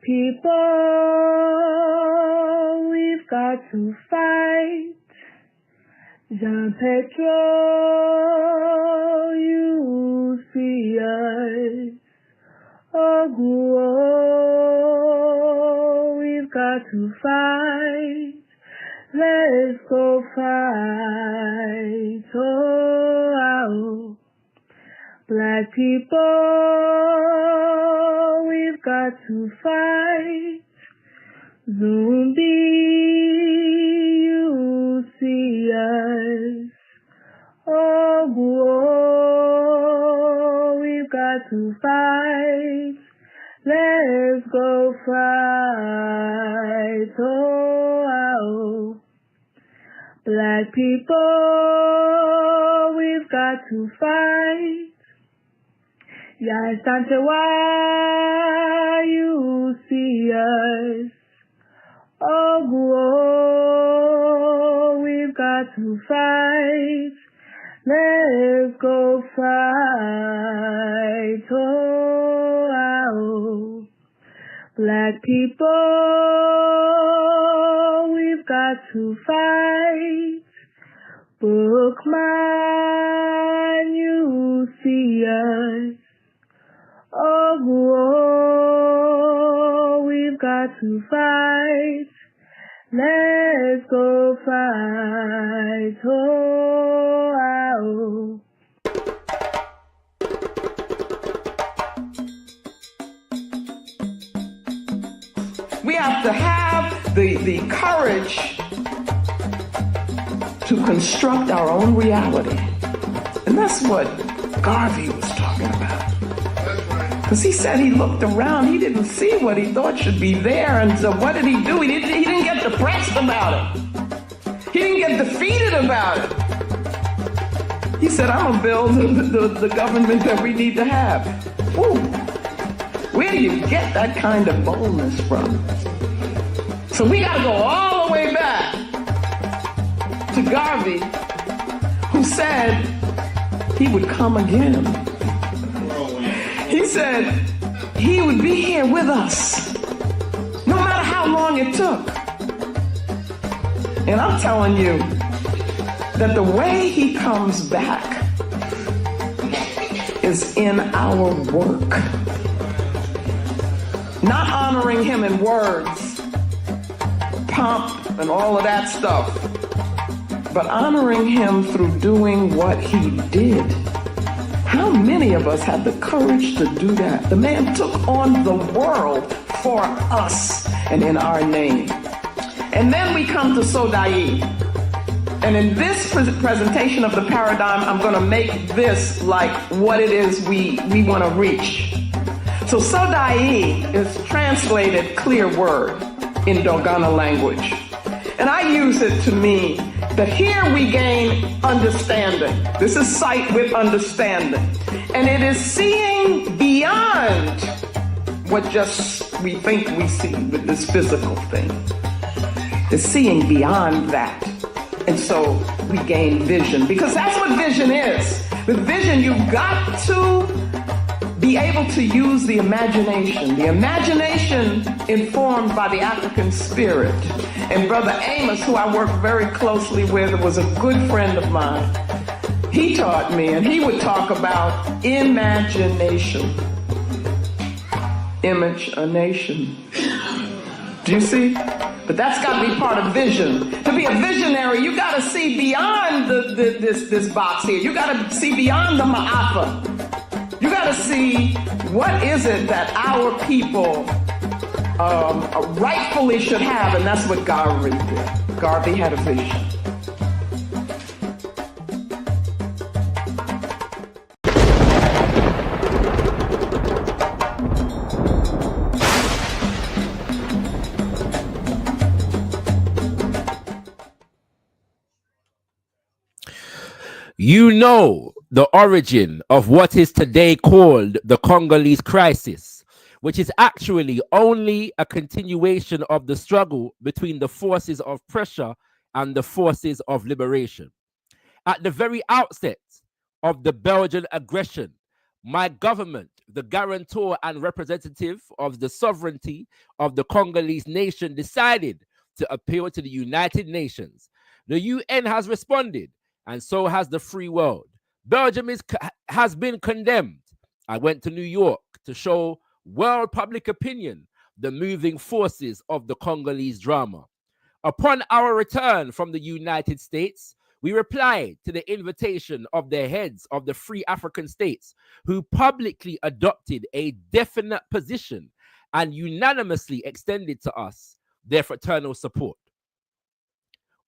people, we've got to fight. Jean Petro, you see us. Oh, we've got to fight. Let's go fight. Oh, black people, we've got to fight. Zumbi, you see us. Oh, we've got to fight. Let's go fight. Oh, black people, we've got to fight. Yes, Sante, why you see us? Oh, we've got to fight. Let's go fight. Oh, black people, we've got to fight. Bookman, you see us. Oh, we've got to fight. Let's go fight. Oh, we have to have the courage to construct our own reality. And that's what Garvey was talking about. Because he said he looked around, he didn't see what he thought should be there, and so what did he do? He didn't get depressed about it. He didn't get defeated about it. He said, I'm gonna build the government that we need to have. Ooh. Where do you get that kind of boldness from? So we gotta go all the way back to Garvey, who said he would come again. He said he would be here with us, no matter how long it took. And I'm telling you that the way he comes back is in our work. Not honoring him in words, pomp and all of that stuff, but honoring him through doing what he did. How many of us have the courage to do that? The man took on the world for us and in our name. And then we come to Sodai. And in this presentation of the paradigm, I'm going to make this like what it is we want to reach. So Sodai is translated clear word in Dogana language. And I use it to mean that here we gain understanding. This is sight with understanding. And it is seeing beyond what just we think we see with this physical thing. It's seeing beyond that. And so we gain vision, because that's what vision is. With vision, you've got to be able to use the imagination informed by the African spirit. And Brother Amos, who I work very closely with, was a good friend of mine. He taught me, and he would talk about imagination. Image a nation. Do you see? But that's got to be part of vision. To be a visionary, you got to see beyond this box here. You got to see beyond the ma'afa. You got to see what is it that our people rightfully should have, and that's what Garvey did. Garvey had a vision. You know the origin of what is today called the Congolese crisis, which is actually only a continuation of the struggle between the forces of pressure and the forces of liberation. At the very outset of the Belgian aggression my government, the guarantor and representative of the sovereignty of the Congolese nation, decided to appeal to the United Nations. The UN has responded, and so has the free world. Belgium has been condemned. I went to New York to show world public opinion the moving forces of the Congolese drama. Upon our return from the United States, we replied to the invitation of the heads of the free African states who publicly adopted a definite position and unanimously extended to us their fraternal support.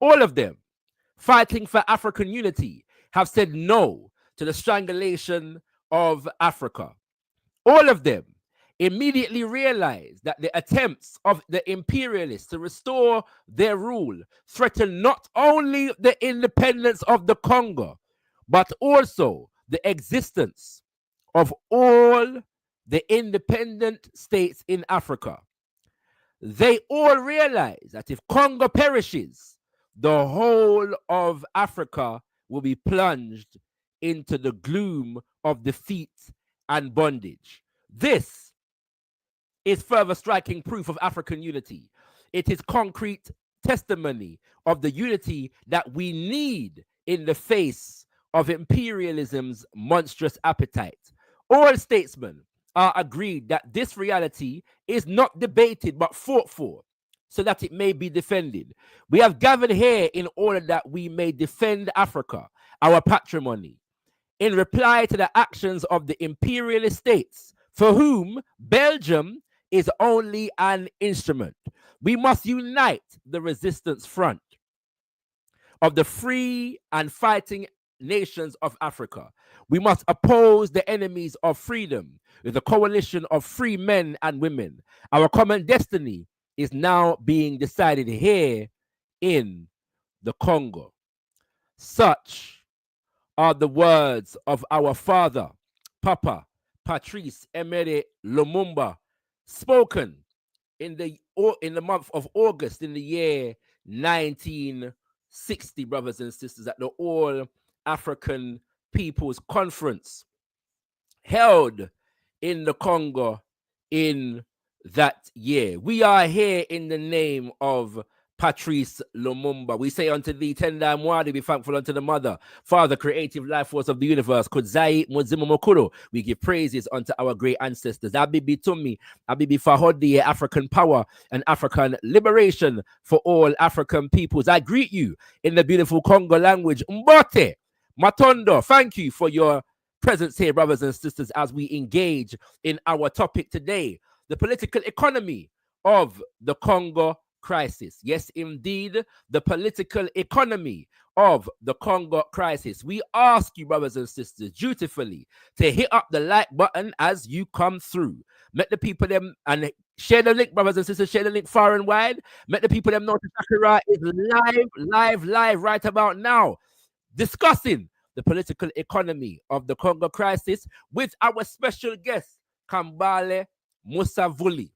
All of them, fighting for African unity, have said no to the strangulation of Africa. All of them immediately realized that the attempts of the imperialists to restore their rule threaten not only the independence of the Congo, but also the existence of all the independent states in Africa. They all realize that if Congo perishes, the whole of Africa will be plunged into the gloom of defeat and bondage. This is further striking proof of African unity. It is concrete testimony of the unity that we need in the face of imperialism's monstrous appetite. All statesmen are agreed that this reality is not debated but fought for, so that it may be defended. We have gathered here in order that we may defend Africa, our patrimony, in reply to the actions of the imperialist states, for whom Belgium is only an instrument. We must unite the resistance front of the free and fighting nations of Africa. We must oppose the enemies of freedom with a coalition of free men and women. Our common destiny is now being decided here in the Congo. Such are the words of our father, Papa Patrice Emery Lumumba, spoken in the month of August in the year 1960, brothers and sisters, at the All African People's Conference held in the Congo in that year. We are here in the name of Patrice Lumumba. We say unto thee, Tenda Mwadi, be thankful unto the Mother, Father, creative life force of the universe. Kudzai Muzimu Mokuro. We give praises unto our great ancestors. Abibi Tumi, Abibi Fahodi, African power and African liberation for all African peoples. I greet you in the beautiful Congo language. Mbote, Matondo, thank you for your presence here, brothers and sisters, as we engage in our topic today, the political economy of the Congo Crisis. Yes, indeed, the political economy of the Congo Crisis. We ask you, brothers and sisters, dutifully to hit up the like button as you come through. Let the people them and share the link, brothers and sisters. Share the link far and wide. Let the people them know that Zachariah is live right about now, discussing the political economy of the Congo Crisis with our special guest, Kambale Musavuli.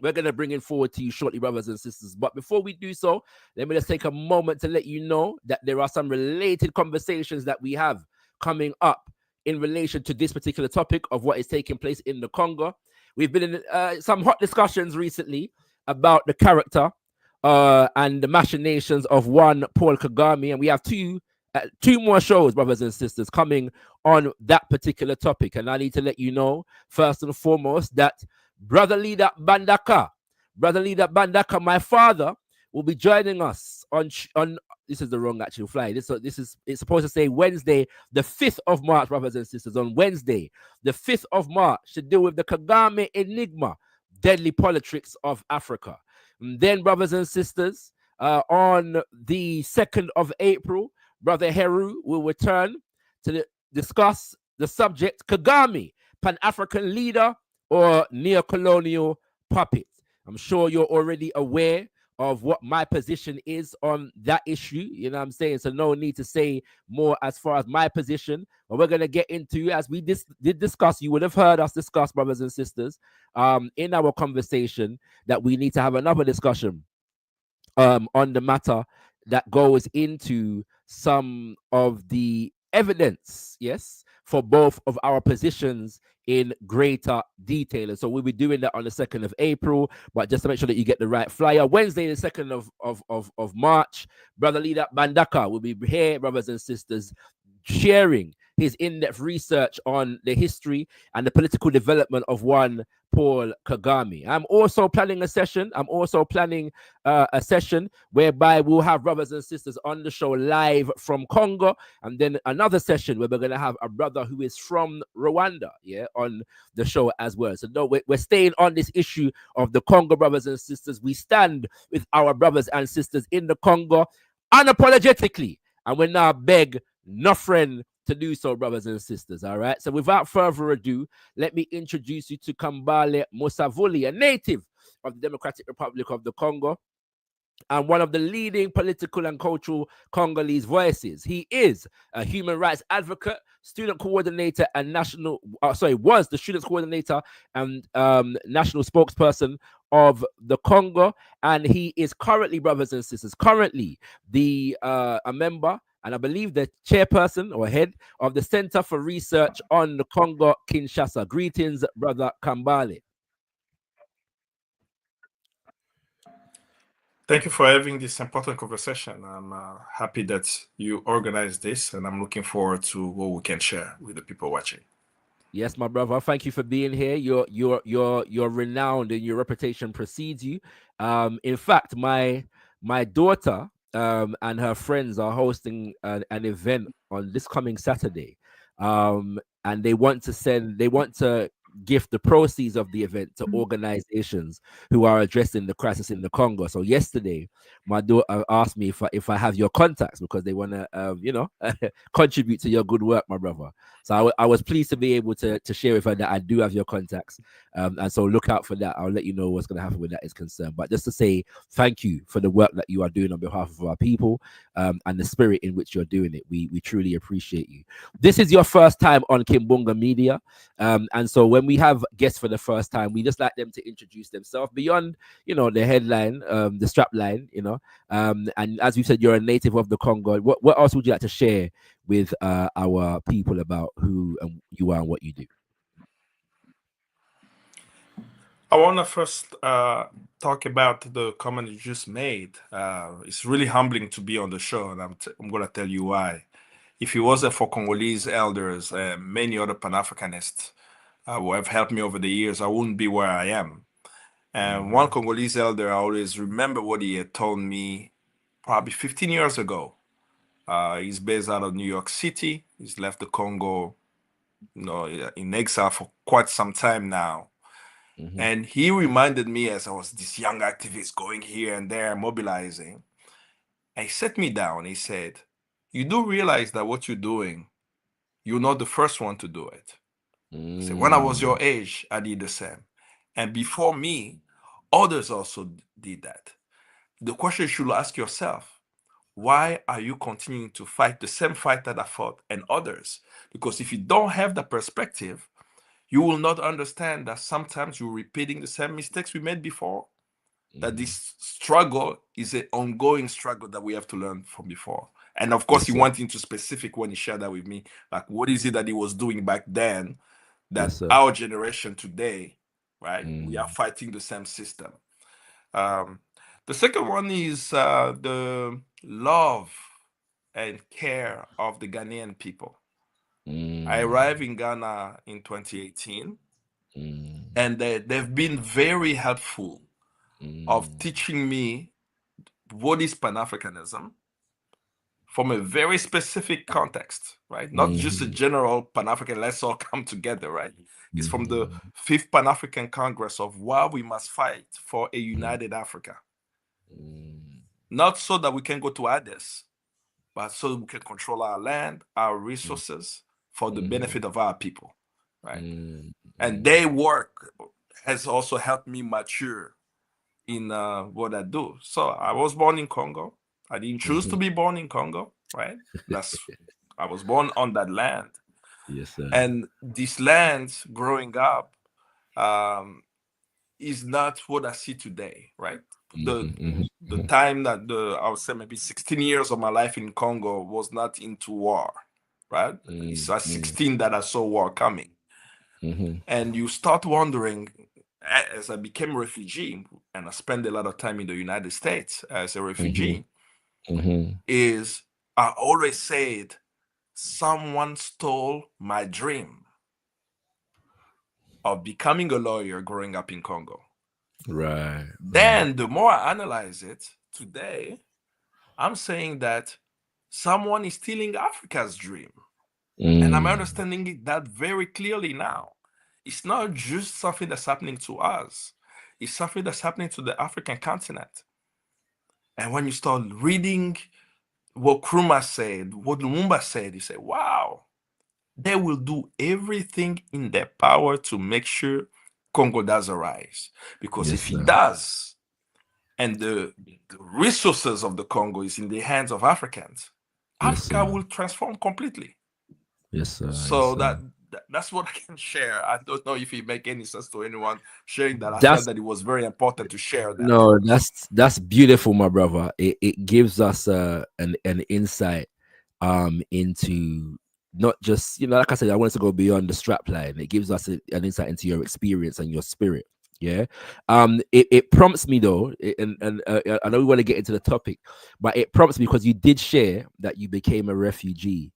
We're going to bring it forward to you shortly, brothers and sisters. But before we do so, let me just take a moment to let you know that there are some related conversations that we have coming up in relation to this particular topic of what is taking place in the Congo. We've been in some hot discussions recently about the character and the machinations of one Paul Kagame, and we have two more shows, brothers and sisters, coming on that particular topic. And I need to let you know, first and foremost, that Brother Leader Bandaka, my father, will be joining us on this is the wrong actual fly. It's supposed to say Wednesday, the 5th of March, brothers and sisters. On Wednesday, the 5th of March, to deal with the Kagame Enigma, deadly politics of Africa. And then, brothers and sisters, on the 2nd of April, Brother Heru will return to discuss the subject Kagame, Pan-African leader or neo-colonial puppet. I'm sure you're already aware of what my position is on that issue. You know what I'm saying? So no need to say more as far as my position. But we're going to get into, as we did discuss, you would have heard us discuss, brothers and sisters, in our conversation, that we need to have another discussion on the matter that goes into some of the evidence, yes, for both of our positions in greater detail. And so we'll be doing that on the 2nd of April. But just to make sure that you get the right flyer, Wednesday, the 2nd of March, Brother Leader Bandaka will be here, brothers and sisters, sharing his in-depth research on the history and the political development of one Paul Kagame. I'm also planning a session. A session whereby we'll have brothers and sisters on the show live from Congo, and then another session where we're going to have a brother who is from Rwanda, on the show as well. So no, we're staying on this issue of the Congo, brothers and sisters. We stand with our brothers and sisters in the Congo unapologetically, and we now beg no friend to do so, brothers and sisters. All right. So without further ado, let me introduce you to Kambale Musavuli, a native of the Democratic Republic of the Congo and one of the leading political and cultural Congolese voices. He is a human rights advocate, student coordinator, and was the student coordinator and national spokesperson of the Congo. And he is currently, brothers and sisters, a member, and I believe the chairperson or head of the Center for Research on the Congo-Kinshasa. Greetings, Brother Kambale. Thank you for having this important conversation. I'm happy that you organized this, and I'm looking forward to what we can share with the people watching. Yes, my brother. Thank you for being here. You're renowned, and your reputation precedes you. In fact, my daughter and her friends are hosting an event on this coming Saturday, and they want to gift the proceeds of the event to organizations who are addressing the crisis in the Congo. So yesterday, my daughter asked me if I have your contacts because they want to, contribute to your good work, my brother. So I was pleased to be able to share with her that I do have your contacts. And so look out for that. I'll let you know what's going to happen with that is concerned. But just to say thank you for the work that you are doing on behalf of our people and the spirit in which you're doing it. We truly appreciate you. This is your first time on Kimbunga Media. And so when we have guests for the first time, we just like them to introduce themselves beyond, the headline, the strap line, and as you said, you're a native of the Congo. What else would you like to share with our people about who you are and what you do? I want to first talk about the comment you just made. It's really humbling to be on the show, and I'm going to tell you why. If it wasn't for Congolese elders and many other Pan-Africanists who have helped me over the years, I wouldn't be where I am. And one Congolese elder, I always remember what he had told me probably 15 years ago. He's based out of New York City. He's left the Congo, in exile for quite some time now. And he reminded me as I was this young activist going here and there, mobilizing. And he sat me down. He said, "You do realize that what you're doing, you're not the first one to do it." So when I was your age, I did the same. And before me, others also did that. The question you should ask yourself, why are you continuing to fight the same fight that I fought and others? Because if you don't have the perspective, you will not understand that sometimes you're repeating the same mistakes we made before. That this struggle is an ongoing struggle that we have to learn from before. And of course, he went into specific when he shared that with me, like what is it that he was doing back then that our generation today, right, we are fighting the same system. The second one is the love and care of the Ghanaian people. I arrived in Ghana in 2018, and they've been very helpful of teaching me what is Pan-Africanism from a very specific context, right? Not just a general Pan-African, let's all come together, right? It's from the 5th Pan-African Congress of why we must fight for a united Africa. Not so that we can go to Addis, but so that we can control our land, our resources for the benefit of our people, right? And their work has also helped me mature in what I do. So I was born in Congo. I didn't choose to be born in Congo, right? I was born on that land. Yes, sir. And this land growing up is not what I see today, right? The time that I would say maybe 16 years of my life in Congo was not into war. right? It's at 16 that I saw war coming. And you start wondering, as I became a refugee, and I spent a lot of time in the United States as a refugee, is I always said, someone stole my dream of becoming a lawyer growing up in Congo. Right. Then the more I analyze it today, I'm saying that someone is stealing Africa's dream. And I'm understanding it that very clearly now. It's not just something that's happening to us. It's something that's happening to the African continent. And when you start reading what Nkrumah said, what Lumumba said, you say, wow, they will do everything in their power to make sure Congo does arise. Because if it does, and the resources of the Congo is in the hands of Africans, Africa will transform completely. Yes, sir. So that's what I can share. I don't know if it make any sense to anyone sharing that. I felt that it was very important to share that. No, that's beautiful, my brother. It gives us an insight into not just, like I said, I wanted to go beyond the strap line. It gives us an insight into your experience and your spirit. Yeah. It prompts me though, and I know we want to get into the topic, but it prompts me because you did share that you became a refugee.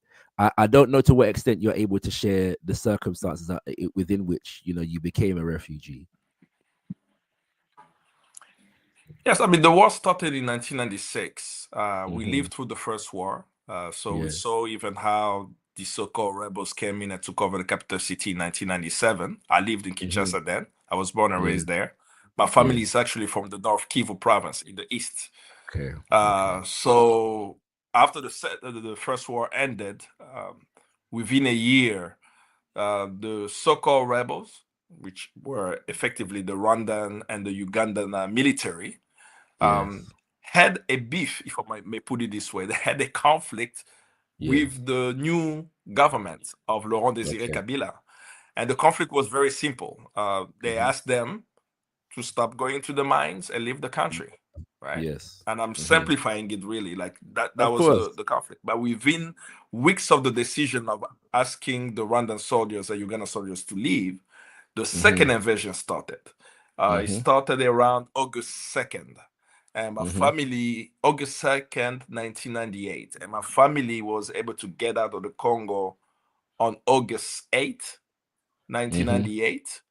I don't know to what extent you're able to share the circumstances within which you became a refugee. Yes, I mean the war started in 1996. We lived through the first war, so we saw even how the so-called rebels came in and took over the capital city in 1997. I lived in Kinshasa then. I was born and raised there. My family is actually from the North Kivu province in the east. Okay. So after the first war ended, within a year, the so-called rebels, which were effectively the Rwandan and the Ugandan military, had a beef, if I may put it this way. They had a conflict with the new government of Laurent Désiré Kabila. And the conflict was very simple. They asked them to stop going to the mines and leave the country, right? Yes. And I'm simplifying it really, like that was the conflict. But within weeks of the decision of asking the Rwandan soldiers and Ugandan soldiers to leave, the second invasion started. It started around August 2nd. And my family, August 2nd, 1998. And my family was able to get out of the Congo on August 8th, 1998.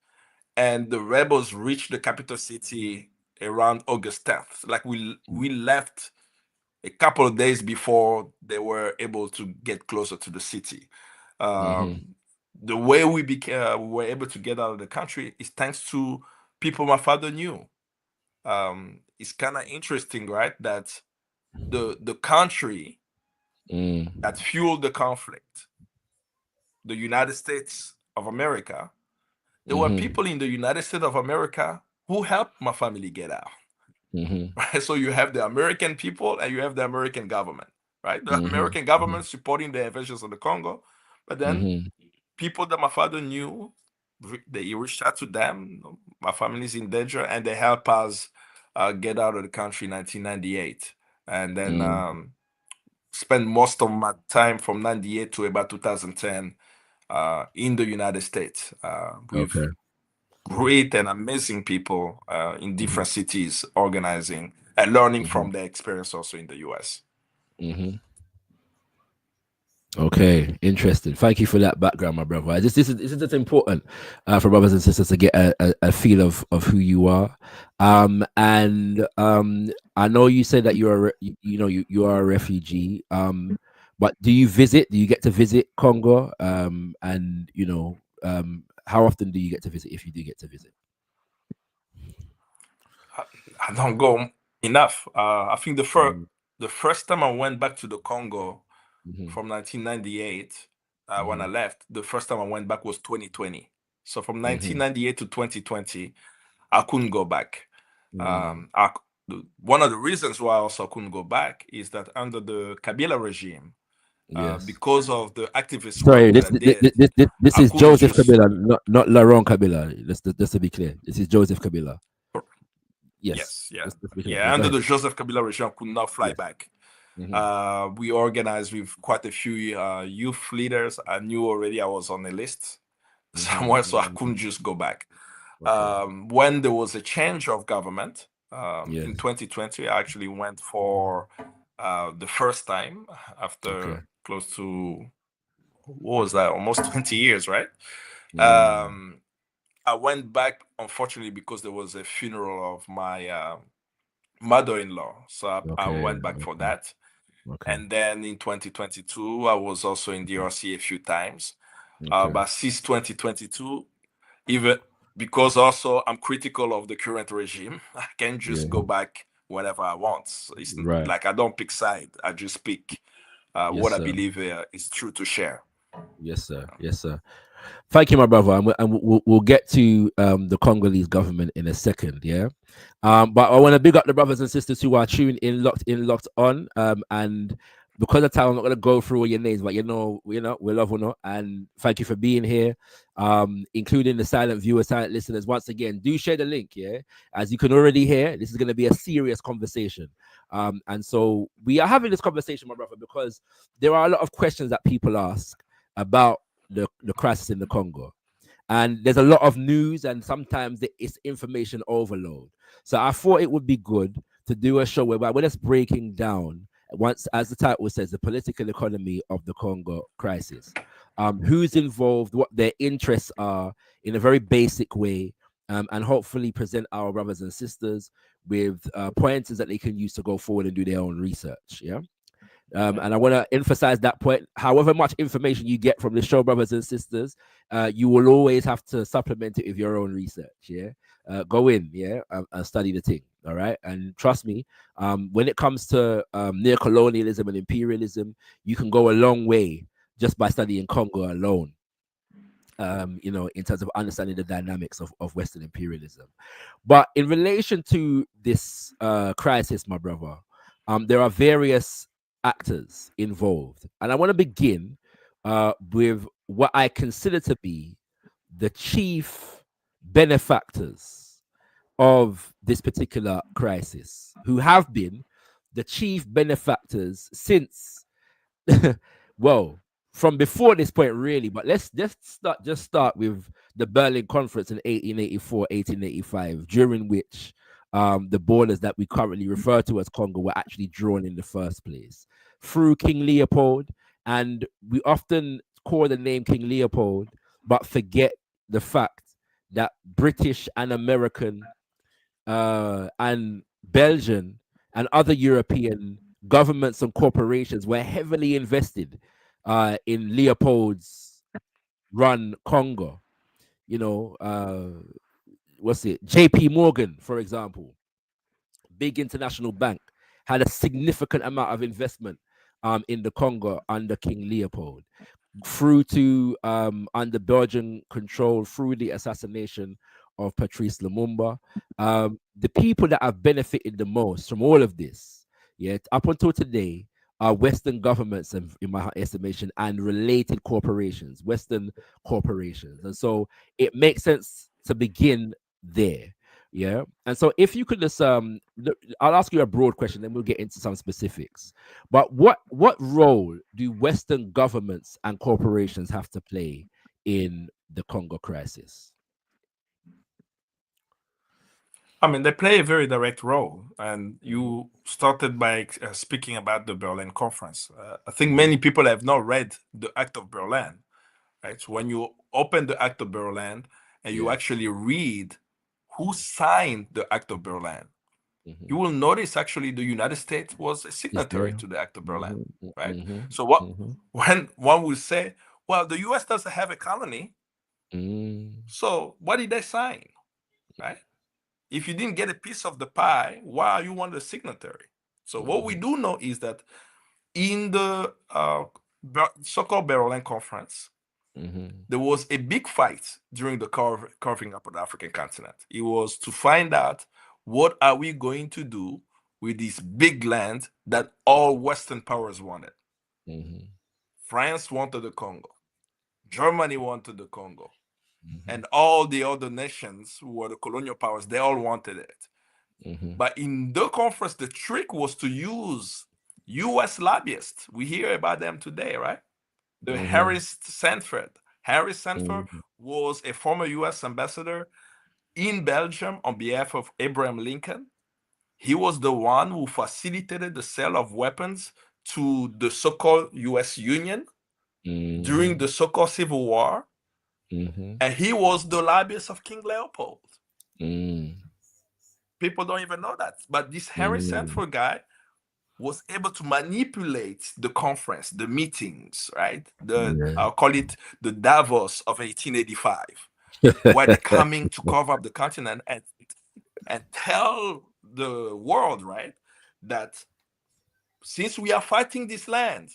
And the rebels reached the capital city around August 10th. Like we left a couple of days before they were able to get closer to the city. The way we were able to get out of the country is thanks to people my father knew. It's kind of interesting, right? That the country that fueled the conflict, the United States of America, there were people in the United States of America who helped my family get out. Right? So you have the American people and you have the American government, right? The American government supporting the invasions of the Congo, but then people that my father knew, they reached out to them. My family's in danger, and they help us get out of the country in 1998, and then spend most of my time from 98 to about 2010 in the United States with great and amazing people in different cities organizing and learning from their experience also in the US. Okay, interesting. Thank you for that background, my brother. This is just important for brothers and sisters to get a feel of who you are. And I know you said that you are a refugee. But do you get to visit Congo? And how often do you get to visit, if you do get to visit? I don't go enough. I think the first time I went back to the Congo from 1998, when I left, the first time I went back was 2020. So from 1998 to 2020, I couldn't go back. One of the reasons why I also couldn't go back is that under the Kabila regime, because of the activist Sorry, work that I did, this is Joseph Kabila, not Laurent Kabila. Just to be clear, this is Joseph Kabila. Yes. Under the Joseph Kabila regime, I could not fly back. We organized with quite a few youth leaders. I knew already I was on the list somewhere, so I couldn't just go back. When there was a change of government in 2020, I actually went for the first time after close to, what was that, almost 20 years, right? I went back, unfortunately, because there was a funeral of my mother-in-law. So I went back for that. And then in 2022, I was also in DRC a few times. But since 2022, even because also I'm critical of the current regime, I can just go back whenever I want. So it's like I don't pick side. I just pick what I believe is true to share. Yes, sir. Yes, sir. Thank you, my brother, and we'll get to the Congolese government in a second, yeah. But I want to big up the brothers and sisters who are tuned in, locked on, and because of time, I'm not going to go through all your names, but we love you, and thank you for being here, including the silent viewers, silent listeners. Once again, do share the link, yeah. As you can already hear, this is going to be a serious conversation, and so we are having this conversation, my brother, because there are a lot of questions that people ask about the crisis in the Congo. And there's a lot of news, and sometimes it's information overload. So I thought it would be good to do a show where we're just breaking down, once, as the title says, the political economy of the Congo crisis. Who's involved, what their interests are in a very basic way, and hopefully present our brothers and sisters with pointers that they can use to go forward and do their own research. Yeah. And I want to emphasize that point. However much information you get from the show, brothers and sisters, you will always have to supplement it with your own research. Yeah, go in, yeah, and study the thing. All right, and trust me, when it comes to neocolonialism and imperialism, you can go a long way just by studying Congo alone. In terms of understanding the dynamics of Western imperialism. But in relation to this crisis, my brother, there are various actors involved, and I want to begin with what I consider to be the chief benefactors of this particular crisis, who have been the chief benefactors since well, from before this point really, but let's just start with the Berlin Conference in 1884 1885, during which the borders that we currently refer to as Congo were actually drawn in the first place through King Leopold. And we often call the name King Leopold but forget the fact that British and American and Belgian and other European governments and corporations were heavily invested in Leopold's run Congo. What's it? JP Morgan, for example, big international bank, had a significant amount of investment in the Congo under King Leopold, through to under Belgian control, through the assassination of Patrice Lumumba. The people that have benefited the most from all of this, yet up until today, are Western governments, in my estimation, and related corporations, Western corporations. And so it makes sense to begin there. Yeah. And so if you could just I'll ask you a broad question, then we'll get into some specifics. But what role do Western governments and corporations have to play in the Congo crisis? I mean, they play a very direct role. And you started by speaking about the Berlin Conference. I think many people have not read the Act of Berlin, right? So when you open the Act of Berlin and you actually read who signed the Act of Berlin, you will notice actually the United States was a signatory to the Act of Berlin, right? So when one will say, well, the US doesn't have a colony, so what did they sign, right? If you didn't get a piece of the pie, why are you one of the signatory? So what we do know is that in the so-called Berlin Conference, there was a big fight during the carving up of the African continent. It was to find out, what are we going to do with this big land that all Western powers wanted? France wanted the Congo. Germany wanted the Congo. And all the other nations who were the colonial powers, they all wanted it. But in the conference, the trick was to use U.S. lobbyists. We hear about them today, right? The Harris Sanford. Harris Sanford was a former U.S. ambassador in Belgium on behalf of Abraham Lincoln. He was the one who facilitated the sale of weapons to the so-called U.S. Union during the so-called Civil War. And he was the lobbyist of King Leopold. People don't even know that. But this Harry Sanford guy was able to manipulate the conference, the meetings, right? I'll call it the Davos of 1885, where they're coming to cover up the continent and tell the world, right, that since we are fighting this land,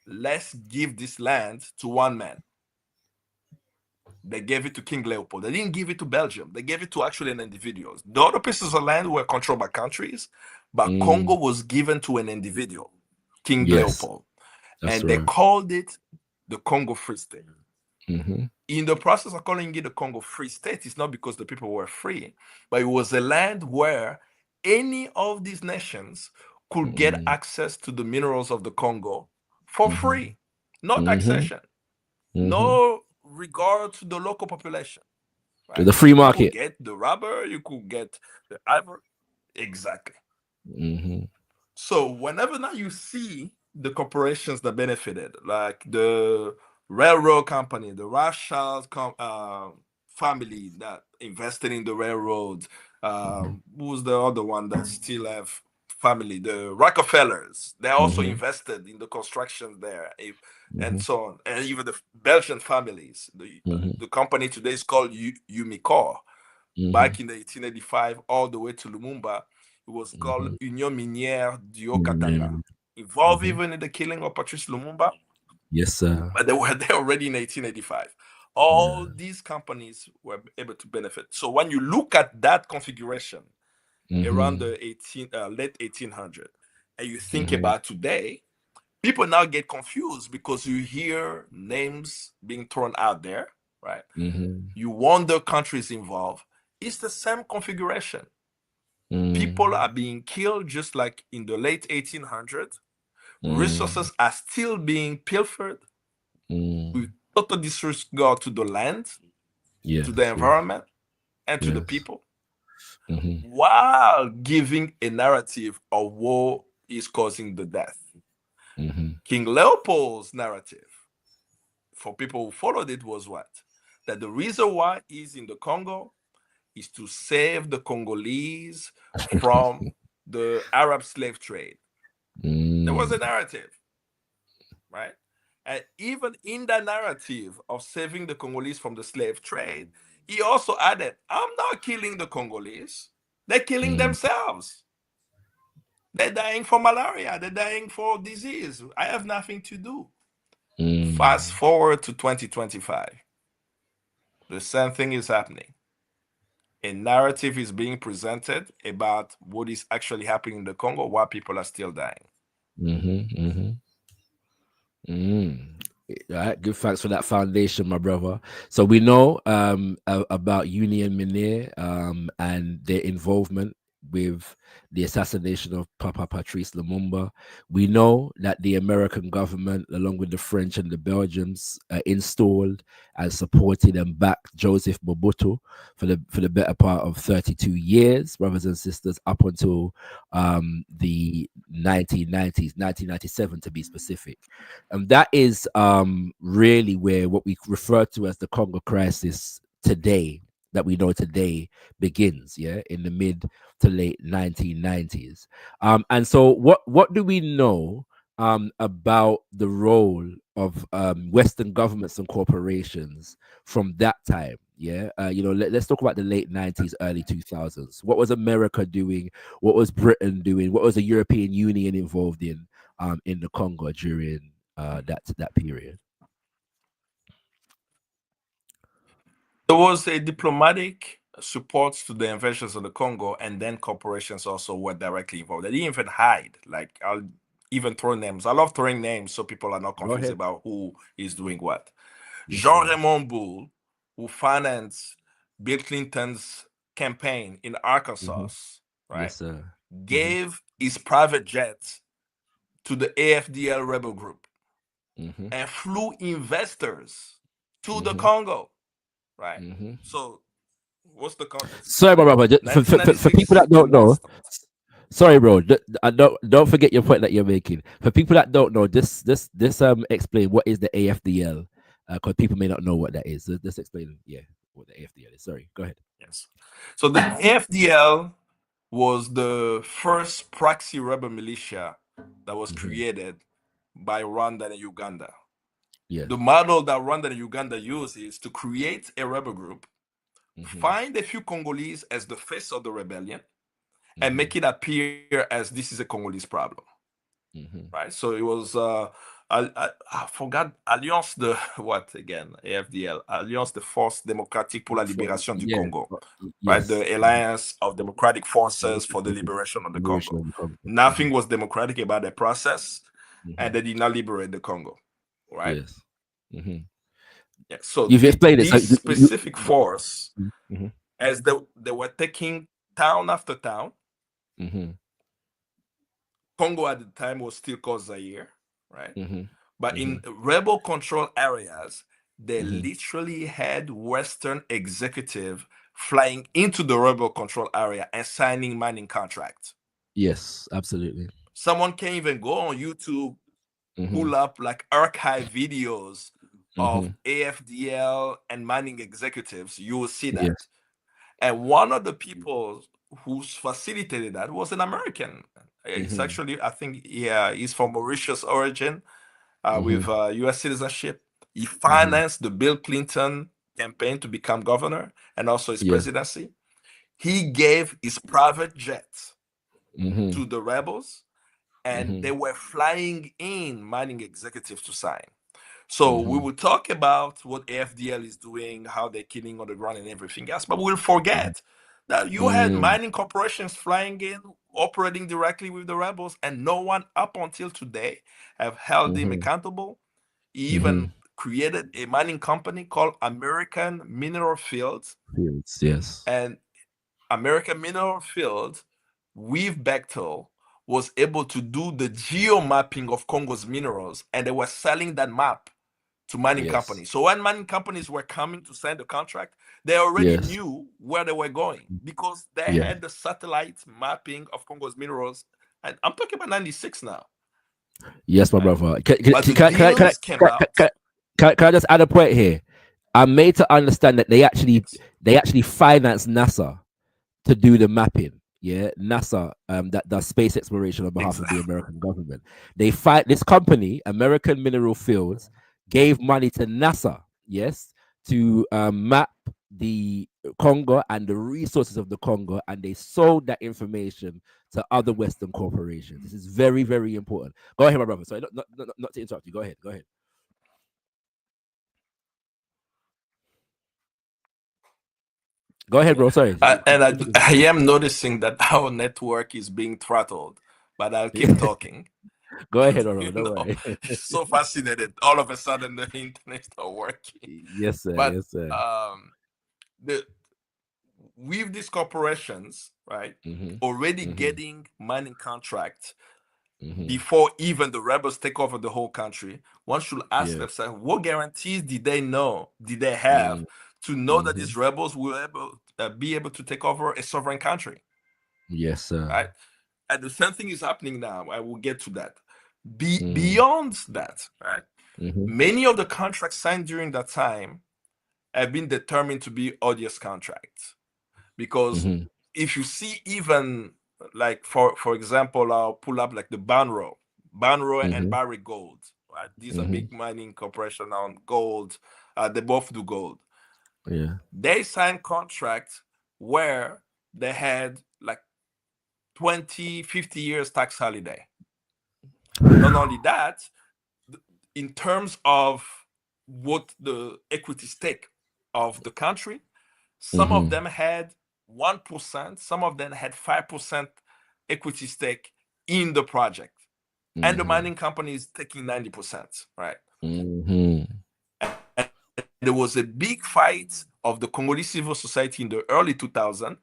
let's give this land to one man. They gave it to King Leopold. They didn't give it to Belgium. They gave it to actually an individual. The other pieces of land were controlled by countries, but Congo was given to an individual, King Leopold. And they called it the Congo Free State. In the process of calling it the Congo Free State, it's not because the people were free, but it was a land where any of these nations could get access to the minerals of the Congo for free, no taxation, no regard to the local population. Right? The free market. You could get the rubber, you could get the ivory. Exactly. So whenever now you see the corporations that benefited, like the railroad company, the Rothschild family that invested in the railroads, who's the other one that still have family? The Rockefellers. They also invested in the construction there, and so on. And even the Belgian families. The company today is called Umicore. Back in the 1885, all the way to Lumumba, it was called Union Minière du Haut-Katanga. Involved even in the killing of Patrice Lumumba. Yes, sir. But they were there already in 1885. All these companies were able to benefit. So when you look at that configuration around the late 1800s, and you think about today, people now get confused because you hear names being thrown out there, right? You wonder countries involved. It's the same configuration. People are being killed just like in the late 1800s. Resources are still being pilfered with total disregard to the land, to the environment, and to the people, while giving a narrative of what is causing the death. King Leopold's narrative, for people who followed it, was what? That the reason why he's in the Congo is to save the Congolese from the Arab slave trade. There was a narrative, right? And even in that narrative of saving the Congolese from the slave trade, he also added, I'm not killing the Congolese. They're killing themselves. They're dying for malaria. They're dying for disease. I have nothing to do. Fast forward to 2025. The same thing is happening. A narrative is being presented about what is actually happening in the Congo while people are still dying. All right, good thanks for that foundation, my brother. So we know about Union Minière and their involvement with the assassination of Papa Patrice Lumumba. We know that the American government, along with the French and the Belgians, installed and supported and backed Joseph Mobutu for the better part of 32 years, brothers and sisters, up until the 1990s, 1997 to be specific. And that is really where what we refer to as the Congo Crisis today, that we know today, begins, in the mid to late 1990s. And so what do we know about the role of Western governments and corporations from that time? Let's talk about the late 90s, early 2000s. What was America doing? What was Britain doing? What was the European Union involved in the Congo during that period? There was a diplomatic support to the invasions of the Congo, and then corporations also were directly involved. They didn't even hide. Like, I'll even throw names. I love throwing names so people are not confused about who is doing what. Yes, Jean Raymond Bull, who financed Bill Clinton's campaign in Arkansas, right? Yes, sir. Gave his private jet to the AFDL rebel group Mm-hmm. and flew investors to the Mm-hmm. Congo, right? Mm-hmm. So what's the context? Sorry, my brother. For people 1996, that the don't war know, started. sorry, bro. Don't forget your point that you're making. For people that don't know, this explain what is the AFDL, because people may not know what that is. So just explain, what the AFDL is. Sorry, go ahead. Yes. So the AFDL was the first proxy rebel militia that was created by Rwanda and Uganda. Yeah. The model that Rwanda and Uganda use is to create a rebel group, find a few Congolese as the face of the rebellion, and make it appear as this is a Congolese problem. Right? So it was I forgot Alliance de what again? AFDL, Alliance de Forces Démocratiques pour la Libération du Congo. Right? Yes. The Alliance of Democratic Forces for the Liberation of the Congo. Nothing was democratic about the process, and they did not liberate the Congo. Right? Yes. Mm-hmm. Yeah. So You've explained it. So this specific force, as they were taking town after town. Congo at the time was still called Zaire, right? But in rebel control areas, they literally had Western executive flying into the rebel control area and signing mining contracts. Yes, absolutely. Someone can even go on YouTube, pull up like archive videos of AFDL and mining executives. You will see that. Yes. And one of the people who facilitated that was an American. It's actually, I think, he's from Mauritius origin with U.S. citizenship. He financed the Bill Clinton campaign to become governor and also his presidency. He gave his private jet to the rebels, and they were flying in mining executives to sign. So we will talk about what AFDL is doing, how they're killing on the ground and everything else, but we'll forget that you had mining corporations flying in, operating directly with the rebels, and no one up until today have held him accountable. He even created a mining company called American Mineral Fields. Yes. And American Mineral Fields, with Bechtel, was able to do the geo mapping of Congo's minerals, and they were selling that map to mining companies. So when mining companies were coming to sign the contract, they already knew where they were going because they had the satellite mapping of Congo's minerals. And I'm talking about 96 now. Yes, my brother. Can I just add a point here? I'm made to understand that they actually finance NASA to do the mapping. Yeah, NASA that does space exploration on behalf of the American government. They fight this company, American Mineral Fields, gave money to NASA, yes, to map the Congo and the resources of the Congo, and they sold that information to other Western corporations. This is very, very important. Go ahead, my brother. Sorry, not to interrupt you. Go ahead. Go ahead, bro. Sorry. And I am noticing that our network is being throttled, but I'll keep talking. Go ahead, don't worry. It's so fascinated. All of a sudden, the internet not working. Yes, sir. But yes, sir. With these corporations, right, already getting mining contracts before even the rebels take over the whole country, one should ask themselves, what guarantees did they have to know that these rebels will be able to take over a sovereign country? Yes, sir. Right? And the same thing is happening now. I will get to that. Beyond that, right? Many of the contracts signed during that time have been determined to be odious contracts. Because if you see even like for example, I'll pull up like the Banro and Barrick Gold, right? These are big mining corporations on gold. They both do gold. Yeah. They signed contracts where they had like 20, 50 years tax holiday. Not only that, in terms of what the equity stake of the country, some of them had 1%, some of them had 5% equity stake in the project. And the mining company is taking 90%, right? And there was a big fight of the Congolese civil society in the early 2000s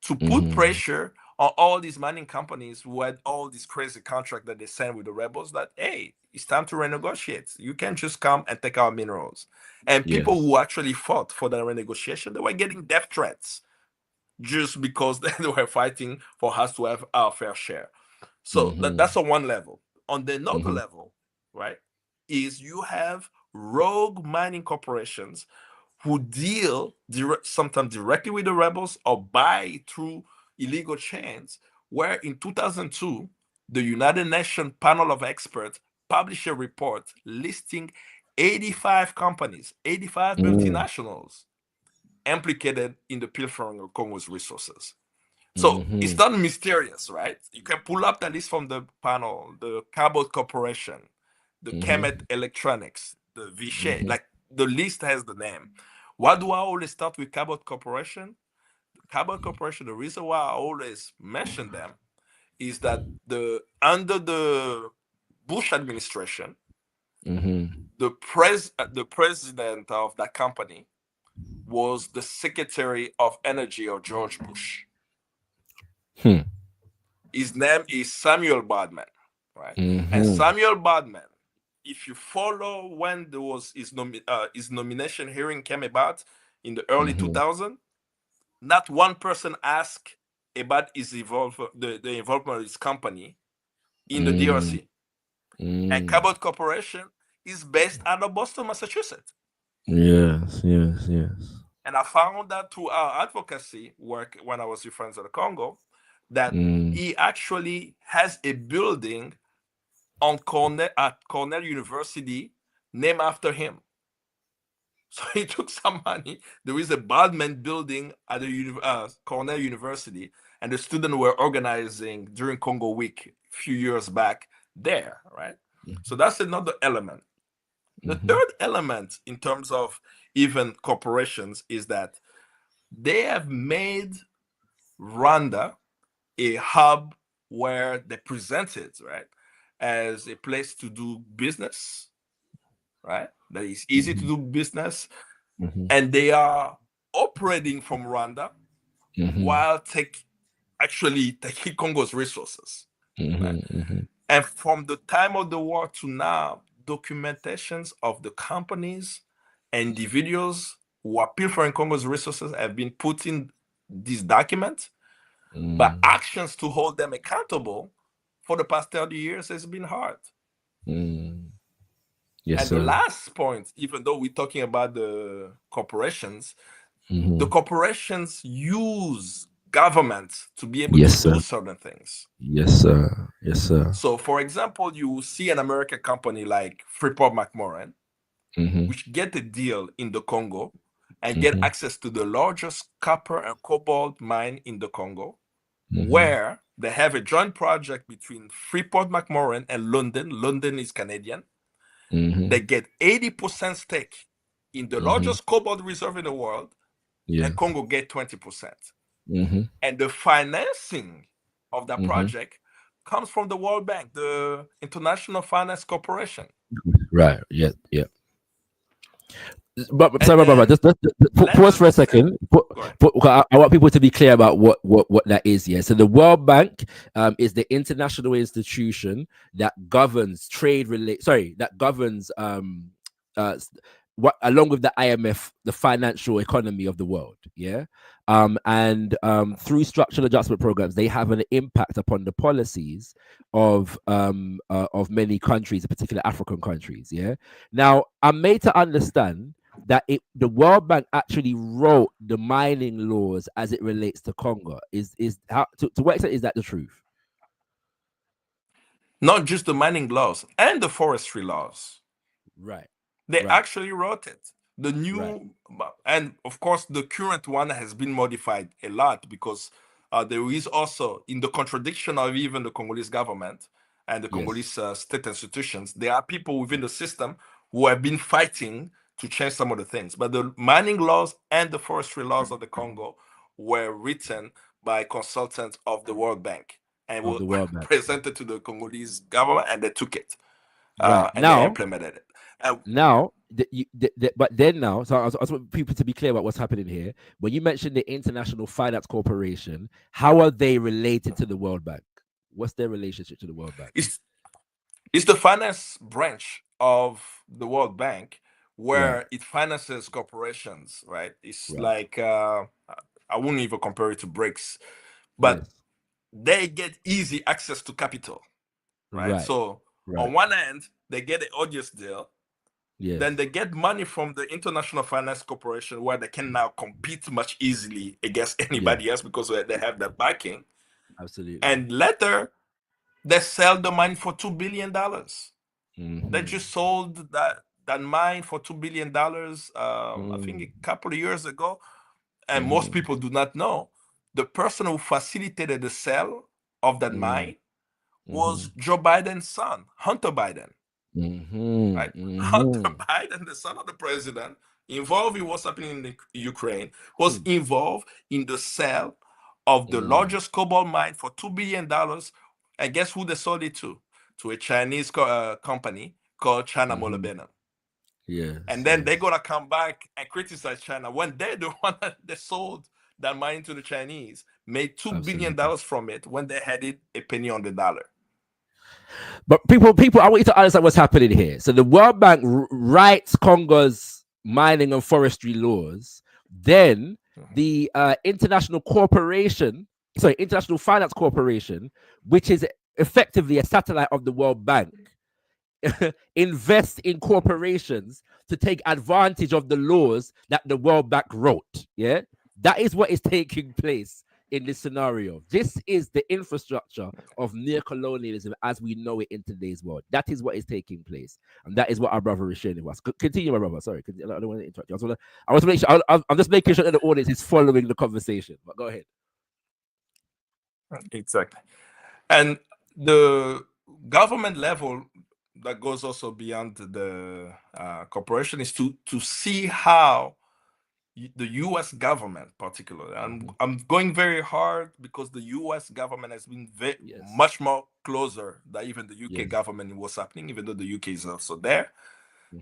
to put pressure on all these mining companies who had all these crazy contracts that they signed with the rebels that, hey, it's time to renegotiate. You can't just come and take our minerals. And people Yes. who actually fought for the renegotiation, they were getting death threats just because they were fighting for us to have our fair share. So that's on one level. On the another level, right, is you have rogue mining corporations who deal sometimes directly with the rebels or buy through illegal chains, where in 2002, the United Nations panel of experts published a report listing 85 companies, 85 multinationals implicated in the pilfering of Congo's resources. So it's not mysterious, right? You can pull up the list from the panel, the Cabot Corporation, the Kemet Electronics, the Vichy, like the list has the name. Why do I always start with Cabot Corporation? Cabot Corporation, the reason why I always mention them is that under the Bush administration, the president of that company was the Secretary of Energy of George Bush. His name is Samuel Bodman, right? And Samuel Bodman, if you follow when there was his nomination hearing came about in the early 2000s, not one person asked about his the involvement of his company in the DRC. And Cabot Corporation is based out of Boston, Massachusetts. Yes. And I found that through our advocacy work when I was with Friends of the Congo, that he actually has a building at Cornell University named after him. So he took some money. There is a Bodman building at the Cornell University, and the students were organizing during Congo Week a few years back there, right? So that's another element. The third element in terms of even corporations is that they have made Rwanda a hub where they present it, right, as a place to do business, right? That is easy to do business, and they are operating from Rwanda while actually taking Congo's resources. Right? And from the time of the war to now, documentations of the companies and individuals who are pilfering Congo's resources have been put in these documents, but actions to hold them accountable for the past 30 years has been hard. Yes, and sir. the last point, even though we're talking about the corporations, the corporations use governments to be able Yes, to do sir. certain things. Yes, sir. Yes, sir. So, for example, you see an American company like Freeport-McMoRan, which get a deal in the Congo and get access to the largest copper and cobalt mine in the Congo, where they have a joint project between Freeport-McMoRan and London. London is Canadian. They get 80% stake in the largest cobalt reserve in the world, and Congo get 20%. And the financing of that project comes from the World Bank, the International Finance Corporation. Right. Yeah. But sorry, just pause for a second. I want people to be clear about what that is. Yeah. So the World Bank is the international institution that governs that governs what, along with the IMF, the financial economy of the world. Yeah. And through structural adjustment programs, they have an impact upon the policies of many countries, in particular African countries. Yeah. Now, I'm made to understand that the World Bank actually wrote the mining laws as it relates to Congo. Is how to what extent is that the truth? Not just the mining laws and the forestry laws. Right. They actually wrote it. The new, and of course, the current one has been modified a lot because there is also, in the contradiction of even the Congolese government and the Congolese state institutions, there are people within the system who have been fighting to change some of the things. But the mining laws and the forestry laws of the Congo were written by consultants of the World Bank and were presented to the Congolese government, and they took it. And they implemented it. Now, but then now, so I want people to be clear about what's happening here. When you mentioned the International Finance Corporation, how are they related to the World Bank? What's their relationship to the World Bank? It's the finance branch of the World Bank where Right. it finances corporations, right? It's Right. like I wouldn't even compare it to BRICS, but Yes. they get easy access to capital, right? Right. So Right. on one end, they get an audience deal. Yes. Then they get money from the International Finance Corporation where they can now compete much easily against anybody else because they have that backing. Absolutely. And later, they sell the mine for $2 billion. Mhm. They just sold that mine for $2 billion, I think a couple of years ago. And most people do not know the person who facilitated the sale of that mine was Joe Biden's son, Hunter Biden. Right? Hunter Biden, the son of the president, involved in what's happening in the Ukraine, was involved in the sale of the largest cobalt mine for $2 billion. And guess who they sold it to? To a Chinese company called China Molybdenum. Yes. And then they're gonna come back and criticize China when they're the one that they sold that mine to the Chinese, made $2 billion from it when they had it a penny on the dollar. But people, I want you to understand what's happening here. So the World Bank writes Congo's mining and forestry laws. Then the International Finance Corporation, which is effectively a satellite of the World Bank, invest in corporations to take advantage of the laws that the World Bank wrote. Yeah, that is what is taking place in this scenario. This is the infrastructure of neocolonialism as we know it in today's world. That is what is taking place, and that is what our brother is sharing with us. Continue, my brother. Sorry, I don't want to interrupt you. I want to make sure. I'm just making sure that the audience is following the conversation. But go ahead. Exactly, and the government level that goes also beyond the corporation is to see how the U.S. government, particularly, I'm going very hard because the U.S. government has been much more closer than even the UK government in what's happening, even though the UK is also there,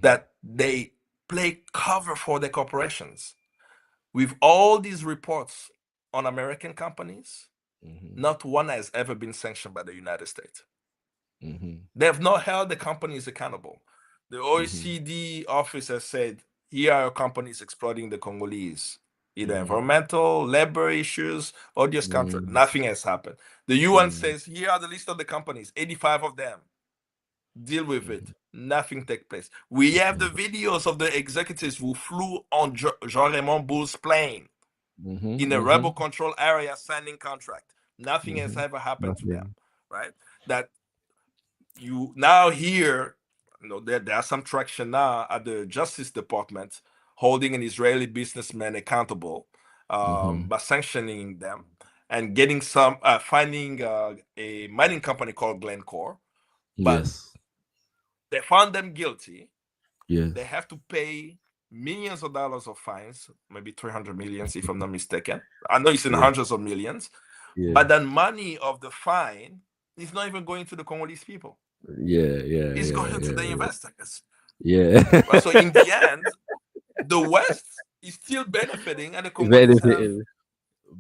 that they play cover for the corporations. With all these reports on American companies, not one has ever been sanctioned by the United States. They have not held the companies accountable. The OECD office has said, here are companies exploiting the Congolese, either environmental, labor issues, or just contract. Nothing has happened. The UN says, here are the list of the companies, 85 of them. Deal with it. Nothing takes place. We have the videos of the executives who flew on Jean-Raymond Boull's plane in a rebel control area signing contract. Nothing has ever happened to them, right? That you now hear, there are some traction now at the Justice Department holding an Israeli businessman accountable by sanctioning them and getting some, finding a mining company called Glencore. But they found them guilty. They have to pay millions of dollars of fines, maybe 300 millions, if I'm not mistaken. I know it's in hundreds of millions, but that money of the fine is not even going to the Congolese people. It's going to the investors. So in the end, the West is still benefiting, and the Congolese have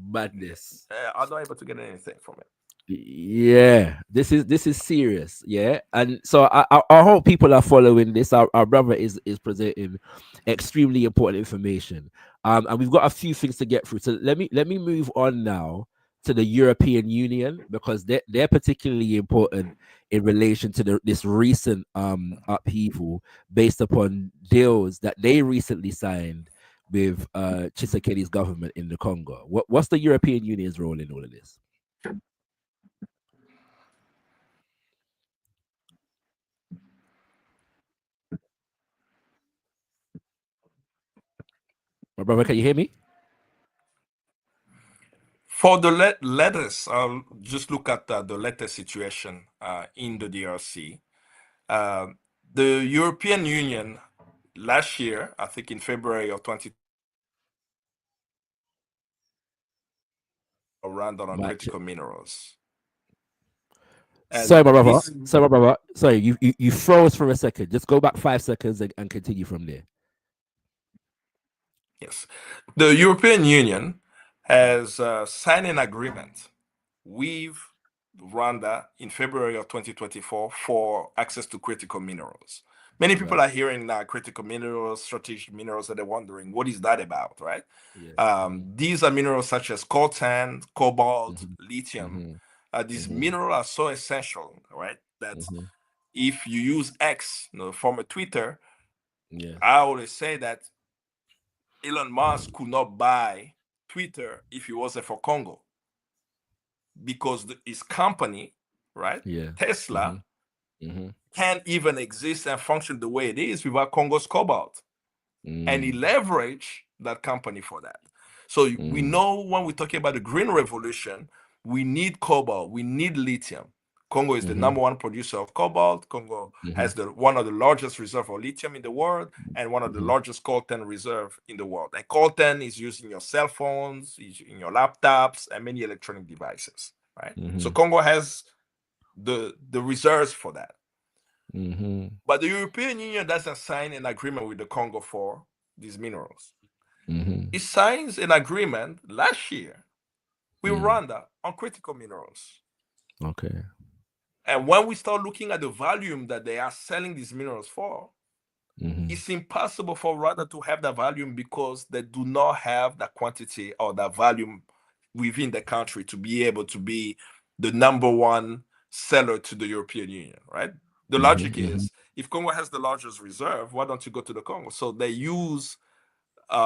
madness. are not able to get anything from it. Yeah, this is serious. Yeah, and so I hope people are following this. Our brother is presenting extremely important information. And we've got a few things to get through. So let me move on now to the European Union, because they're particularly important in relation to this recent upheaval based upon deals that they recently signed with Tshisekedi's government in the Congo. What's the European Union's role in all of this? My brother, can you hear me? For the letters, I'll just look at the letter situation in the DRC. The European Union last year, I think in February of 2020, Rwanda on critical minerals. And Sorry, my brother. this, Sorry, my brother. Sorry, you froze for a second. Just go back 5 seconds and continue from there. yes, the European Union has signed an agreement with Rwanda in February of 2024 for access to critical minerals. Many people Right. are hearing now critical minerals, strategic minerals, and they're wondering what is that about, right? Yeah. These are minerals such as coltan, cobalt, Mhm. lithium. Mhm. These Mhm. minerals are so essential, right? That Mhm. if you use X, from a Twitter, Yeah. I always say that Elon Musk could not buy Twitter if it wasn't for Congo, because his company, right, Yeah. Tesla, Mhm. Mhm. can't even exist and function the way it is without Congo's cobalt. And he Mm. leveraged that company for that. So we Mm. know when we're talking about the green revolution, we need cobalt, we need lithium. Congo is the Mhm. number one producer of cobalt. Congo has Mhm. one of the largest reserve of lithium in the world and one of the Mhm. largest coltan reserve in the world. And coltan is used in your cell phones, in your laptops, and many electronic devices, right? So Mhm. Congo has the reserves for that. Mhm. But the European Union doesn't sign an agreement with the Congo for these minerals. Mhm. It signs an agreement last year with Mm. Rwanda on critical minerals. Okay. And when we start looking at the volume that they are selling these minerals for, Mhm. it's impossible for Rwanda to have that volume because they do not have the quantity or the volume within the country to be able to be the number one seller to the European Union, right? The Mhm. logic Mhm. is, if Congo has the largest reserve, why don't you go to the Congo? So they use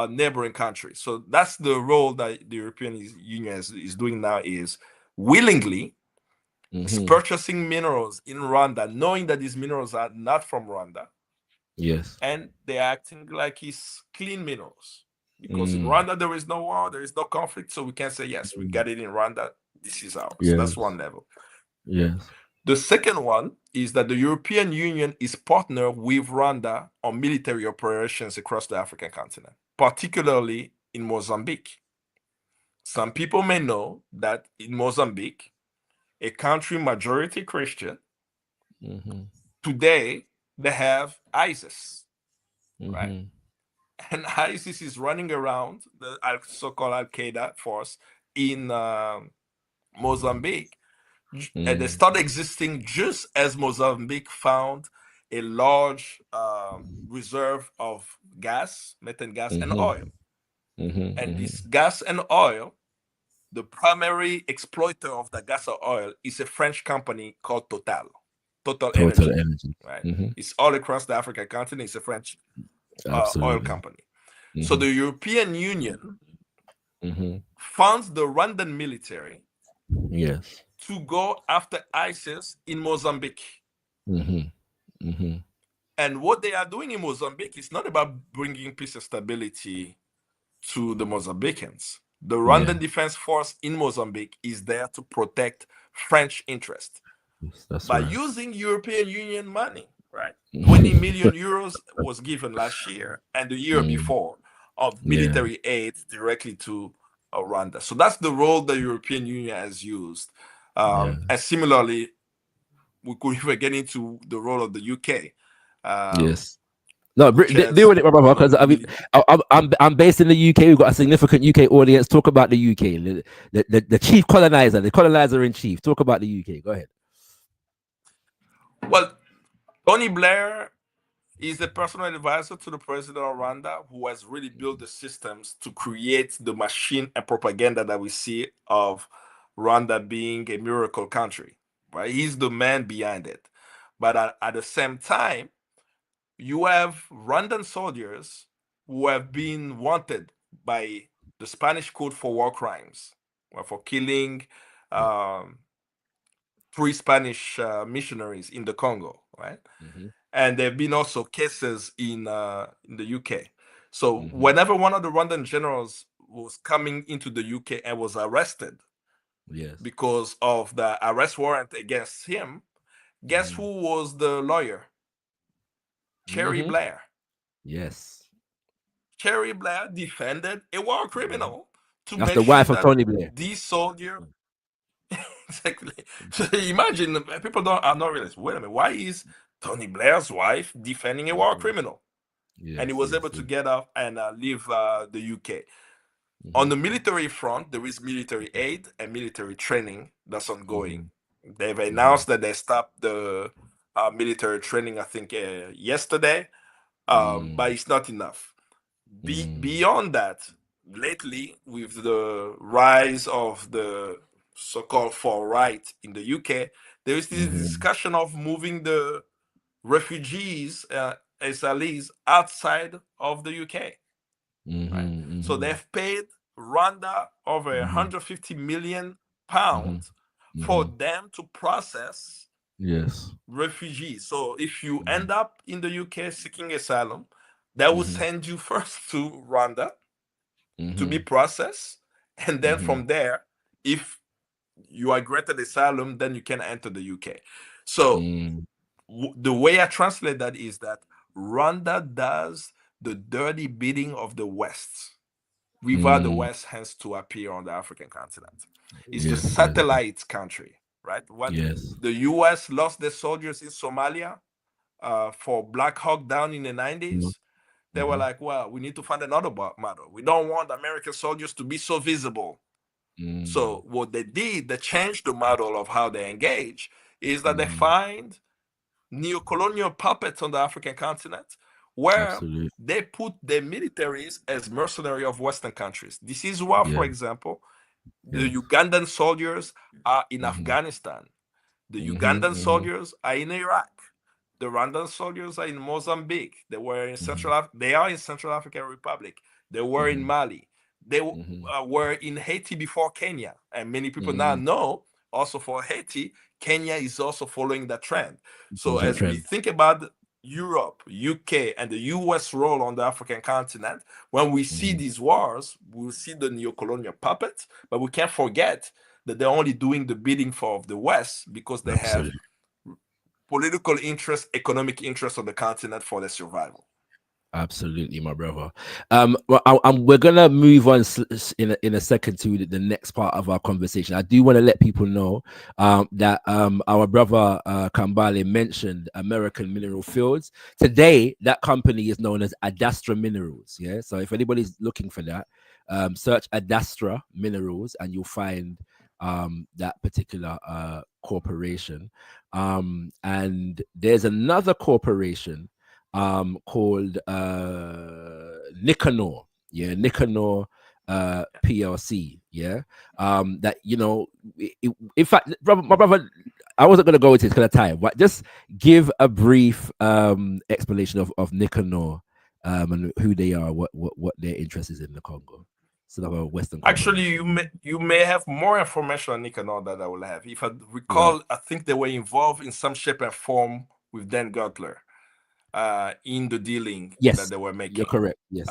neighboring countries. So that's the role that the European Union is doing now, is willingly is Mhm. purchasing minerals in Rwanda, knowing that these minerals are not from Rwanda, Yes. and they're acting like it's clean minerals. Because in Mm. Rwanda, there is no war, there is no conflict, so we can say, yes, we got it in Rwanda, this is ours. That's Yes. one level. Yes. The second one is that the European Union is partnered with Rwanda on military operations across the African continent, particularly in Mozambique. Some people may know that in Mozambique, a country majority Christian, Mhm. today they have ISIS, right? Mhm. And ISIS is running around the so-called Al Qaeda force in Mozambique, and they Mm. start existing just as Mozambique found a large reserve of gas, methane gas, and Mhm. oil. Mhm. And Mhm. this gas and oil, the primary exploiter of the gas or oil is a French company called Total Total Energy, energy. right? Mhm. It's all across the African continent. It's a French oil Absolutely. company. So Mhm. the European Union Mhm. funds the Rwandan military Yes. to go after ISIS in Mozambique. Mhm. Mhm. And what they are doing in Mozambique is not about bringing peace and stability to the Mozambicans. The Yeah. Rwandan Defense Force in Mozambique is there to protect French interests Yes, that's by right. using European Union money, right? 20 Mhm. million euros was given last year and the year Mm. before of Yeah. military aid directly to Rwanda. So that's the role the European Union has used. Yeah. And similarly, we could even get into the role of the UK, Yes. No, which deal has, with it, my brother. Because I mean, I'm based in the UK. We've got a significant UK audience. Talk about the UK, the chief colonizer, the colonizer in chief. Talk about the UK. Go ahead. well, Tony Blair is the personal advisor to the president of Rwanda, who has really built the systems to create the machine and propaganda that we see of Rwanda being a miracle country, right? He's the man behind it. But at the same time, you have Rwandan soldiers who have been wanted by the Spanish Court for war crimes, for killing Yeah. um, three Spanish missionaries in the Congo, right? Mm-hmm. And there have been also cases in the UK. So Mm-hmm. whenever one of the Rwandan generals was coming into the UK and was arrested Yes. because of the arrest warrant against him, guess Mm-hmm. who was the lawyer? Cherry Mm-hmm. Blair. Yes. Cherry Blair defended a war criminal to That's make the sure wife of that Tony Blair. these soldiers, Exactly. So imagine people are not realizing, wait a minute, why is Tony Blair's wife defending a war criminal? And he Yes, was yes, able to yes. get off and leave the UK. On Mm-hmm. the military front, there is military aid and military training that's ongoing. They've announced that they stopped the military training, I think, yesterday, but it's not enough. Beyond that, lately, with the rise of the so-called far right in the UK, there is this discussion of moving the refugees, SLEs, outside of the UK. Right? So they've paid Rwanda over 150 million pounds for them to process Yes. refugees. So if you end up in the UK seeking asylum, they will send you first to Rwanda to be processed, and then from there, if you are granted asylum, then you can enter the UK. So the way I translate that is that Rwanda does the dirty bidding of the West without the West has to appear on the African continent. It's the Yes, yes, satellite country, right? When yes. the US lost their soldiers in Somalia for Black Hawk Down in the 90s, they were like, well, we need to find another model. We don't want American soldiers to be so visible. So what they did, they changed the model of how they engage, is that they find neo-colonial puppets on the African continent where Absolutely. they put their militaries as mercenary of Western countries. This is why, for example, the Ugandan soldiers are in Afghanistan. The Ugandan soldiers are in Iraq. The Rwandan soldiers are in Mozambique. They are in Central African Republic. They were in Mali. They were in Haiti before Kenya. And many people now know also for Haiti, Kenya is also following that trend. So That as we trend. think about Europe, UK, and the US role on the African continent, when we see these wars, we'll see the neo-colonial puppets, but we can't forget that they're only doing the bidding for the West because they have Absolutely. political interest, economic interest on the continent for their survival. Absolutely, my brother. Well, we're gonna move on in a second to the next part of our conversation. I do want to let people know that our brother Kambale mentioned American Mineral Fields. Today, that company is known as Adastra Minerals. Yeah, so if anybody's looking for that, search Adastra Minerals, and you'll find that particular corporation. And there's another corporation called Nicanor, Nicanor PLC, that in fact, my brother, I wasn't going to go into this kind of time, but just give a brief explanation of Nicanor and who they are, what their interest is in the Congo. So that Western Actually, you may have more information on Nicanor that I will have. If I recall, right. I think they were involved in some shape and form with Dan Gutler. In the dealing that they were making. You're correct. Yes.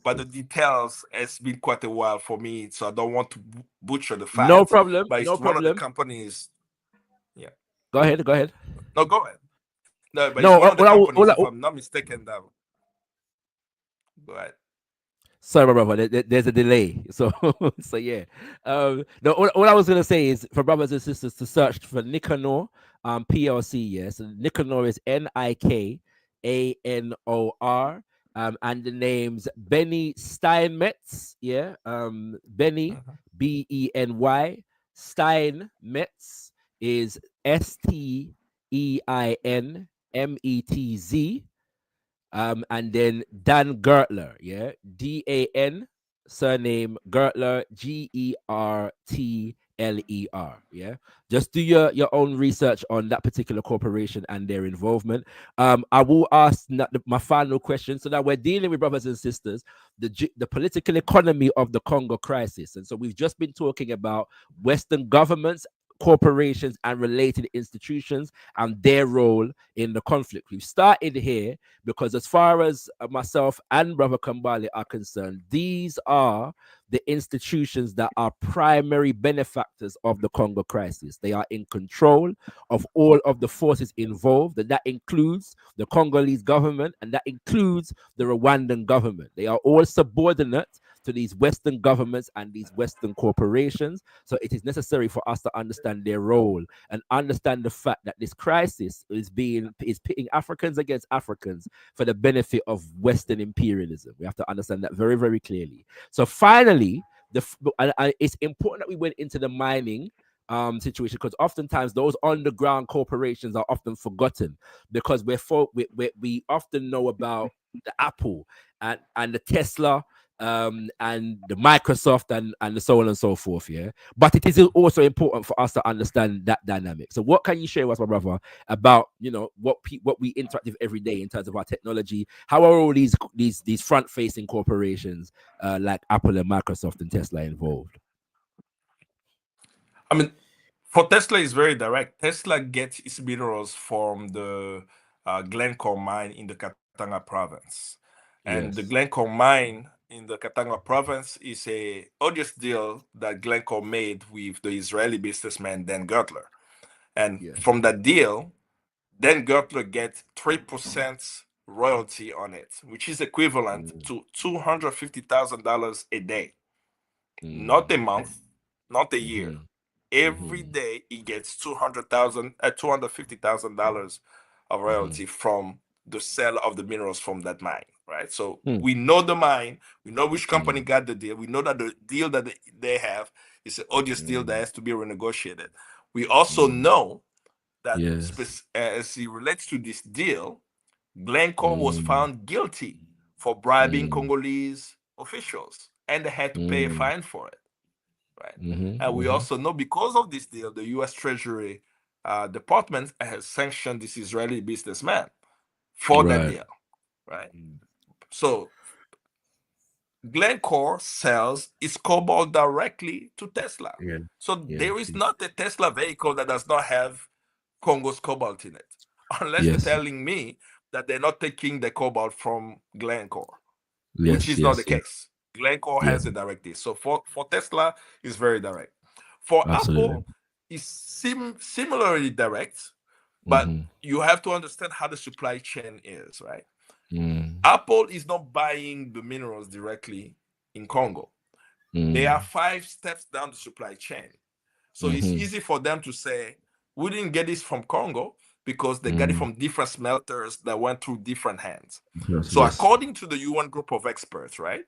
But the details, it's been quite a while for me, so I don't want to butcher the facts. No problem. But it's no one problem. of the companies. Yeah. Go ahead. No, go ahead. No, but it's one of the companies, if I'm not mistaken, that. Go ahead. Sorry, my brother. There's a delay, so yeah. No, all I was gonna say is for brothers and sisters to search for Nicanor PLC. Yes, Nicanor is NIKANOR, and the name's Benny Steinmetz. Yeah, Benny BENY Steinmetz is STEINMETZ. And then Dan Gertler, DAN, surname Gertler, GERTLER, Just do your own research on that particular corporation and their involvement. I will ask my final question. So now we're dealing with, brothers and sisters, the political economy of the Congo crisis. And so we've just been talking about Western governments, corporations, and related institutions and their role in the conflict. We've started here because as far as myself and Brother Kambale are concerned, these are the institutions that are primary benefactors of the Congo crisis. They are in control of all of the forces involved, and that includes the Congolese government, and that includes the Rwandan government. They are all subordinate to these Western governments and these Western corporations. So it is necessary for us to understand their role and understand the fact that this crisis is pitting Africans against Africans for the benefit of Western imperialism. We have to understand that very, very clearly. So finally, it's important that we went into the mining situation, because oftentimes those underground corporations are often forgotten, because we often know about the Apple and the Tesla and the Microsoft and the so on and so forth, yeah. But it is also important for us to understand that dynamic. So what can you share with us, my brother, about what we interact with every day in terms of our technology? How are all these front facing corporations like Apple and Microsoft and Tesla involved? I mean, for Tesla, it's very direct. Tesla gets its minerals from the Glencore mine in the Katanga province. And the Glencore mine in the Katanga province is a odious deal that Glencore made with the Israeli businessman Dan Gertler. And from that deal, Dan Gertler gets 3% royalty on it, which is equivalent to $250,000 a day. Not a month, not a year. Every day he gets $250,000 of royalty from the sale of the minerals from that mine, right? So we know the mine, we know which company got the deal, we know that the deal that they have is an odious deal that has to be renegotiated. We also know that as it relates to this deal, Glencore was found guilty for bribing Congolese officials, and they had to pay a fine for it. Right. And we also know, because of this deal, the U.S. Treasury Department has sanctioned this Israeli businessman for that deal. Right. So Glencore sells its cobalt directly to Tesla. So there is not a Tesla vehicle that does not have Congo's cobalt in it, unless they're telling me that they're not taking the cobalt from Glencore, which is not the case. Glencore has a direct deal. So for Tesla, it's very direct. For Apple, it's similarly direct, but you have to understand how the supply chain is, right? Apple is not buying the minerals directly in Congo. They are 5 steps down the supply chain. So it's easy for them to say, we didn't get this from Congo because they got it from different smelters that went through different hands. So according to the UN group of experts, right?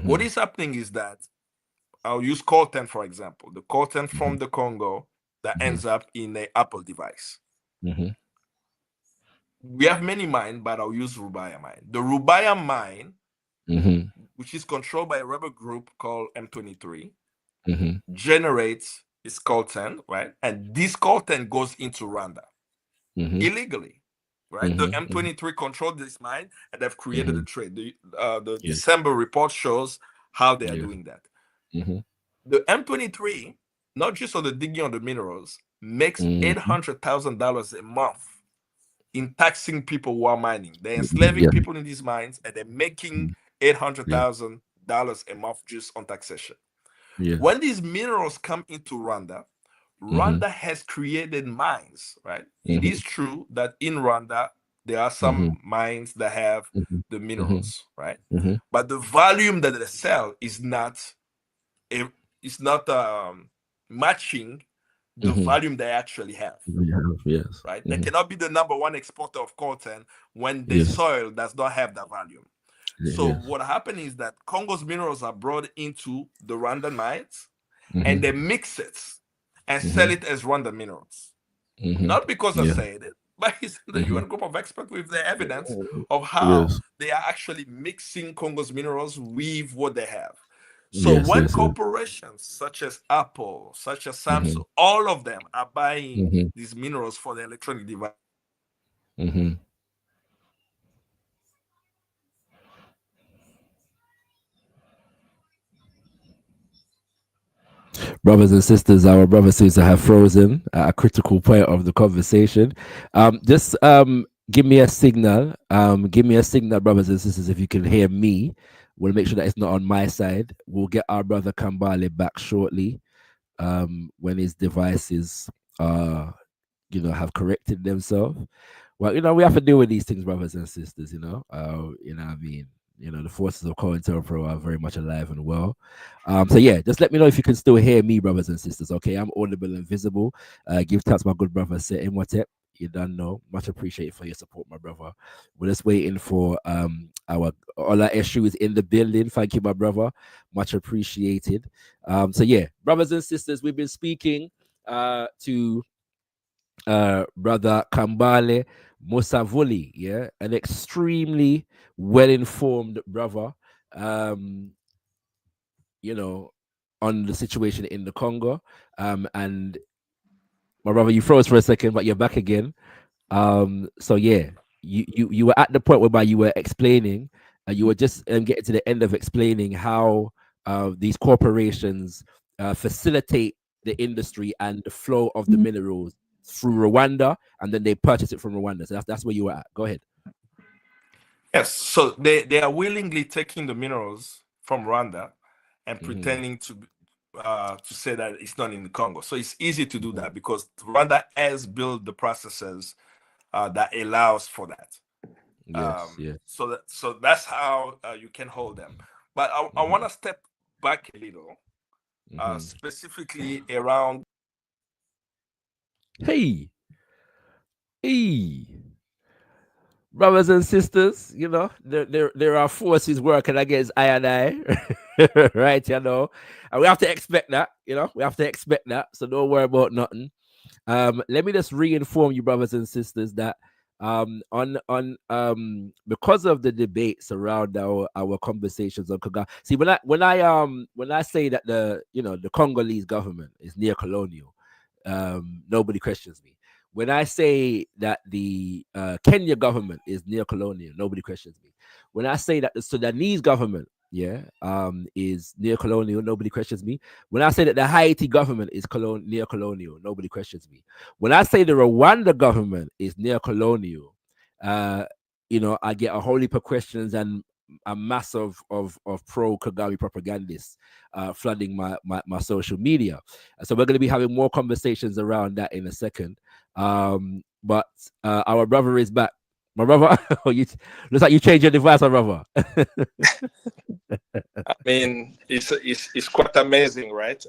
What is happening is that, I'll use coltan, for example, the coltan from the Congo that ends up in an Apple device. We have many mines, but I'll use Rubaya mine. The Rubaya mine, which is controlled by a rebel group called M23, generates its coltan, right? And this coltan goes into Rwanda illegally. Right, the M23 controlled this mine, and they've created a trade. The December report shows how they are doing that. The M23, not just on the digging of the minerals, makes $800,000 a month in taxing people who are mining. They're enslaving people in these mines, and they're making $800,000 a month just on taxation. When these minerals come into Rwanda, Rwanda has created mines, right? It is true that in Rwanda, there are some mines that have the minerals, right? But the volume that they sell is not matching the volume they actually have. Right? They cannot be the number one exporter of coltan when the soil does not have that volume. So what happened is that Congo's minerals are brought into the Rwandan mines, and they mix it and sell it as Rwanda minerals. Not because I said it, but it's the UN group of experts with the evidence of how they are actually mixing Congo's minerals with what they have. So when corporations such as Apple, such as Samsung, all of them are buying these minerals for the electronic device. Brothers and sisters, our brother seems to have frozen at a critical point of the conversation. Just give me a signal. Brothers and sisters, if you can hear me. We'll make sure that it's not on my side. We'll get our brother Kambale back shortly when his devices have corrected themselves. Well, we have to deal with these things, brothers and sisters, what I mean? You know, the forces of COINTELPRO are very much alive and well. So yeah, just let me know if you can still hear me, brothers and sisters. Okay, I'm audible and visible. Give thanks, my good brother, Sir Imhotep. You done know. Much appreciated for your support, my brother. We're just waiting for our all our issues in the building. Thank you, my brother. Much appreciated. So yeah, brothers and sisters, we've been speaking to brother Kambale Musavuli, yeah, an extremely well-informed brother, you know, on the situation in the Congo. And my brother, you froze for a second, but you're back again. So yeah, you were at the point whereby you were explaining, you were just getting to the end of explaining how these corporations facilitate the industry and the flow of the minerals through Rwanda, and then they purchase it from Rwanda. So that's where you were at. Go ahead. Yes, so they are willingly taking the minerals from Rwanda and pretending to say that it's not in the Congo. So it's easy to do that because Rwanda has built the processes that allows for that. Yes, yeah. So that's how you can hold them. But I want to step back a little, specifically around. Hey, brothers and sisters, you know, there are forces working against I and I, right? You know, and we have to expect that. You know, we have to expect that. So don't worry about nothing. Let me just re-inform you, brothers and sisters, that because of the debates around our conversations on Congo. See, when I say that the Congolese government is neo-colonial, nobody questions me. When I say that the Kenya government is neo-colonial, nobody questions me. When I say that the Sudanese government, is neo-colonial, nobody questions me. When I say that the Haiti government is neo-colonial, nobody questions me. When I say the Rwanda government is neo-colonial, I get a whole heap of questions and a mass of pro-Kagame propagandists flooding my social media. So we're going to be having more conversations around that in a second. But our brother is back. My brother, looks like you changed your device, my brother. I mean, it's quite amazing, right?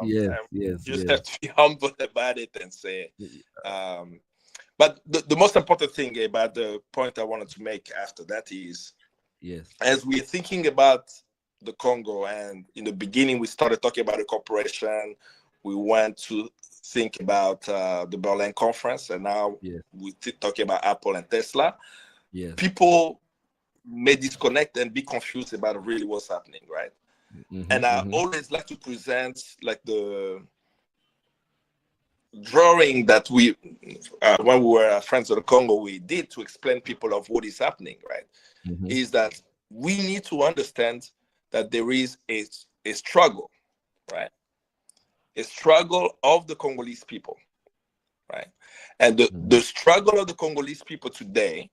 Yes. Have to be humble about it and say. But the most important thing about the point I wanted to make after that is, as we're thinking about the Congo, and in the beginning we started talking about the corporation, we went to think about the Berlin conference, and now we're talking about Apple and Tesla. People may disconnect and be confused about really what's happening, right? And I always like to present like the drawing that we, when we were friends of the Congo, we did to explain people of what is happening, right? Is that we need to understand that there is a struggle, right? A struggle of the Congolese people, right? And the struggle of the Congolese people today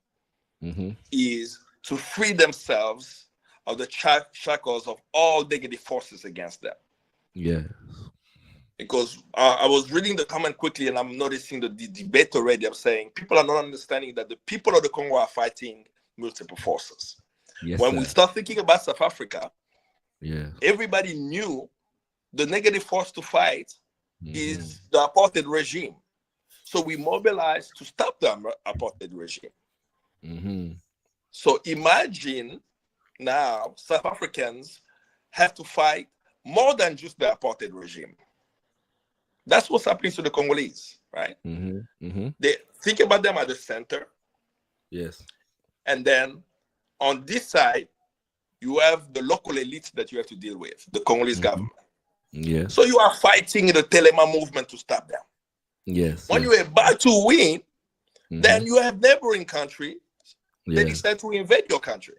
is to free themselves of the shackles of all negative forces against them. Yeah. Because I was reading the comment quickly and I'm noticing the debate already. I'm saying people are not understanding that the people of the Congo are fighting multiple forces. When we start thinking about South Africa, everybody knew the negative force to fight is the apartheid regime. So we mobilized to stop the apartheid regime. So imagine now South Africans have to fight more than just the apartheid regime. That's what's happening to the Congolese, right? They think about them at the center. And then on this side, you have the local elites that you have to deal with, the Congolese government. So you are fighting the Telema movement to stop them. When you're about to win, then you have neighboring countries that decide to invade your country.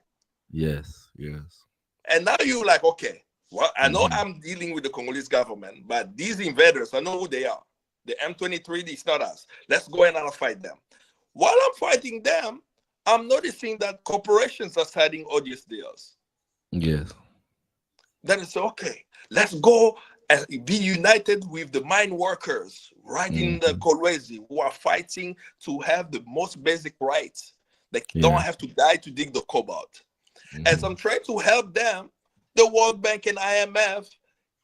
And now you're like, okay, well, I know I'm dealing with the Congolese government, but these invaders, I know who they are. The M23, it's not us. Let's go and fight them. While I'm fighting them, I'm noticing that corporations are signing odious deals. Then it's okay. Let's go and be united with the mine workers right in the Congolese who are fighting to have the most basic rights. They don't have to die to dig the cobalt. As I'm trying to help them, the World Bank and IMF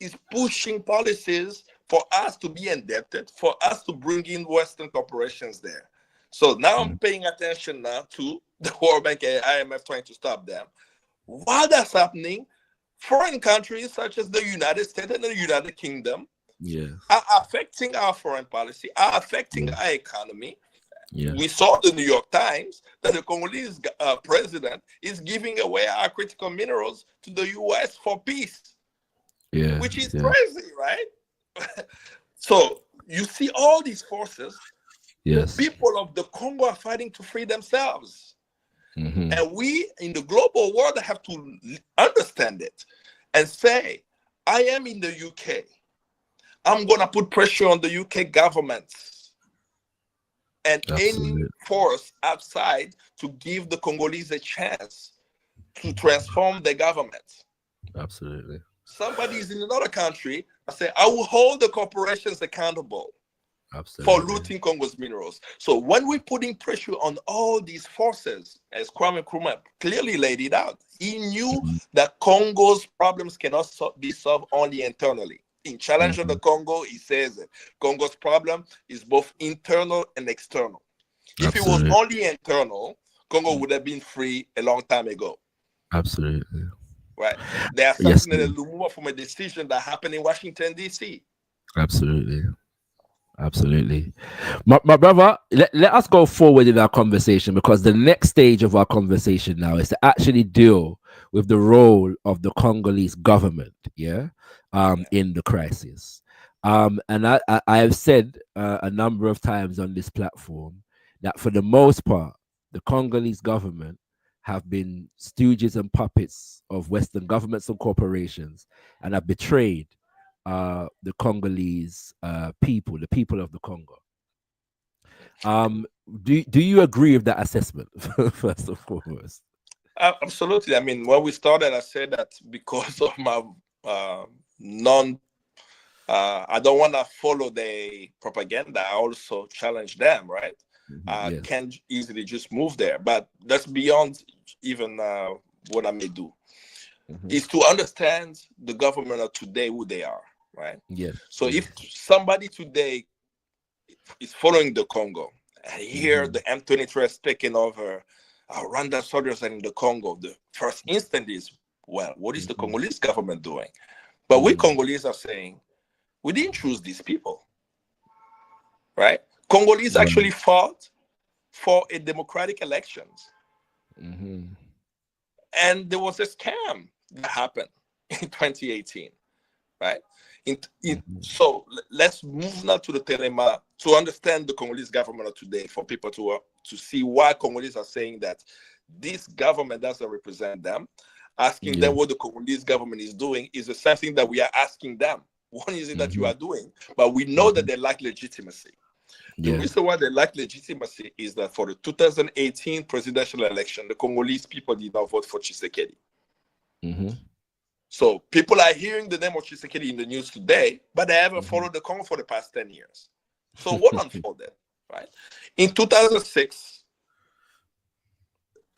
is pushing policies for us to be indebted, for us to bring in Western corporations there. So now I'm paying attention now to the World Bank and IMF trying to stop them. While that's happening, foreign countries such as the United States and the United Kingdom are affecting our foreign policy, are affecting our economy. We saw the New York Times that the Congolese president is giving away our critical minerals to the US for peace, which is crazy, right? So you see all these forces. The people of the Congo are fighting to free themselves. And we in the global world have to understand it and say, I am in the UK. I'm going to put pressure on the UK government and any force outside to give the Congolese a chance to transform the government. Absolutely. Somebody is in another country, I say, I will hold the corporations accountable for looting Congo's minerals. So when we're putting pressure on all these forces, as Kwame Nkrumah clearly laid it out, he knew that Congo's problems cannot be solved only internally. In Challenge of the Congo, he says that Congo's problem is both internal and external. If it was only internal, Congo would have been free a long time ago. Absolutely. Right? They assassinated Lumumba from a decision that happened in Washington, D.C. Absolutely. Absolutely. My brother, let us go forward in our conversation, because the next stage of our conversation now is to actually deal with the role of the Congolese government, in the crisis. And I have said a number of times on this platform that for the most part, the Congolese government have been stooges and puppets of Western governments and corporations, and have betrayed the Congolese people, the people of the Congo. Do you agree with that assessment, first and foremost? Absolutely. I mean, when we started, I said that because of my I don't want to follow the propaganda. I also challenge them, right? Can't easily just move there, but that's beyond even what I may do. Is to understand the government of today, who they are, right? So if somebody today is following the Congo, and here the M23 is taking over, Rwanda soldiers are in the Congo, the first instant is, well, what is the Congolese government doing? But we Congolese are saying, we didn't choose these people, right? Congolese actually fought for a democratic elections. And there was a scam that happened in 2018, right? So let's move now to the Telema to understand the Congolese government of today, for people to see why Congolese are saying that this government doesn't represent them. Asking them what the Congolese government is doing is the same thing that we are asking them. What is it that you are doing? But we know that they lack legitimacy. The reason why they lack legitimacy is that for the 2018 presidential election, the Congolese people did not vote for Tshisekedi. So people are hearing the name of Tshisekedi in the news today, but they haven't followed the Congo for the past 10 years. So what unfolded, right? In 2006,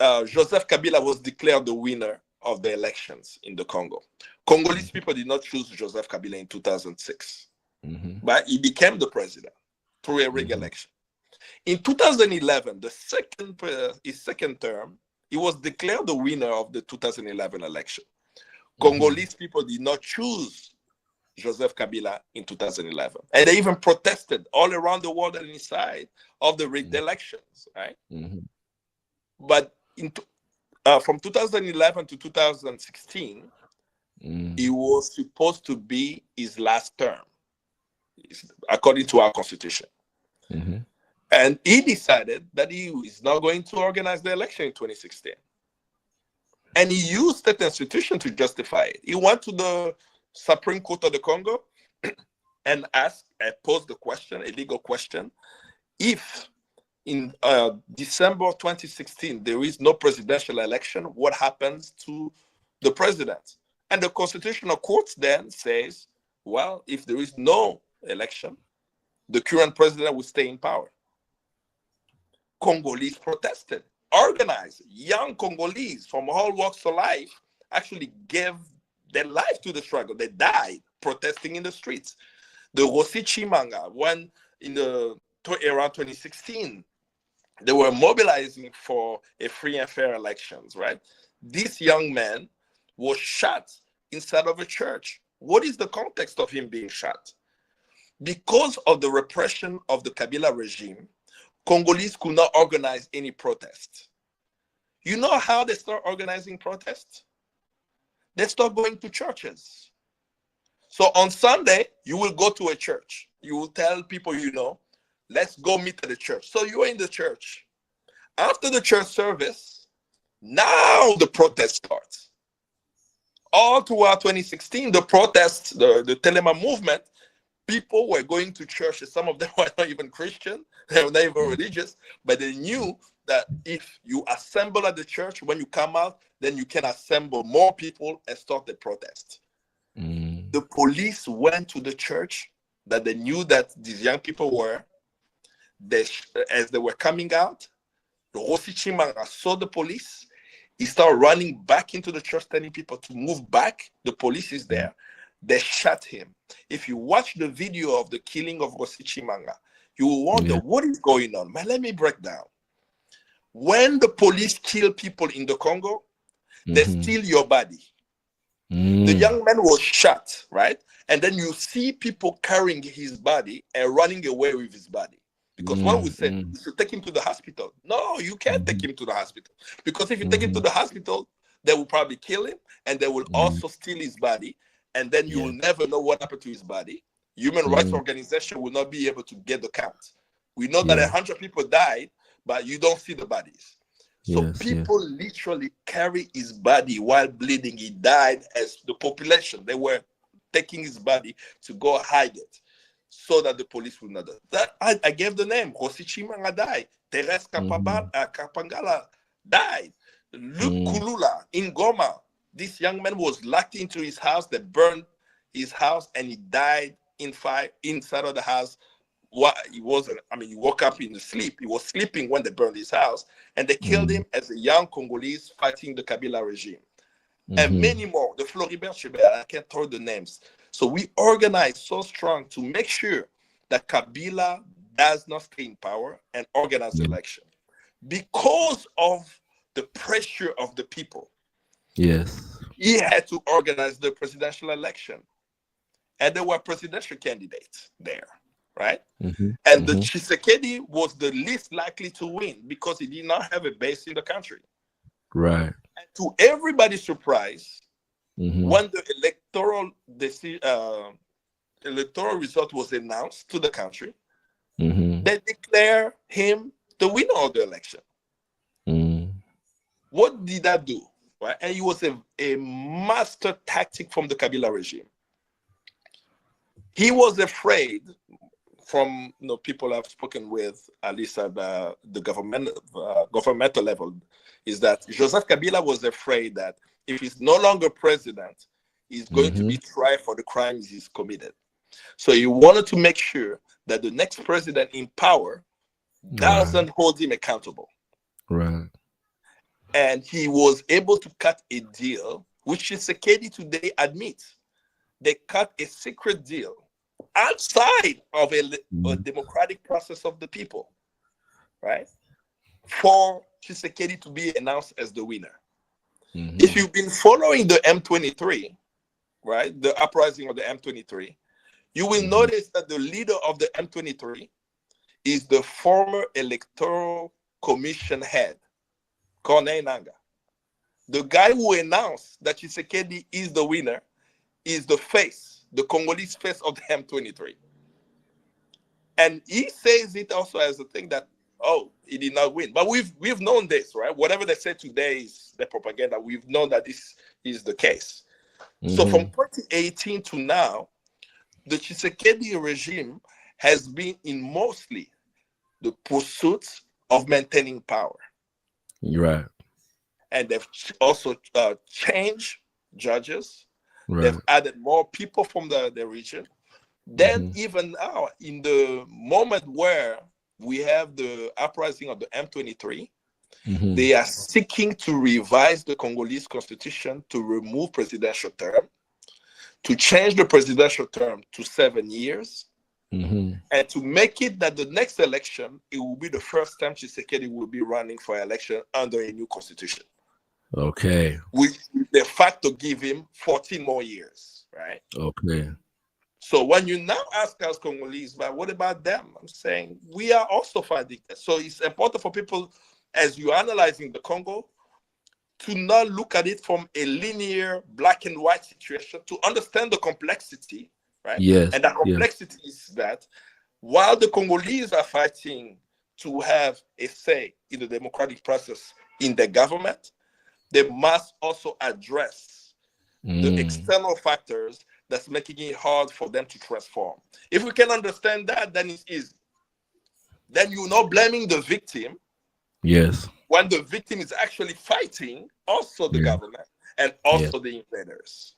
Joseph Kabila was declared the winner of the elections in the Congo. Congolese people did not choose Joseph Kabila in 2006, but he became the president through a rigged election. In 2011, his second term, he was declared the winner of the 2011 election. Congolese people did not choose Joseph Kabila in 2011. And they even protested all around the world and inside of the rigged elections, right? But from 2011 to 2016, it was supposed to be his last term, according to our constitution. And he decided that he is not going to organize the election in 2016. And he used that institution to justify it. He went to the Supreme Court of the Congo and posed the question, a legal question, if in December 2016 there is no presidential election, what happens to the president? And the Constitutional Court then says, well, if there is no election, the current president will stay in power. Congolese protested. organized young Congolese from all walks of life actually gave their life to the struggle. They died protesting in the streets. The Rossi Chimanga, when around 2016, they were mobilizing for a free and fair elections, right? This young man was shot inside of a church. What is the context of him being shot? Because of the repression of the Kabila regime, Congolese could not organize any protest. You know how they start organizing protests? They start going to churches. So on Sunday, you will go to a church. You will tell people you know, let's go meet at the church. So you are in the church. After the church service, now the protest starts. All throughout 2016, the protests, the Telema movement, people were going to churches. Some of them were not even Christian, they were not even religious, but they knew that if you assemble at the church, when you come out, then you can assemble more people and start the protest. The police went to the church that they knew that these young people were. As they were coming out, the Rossi Chimanga saw the police. He started running back into the church, telling people to move back. The police is there. They shot him. If you watch the video of the killing of Rossi Chimanga, you will wonder what is going on. Man, let me break down. When the police kill people in the Congo, they steal your body. The young man was shot, right? And then you see people carrying his body and running away with his body. Because when we said you should take him to the hospital, no, you can't take him to the hospital. Because if you take him to the hospital, they will probably kill him and they will also steal his body. And then you will never know what happened to his body. Human rights organization will not be able to get the count. We know that 100 people died, but you don't see the bodies. So people literally carry his body while bleeding. He died as the population. They were taking his body to go hide it so that the police would not. That I gave the name. Rossi Chimanga died. Teres Kapangala died. Luke Kulula in Goma. This young man was locked into his house. They burned his house and he died inside of the house. He wasn't, he woke up in the sleep. He was sleeping when they burned his house, and they killed him as a young Congolese fighting the Kabila regime. And many more. The Floribert Cheber, I can't throw the names. So we organized so strong to make sure that Kabila does not stay in power and organize the election. Because of the pressure of the people, he had to organize the presidential election. And there were presidential candidates there. Right? And the Tshisekedi was the least likely to win because he did not have a base in the country. Right. And to everybody's surprise, when the electoral result was announced to the country, they declared him the winner of the election. What did that do? Right? And it was a master tactic from the Kabila regime. He was afraid, from people I've spoken with, at least at the governmental level, is that Joseph Kabila was afraid that if he's no longer president, he's going to be tried for the crimes he's committed. So he wanted to make sure that the next president in power doesn't hold him accountable. Right. And he was able to cut a deal, which Tshisekedi today admits. They cut a secret deal outside of a democratic process of the people, right? For Tshisekedi to be announced as the winner. If you've been following the M23, right, the uprising of the M23, you will notice that the leader of the M23 is the former Electoral Commission head, Corneille Nangaa. The guy who announced that Tshisekedi is the winner is the face, the Congolese face of the M23. And he says it also as a thing that, he did not win. But we've known this, right? Whatever they say today is the propaganda. We've known that this is the case. So from 2018 to now, the Tshisekedi regime has been in mostly the pursuit of maintaining power. Right. And they've also changed judges. Right. They've added more people from the region. Then even now, in the moment where we have the uprising of the M23, They are seeking to revise the Congolese constitution to remove presidential term, to change the presidential term to 7 years, and to make it that the next election, it will be the first time Tshisekedi will be running for election under a new constitution. Okay. Which de facto give him 14 more years, right? Okay. So when you now ask us Congolese, but what about them? I'm saying we are also fighting that. So it's important for people, as you're analyzing the Congo, to not look at it from a linear black and white situation, to understand the complexity, right? Yes. And the complexity is that while the Congolese are fighting to have a say in the democratic process in the government, they must also address the external factors that's making it hard for them to transform. If we can understand that, then it's easy. Then you're not blaming the victim. Yes. When the victim is actually fighting also the government and also the invaders.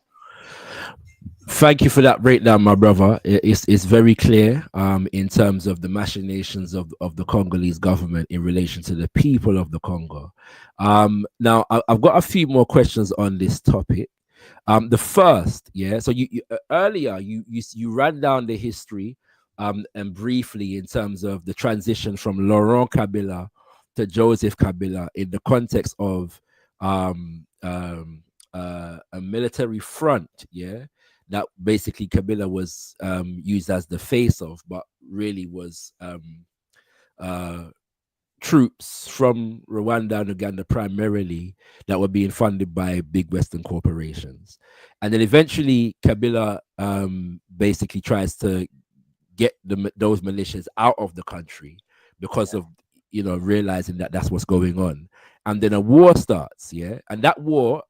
Thank you for that breakdown, my brother. It's very clear in terms of the machinations of the Congolese government in relation to the people of the Congo. Now, I've got a few more questions on this topic. The first, so you earlier you ran down the history and briefly in terms of the transition from Laurent Kabila to Joseph Kabila in the context of a military front, that basically Kabila was used as the face of, but really was troops from Rwanda and Uganda primarily that were being funded by big Western corporations. And then eventually Kabila basically tries to get those militias out of the country because of, realizing that that's what's going on. And then a war starts, and that war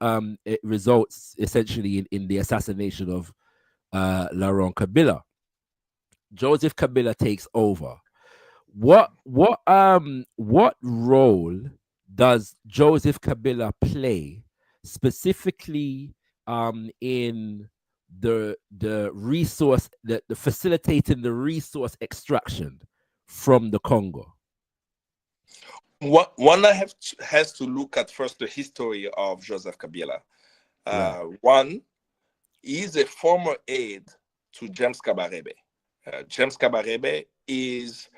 it results essentially in the assassination of Laurent Kabila. Joseph Kabila takes over. What role does Joseph Kabila play specifically in the resource, the facilitating the resource extraction from the Congo? One has to look at first the history of Joseph Kabila. One, he is a former aide to James Kabarebe. James Kabarebe is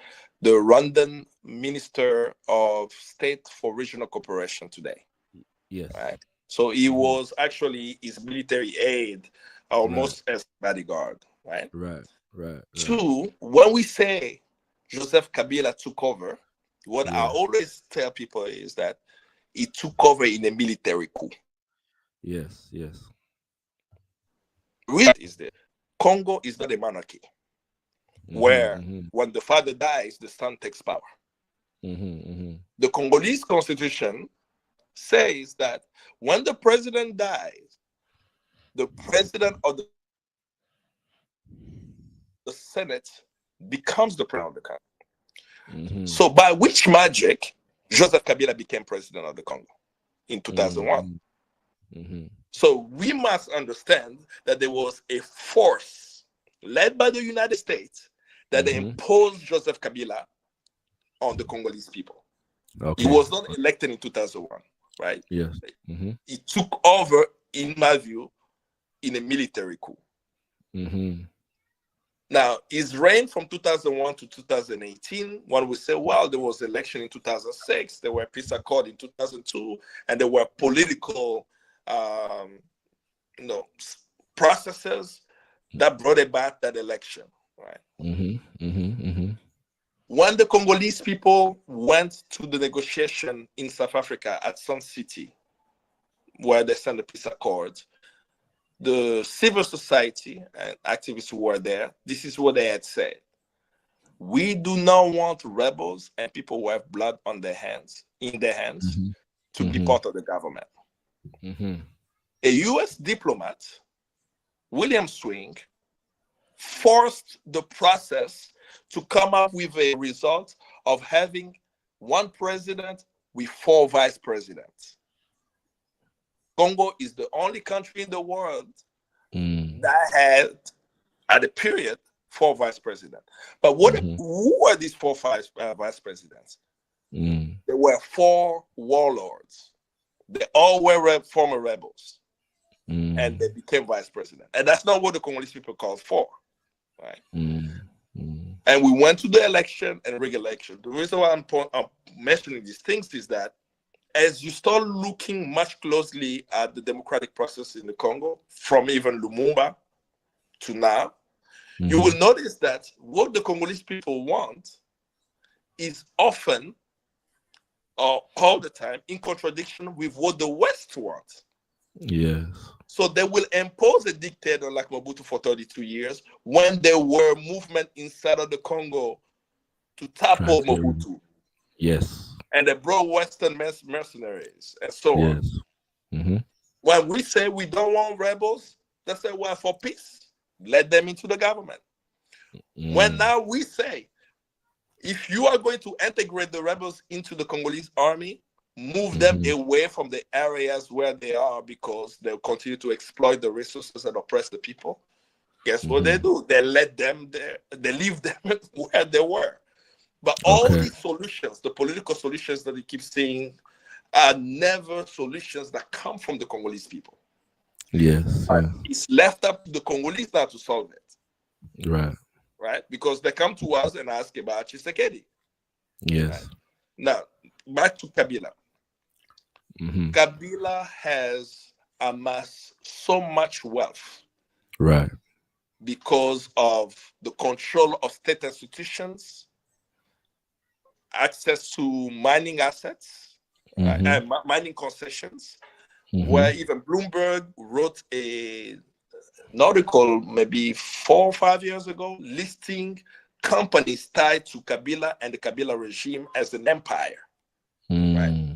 the Rwandan Minister of State for Regional Cooperation today. Yes. Right. So he was actually his military aide, almost as bodyguard. Right. Right. Two, when we say Joseph Kabila took over, what I always tell people is that he took over in a military coup. Yes. Really is that Congo is not a monarchy where when the father dies, the son takes power. The Congolese constitution says that when the president dies, the president of the Senate becomes the president of the country. So by which magic Joseph Kabila became president of the Congo in 2001? So we must understand that there was a force led by the United States that imposed Joseph Kabila on the Congolese people. He was not elected in 2001, right? Yes. He took over, in my view, in a military coup. Now, his reign from 2001 to 2018, one would say, well, there was election in 2006, there were peace accord in 2002, and there were political processes that brought about that election, right? When the Congolese people went to the negotiation in South Africa at Sun City, where they signed the peace accord, the civil society and activists who were there, this is what they had said. We do not want rebels and people who have blood on their hands, to be part of the government. A US diplomat, William Swing, forced the process to come up with a result of having one president with 4 vice presidents. Congo is the only country in the world that had, at a period, 4 vice presidents. But who are these 4 vice presidents? there were 4 warlords. They all were former rebels, and they became vice president. And that's not what the Congolese people called for, right? And we went to the election and rig election. The reason why I'm mentioning these things is that as you start looking much closely at the democratic process in the Congo, from even Lumumba to now, you will notice that what the Congolese people want is often, or all the time, in contradiction with what the West wants. Yes. So they will impose a dictator like Mobutu for 32 years when there were movement inside of the Congo to topple Mobutu. Yes. And they brought Western mercenaries and so on. When we say we don't want rebels, they say we're for peace. Let them into the government. When now we say, if you are going to integrate the rebels into the Congolese army, move them away from the areas where they are because they'll continue to exploit the resources and oppress the people. Guess what they do? They let them there. They leave them where they were. But all these solutions, the political solutions that you keep saying, are never solutions that come from the Congolese people. Yes. It's left up to the Congolese now to solve it. Right. Right? Because they come to us and ask about Tshisekedi. Yes. Right? Now, back to Kabila. Kabila has amassed so much wealth. Right. Because of the control of state institutions, access to mining assets, and mining concessions, where even Bloomberg wrote an article maybe 4 or 5 years ago listing companies tied to Kabila and the Kabila regime as an empire. Right?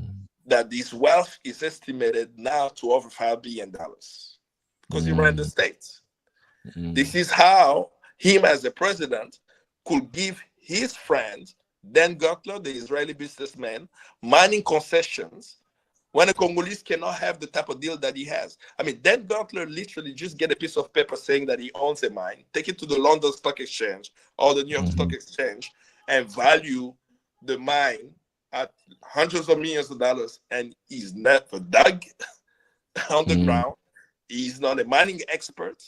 That this wealth is estimated now to over $5 billion because he ran the states. This is how him as a president could give his friend, Dan Gutler, the Israeli businessman, mining concessions when the Congolese cannot have the type of deal that he has. I mean, Dan Gutler literally just get a piece of paper saying that he owns a mine, take it to the London Stock Exchange or the New York Stock Exchange and value the mine at hundreds of millions of dollars, and he's never dug on the ground. He's not a mining expert,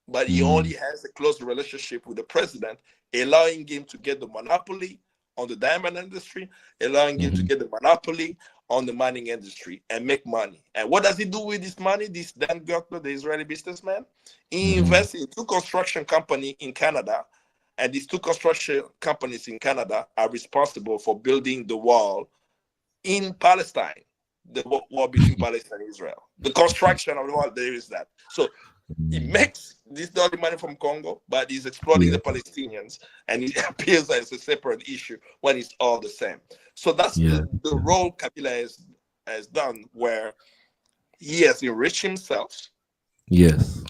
but he only has a close relationship with the president, allowing him to get the monopoly on the diamond industry, allowing him to get the monopoly on the mining industry and make money. And what does he do with this money? This Dan Gutler, the Israeli businessman, he invests in 2 construction companies in Canada, and these 2 construction companies in Canada are responsible for building the wall in Palestine, the war between Palestine and Israel. The construction of the wall, there is that. So he makes this dirty money from Congo, but he's exploiting the Palestinians, and it appears as a separate issue when it's all the same. So that's the role Kabila has done, where he has enriched himself. Yes.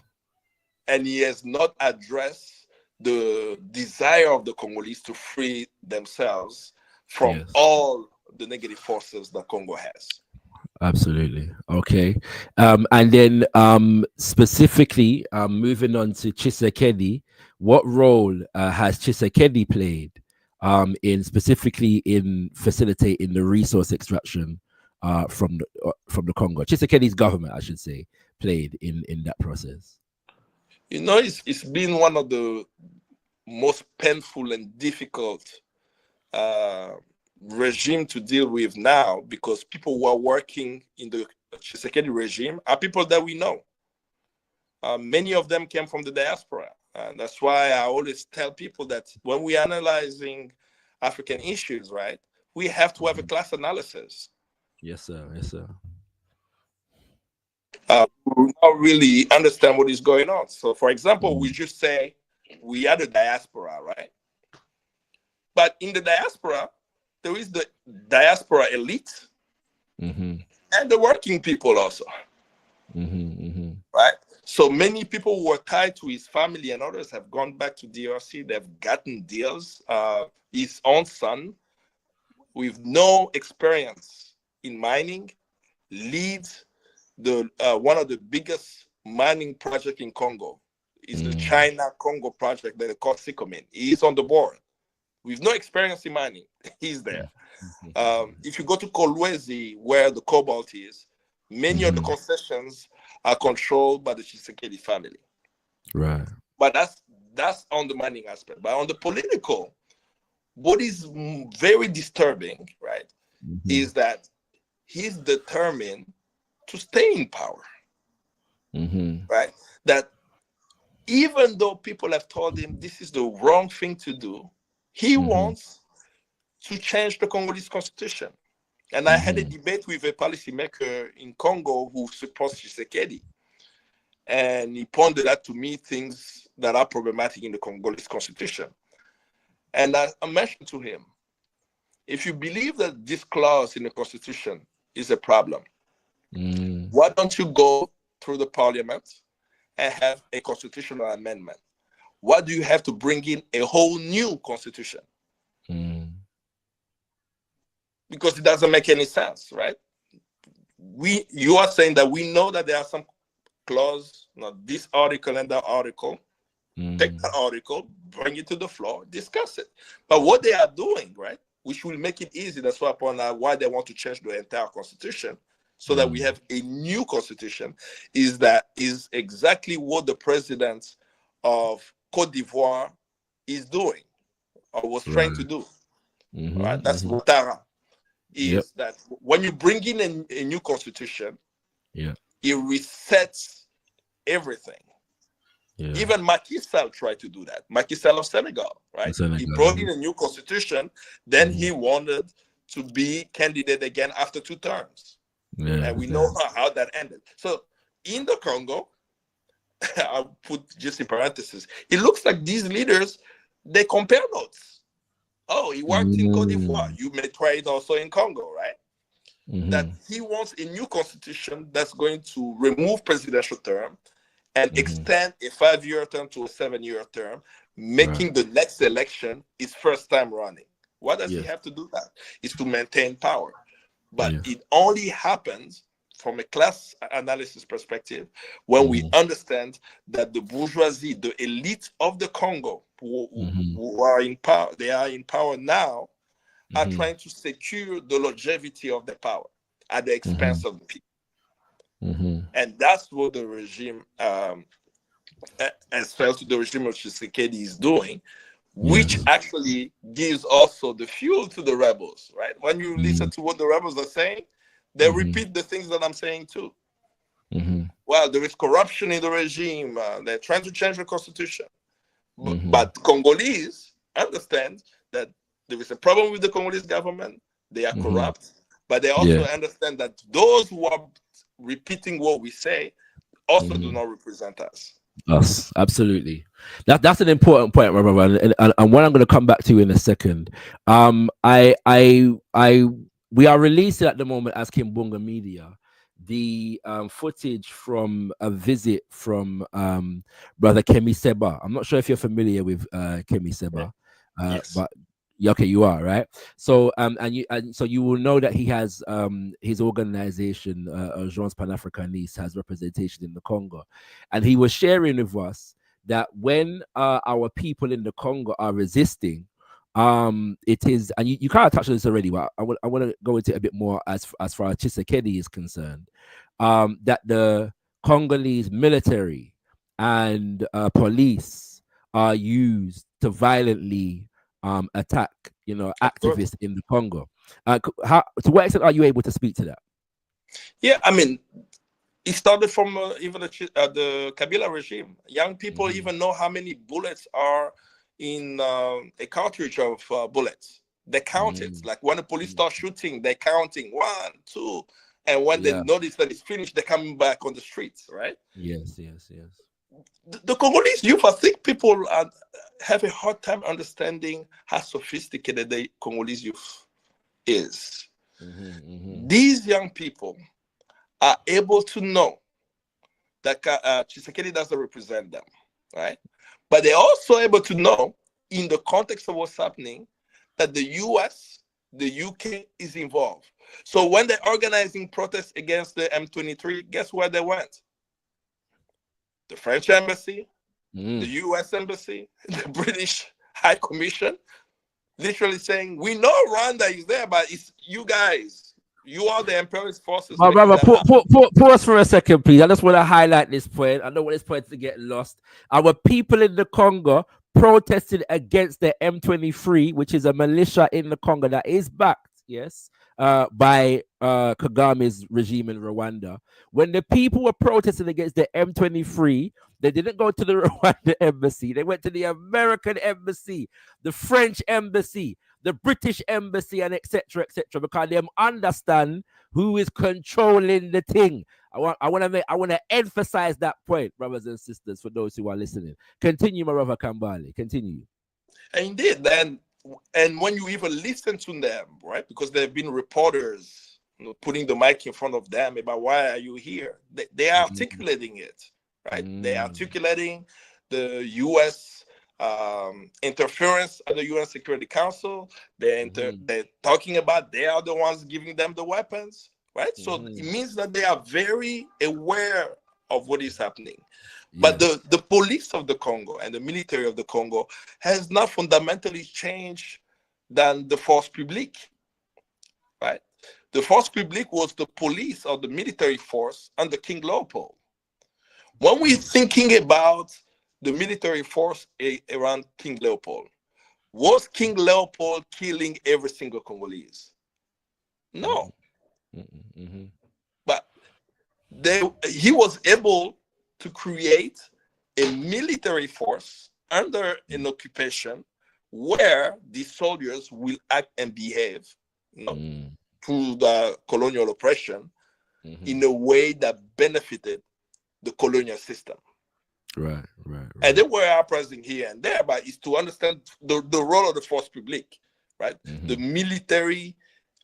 And he has not addressed the desire of the Congolese to free themselves from all the negative forces that Congo has. Absolutely. Okay. And then specifically, moving on to Tshisekedi, what role has Tshisekedi played specifically in facilitating the resource extraction from the Congo? Tshisekedi's government, I should say, played in that process. You know, it's been one of the most painful and difficult regime to deal with now, because people who are working in the Tshisekedi regime are people that we know. Many of them came from the diaspora. And that's why I always tell people that when we're analyzing African issues, right, we have to have a class analysis. Yes, sir. Yes, sir. We not really understand what is going on. So, for example, we just say we are the diaspora, right? But in the diaspora, there is the diaspora elite and the working people also, right? So many people who were tied to his family and others have gone back to DRC. They've gotten deals. His own son, with no experience in mining, leads the one of the biggest mining projects in Congo. It's the China-Congo project that they call Sycomin. He's on the board with no experience in mining. He's there. If you go to Kolwezi, where the cobalt is, many of the concessions are controlled by the Tshisekedi family. Right. But that's on the mining aspect. But on the political, what is very disturbing, right, is that he's determined to stay in power, right? That even though people have told him this is the wrong thing to do, he wants to change the Congolese constitution. And I had a debate with a policymaker in Congo who supports Tshisekedi. And he pointed out to me things that are problematic in the Congolese constitution. And I mentioned to him, if you believe that this clause in the constitution is a problem, why don't you go through the parliament and have a constitutional amendment? Why do you have to bring in a whole new constitution? Because it doesn't make any sense, right? You are saying that we know that there are some clause, not this article and that article. Take that article, bring it to the floor, discuss it. But what they are doing, right, which will make it easy, that's why why they want to change the entire constitution, so that we have a new constitution, is exactly what the president of Cote d'Ivoire is doing, or was trying to do. Right? That's Ouattara. Is that when you bring in a new constitution, it resets everything. Even Macky Sall tried to do that. Macky Sall of Senegal, right? He brought in a new constitution, then he wanted to be candidate again after 2 terms. And we know how that ended. So in the Congo, I'll put just in parentheses, it looks like these leaders, they compare notes. Oh, he worked in Cote d'Ivoire. You may try it also in Congo, right? That he wants a new constitution that's going to remove presidential term and extend a 5-year term to a 7-year term, making the next election his first time running. Why does he have to do that? It's to maintain power. But it only happens from a class analysis perspective when we understand that the bourgeoisie, the elite of the Congo, who are in power, they are in power now, are trying to secure the longevity of the power at the expense of the people. And that's what the regime, as far as the regime of Tshisekedi is doing, which actually gives also the fuel to the rebels, right? When you listen to what the rebels are saying, they repeat the things that I'm saying too. Well, there is corruption in the regime. They're trying to change the constitution. But Congolese understand that there is a problem with the Congolese government. They are corrupt. But they also understand that those who are repeating what we say also do not represent us. Us, absolutely. That's an important point, my brother, and what I'm going to come back to in a second. We are releasing at the moment as Kimbunga Media the footage from a visit from Brother Kemi Seba. I'm not sure if you're familiar with Kemi Seba, but okay, you are, right? So so you will know that he has his organization, Agence Panafricanism, has representation in the Congo, and he was sharing with us that when our people in the Congo are resisting, it is, and you kind of touched on this already, but I want to go into it a bit more as far as Tshisekedi is concerned, that the Congolese military and police are used to violently attack, activists in the Congo. To what extent are you able to speak to that? Yeah, I mean, it started from even the Kabila regime. Young people even know how many bullets are in a cartridge of bullets. They count it. Like when the police start shooting, they're counting 1, 2, and when they notice that it's finished, they're coming back on the streets, right? Yes. The Congolese youth, I think people have a hard time understanding how sophisticated the Congolese youth is. These young people are able to know that Tshisekedi doesn't represent them, right? But they're also able to know, in the context of what's happening, that the US, the UK is involved. So when they're organizing protests against the M23, guess where they went? The French embassy, the US embassy, the British High Commission. literally saying, we know Rwanda is there, but it's you guys. You are the imperialist forces. My brother, pause for a second, please. I just want to highlight this point. I don't want this point to get lost. Our people in the Congo protested against the M23, which is a militia in the Congo that is backed, yes, by Kagame's regime in Rwanda. When the people were protesting against the M23, they didn't go to the Rwanda embassy. They went to the American embassy, the French embassy, the British embassy, and etc., because they understand who is controlling the thing. I want to emphasize that point, brothers and sisters, for those who are listening. Continue, my brother Kambale. Continue. Indeed, and when you even listen to them, right? Because there have been reporters, putting the mic in front of them about why are you here? They are articulating it, right? They are articulating the U.S. Interference at the UN Security Council. They're talking about they are the ones giving them the weapons, right? So it means that they are very aware of what is happening. But the police of the Congo and the military of the Congo has not fundamentally changed than the force publique, right? The force publique was the police of the military force under King Leopold. When we're thinking about the military force around King Leopold, was King Leopold killing every single Congolese? No. But he was able to create a military force under an occupation where the soldiers will act and behave through the colonial oppression in a way that benefited the colonial system. Right. And they were uprising here and there, but it's to understand the role of the force publique, right? The military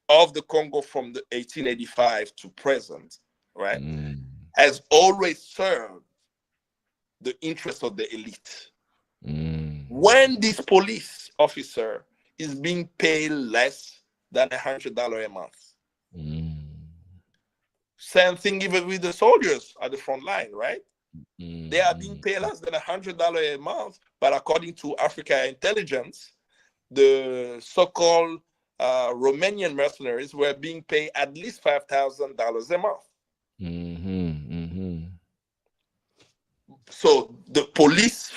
of the Congo from the 1885 to present, right, has always served the interests of the elite. When this police officer is being paid less than $100 a month, same thing even with the soldiers at the front line, right? They are being paid less than $100 a month, but according to Africa intelligence, the so-called Romanian mercenaries were being paid at least $5,000 a month. So the police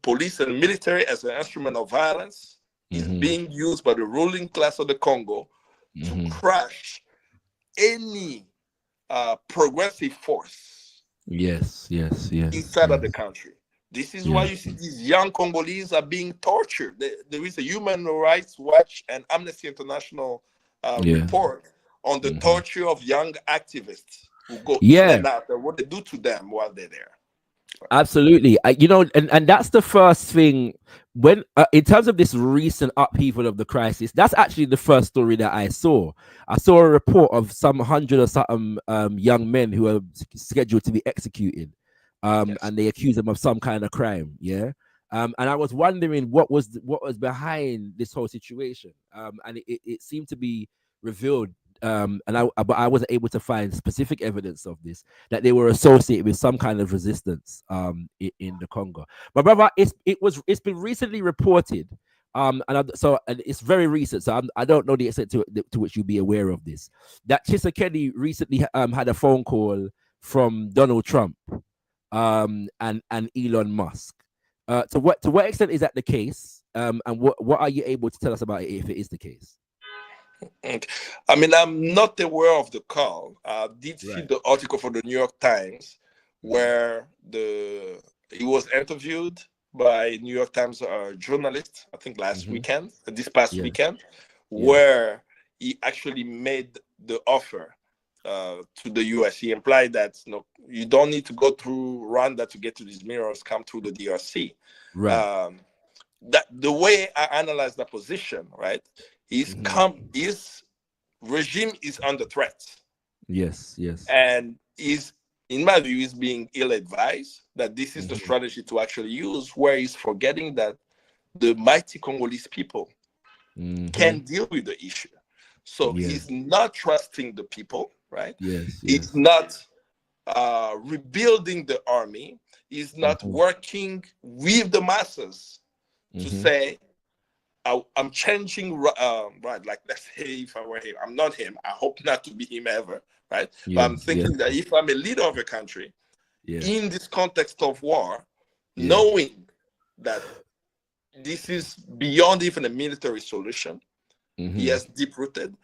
police and military as an instrument of violence is being used by the ruling class of the Congo to crush any progressive force. Yes. Inside of the country. This is why you see these young Congolese are being tortured. There is a Human Rights Watch and Amnesty International report on the torture of young activists who go in and out and what they do to them while they're there. Absolutely. And that's the first thing when in terms of this recent upheaval of the crisis. That's actually the first story that I saw. I saw a report of some 100 or something young men who are scheduled to be executed, and they accuse them of some kind of crime. And I was wondering what was behind this whole situation, and it seemed to be revealed. But I wasn't able to find specific evidence of this, that they were associated with some kind of resistance in the Congo. But brother, it's been recently reported, and it's very recent, so I don't know the extent to which you'll be aware of this, that Tshisekedi recently had a phone call from Donald Trump and Elon Musk. To what extent is that the case? And what are you able to tell us about it if it is the case? I mean, I'm not aware of the call. I did see the article for the New York Times where he was interviewed by New York Times journalist, I think this past weekend, where he actually made the offer to the US. He implied that you don't need to go through Rwanda to get to these minerals, come through the DRC. That the way I analyze that position, right? His regime is under threat. Yes. And in my view, is being ill-advised that this is the strategy to actually use, where he's forgetting that the mighty Congolese people can deal with the issue. So he's not trusting the people, right? He's not rebuilding the army. He's not working with the masses to say, I'm changing, right? Like, let's say if I were him, I'm not him. I hope not to be him ever, right? But I'm thinking that if I'm a leader of a country in this context of war, knowing that this is beyond even a military solution, yes, deep-rooted,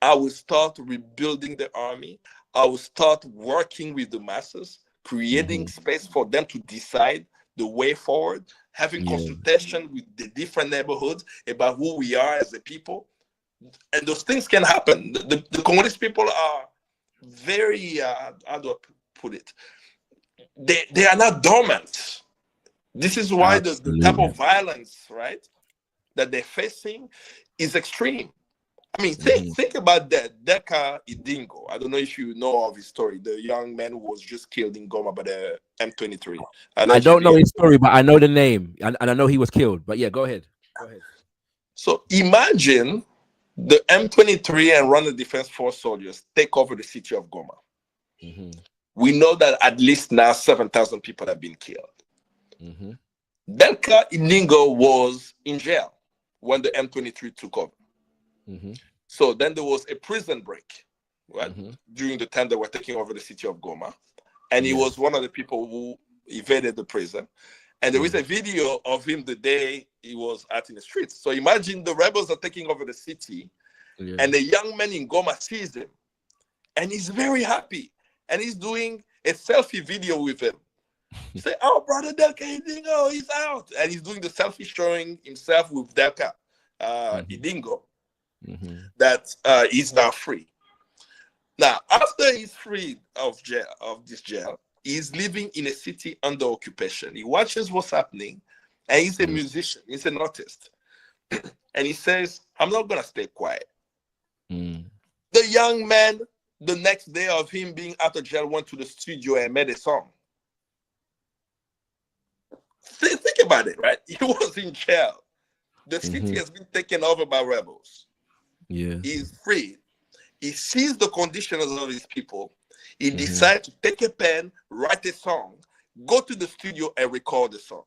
I will start rebuilding the army. I will start working with the masses, creating space for them to decide the way forward, having consultation with the different neighborhoods about who we are as a people. And those things can happen. The Congolese people are very, how do I put it? They are not dormant. This is why the type of violence, right, that they're facing is extreme. I mean, think about that. Deka Idingo. I don't know if you know of his story. The young man who was just killed in Goma by the M23. I don't know his story, but I know the name. And I know he was killed. But yeah, go ahead. So imagine the M23 and Rwanda Defense Force soldiers take over the city of Goma. We know that at least now 7,000 people have been killed. Deka Idingo was in jail when the M23 took over. So then there was a prison break, right? During the time they were taking over the city of Goma. And he was one of the people who evaded the prison. And there is a video of him the day he was out in the streets. So imagine the rebels are taking over the city and the young man in Goma sees him. And he's very happy. And he's doing a selfie video with him. Say, oh, brother Deka Idingo, he's out. And he's doing the selfie showing himself with Deka Idingo. That he's now free. Now, after he's freed of this jail, he's living in a city under occupation. He watches what's happening, and he's a musician. He's an artist, and he says, "I'm not gonna stay quiet." The young man, the next day of him being out of jail, went to the studio and made a song. Think about it, right? He was in jail. The city has been taken over by rebels. He's free. He sees the conditions of his people. He decides to take a pen, write a song, go to the studio and record the song.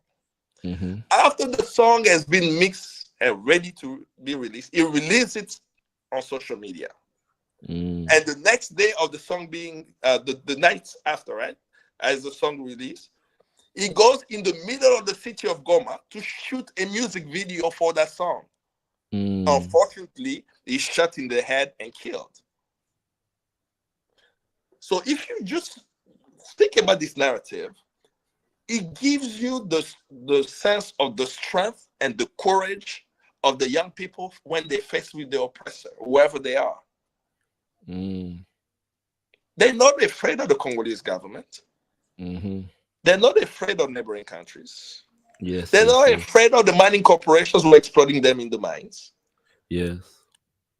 After the song has been mixed and ready to be released, he releases it on social media. And the next day of the song being, the night after, right, as the song released, he goes in the middle of the city of Goma to shoot a music video for that song. Unfortunately, he's shot in the head and killed. So if you just think about this narrative, it gives you the sense of the strength and the courage of the young people when they face with the oppressor, whoever they are. They're not afraid of the Congolese government. They're not afraid of neighboring countries. They're not afraid of the mining corporations who are exploiting them in the mines.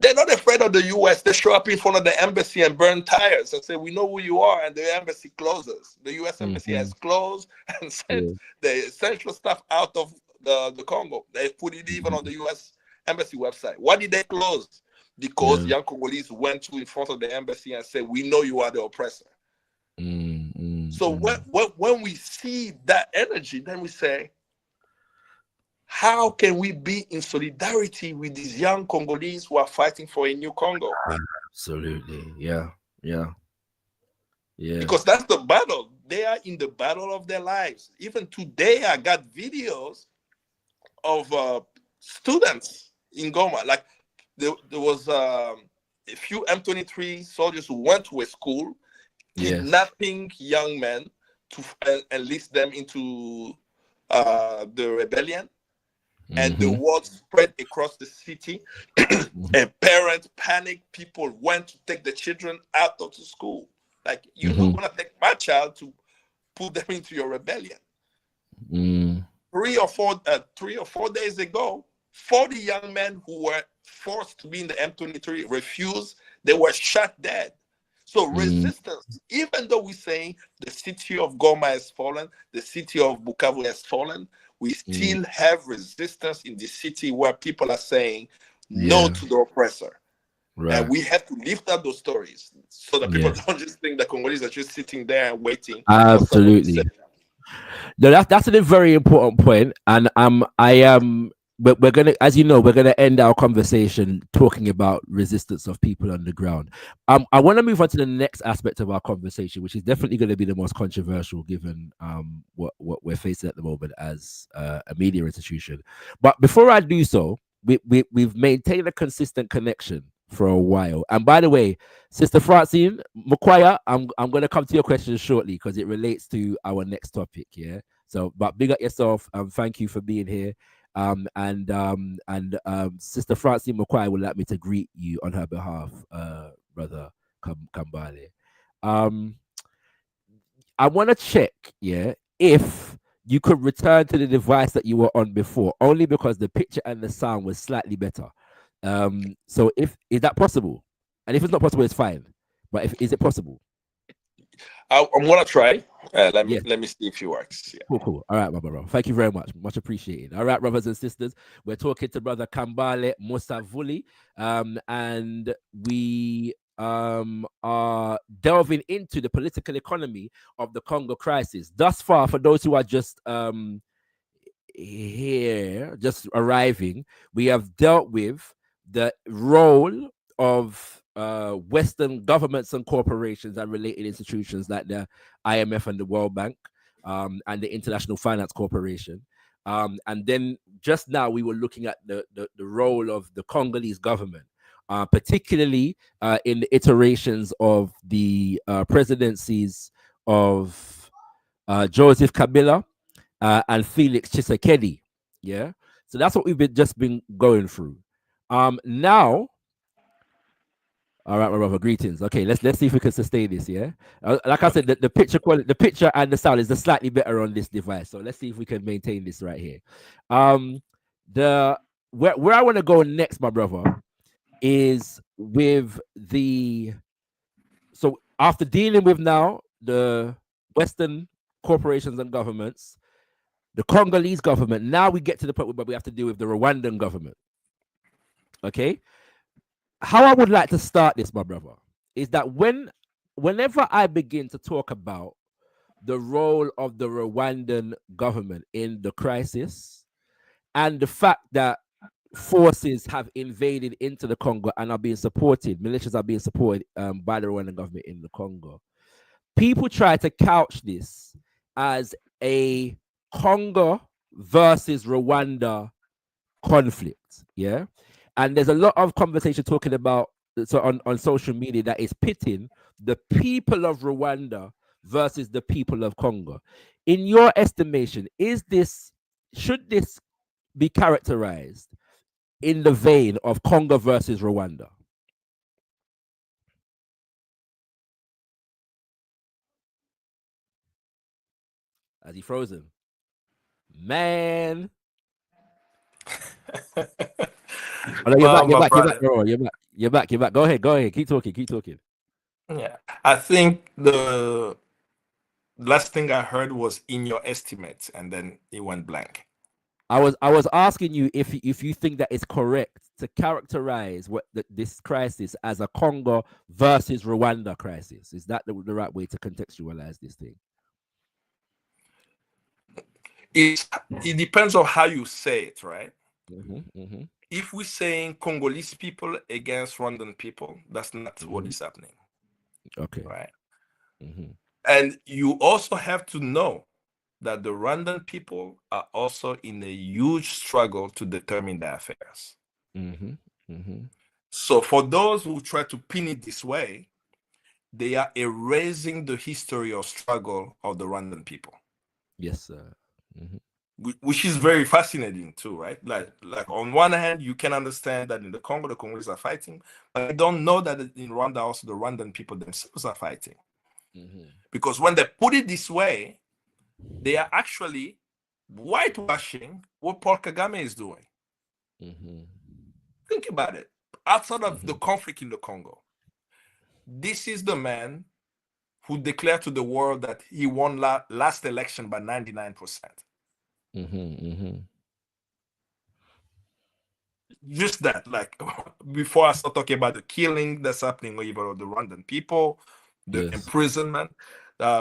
They're not afraid of the US. They show up in front of the embassy and burn tires and say, we know who you are, and the embassy closes. The US embassy has closed and sent the essential stuff out of the Congo. They put it even on the US embassy website. Why did they close? Because young Congolese went to in front of the embassy and said, we know you are the oppressor. So when we see that energy, then we say, how can we be in solidarity with these young Congolese who are fighting for a new Congo? Absolutely. Yeah. Because that's the battle. They are in the battle of their lives. Even today, I got videos of students in Goma. Like there was a few M23 soldiers who went to a school, kidnapping young men to enlist them into the rebellion. And the word spread across the city. And parents panicked. People went to take the children out of the school. Like, you're not going to take my child to put them into your rebellion. 3 or 4 days ago, 40 young men who were forced to be in the M23 refused. They were shot dead. So resistance, even though we're saying the city of Goma has fallen, the city of Bukavu has fallen, we still have resistance in the city where people are saying no to the oppressor. And we have to lift up those stories so that people don't just think that Congolese are just sitting there and waiting. Absolutely. No, that's a very important point. And I am but we're gonna, as you know, we're gonna end our conversation talking about resistance of people on the ground. I want to move on to the next aspect of our conversation, which is definitely going to be the most controversial, given what we're facing at the moment as a media institution. But before I do so, we've maintained a consistent connection for a while. And by the way, Sister Francine Mukwaya, I'm going to come to your question shortly because it relates to our next topic. Yeah. So, but big up yourself. Thank you for being here. Sister Francine Mukwaya would like me to greet you on her behalf, Brother Kambale. I want to check, yeah, if you could return to the device that you were on before, only because the picture and the sound was slightly better. So is that possible? And if it's not possible, it's fine. But is it possible? I'm gonna try. Let me see if it works. Yeah. Cool. All right, my brother. Thank you very much. Much appreciated. All right, brothers and sisters, we're talking to Brother Kambale Musavuli, and we are delving into the political economy of the Congo crisis. Thus far, for those who are just here, just arriving, we have dealt with the role of Western governments and corporations and related institutions like the IMF and the World Bank, and the International Finance Corporation. And then just now we were looking at the role of the Congolese government, particularly in the iterations of the presidencies of Joseph Kabila and Felix Tshisekedi. Yeah. So that's what we've just been going through. Now, all right, my brother, greetings. Okay, let's see if we can sustain this. Yeah, like I said, the picture quality, the picture and the sound is slightly better on this device. So let's see if we can maintain this right here. Where I want to go next, my brother, is with so after dealing with now the Western corporations and governments, the Congolese government, now we get to the point where we have to deal with the Rwandan government. Okay. How I would like to start this, my brother, is that whenever I begin to talk about the role of the Rwandan government in the crisis and the fact that forces have invaded into the Congo and are being supported, militias are being supported by the Rwandan government in the Congo, people try to couch this as a Congo versus Rwanda conflict. Yeah. And there's a lot of conversation talking about, so on social media, that is pitting the people of Rwanda versus the people of Congo. In your estimation, should this be characterized in the vein of Congo versus Rwanda? Has he frozen? Man. Oh, no, you're back. Go ahead. Keep talking. Yeah, I think the last thing I heard was in your estimates, and then it went blank. I was asking you if you think that it's correct to characterize this crisis as a Congo versus Rwanda crisis. Is that the right way to contextualize this thing? It depends on how you say it, right? Mm-hmm. If we're saying Congolese people against Rwandan people, that's not what is happening. Okay. Right. Mm-hmm. And you also have to know that the Rwandan people are also in a huge struggle to determine their affairs. Mm-hmm. Mm-hmm. So for those who try to pin it this way, they are erasing the history of struggle of the Rwandan people. Yes, sir. Mm-hmm. Which is very fascinating too, right? Like on one hand, you can understand that in the Congo, the Congolese are fighting, but I don't know that in Rwanda also the Rwandan people themselves are fighting. Mm-hmm. Because when they put it this way, they are actually whitewashing what Paul Kagame is doing. Mm-hmm. Think about it. Outside of the conflict in the Congo, this is the man who declared to the world that he won last election by 99%. Just that, like, before I start talking about the killing that's happening over the Rwandan people, the imprisonment,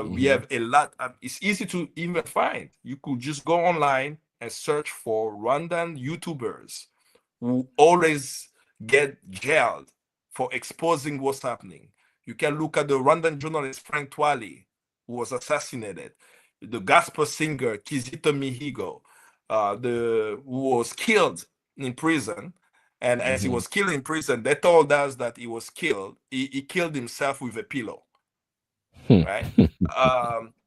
we have a lot. It's easy to even find. You could just go online, and search for Rwandan YouTubers who always get jailed for exposing what's happening. You can look at the Rwandan journalist Frank Twali, who was assassinated, the gospel singer Kizito Mihigo, who was killed in prison. And as he was killed in prison, they told us that he was killed. He killed himself with a pillow, right?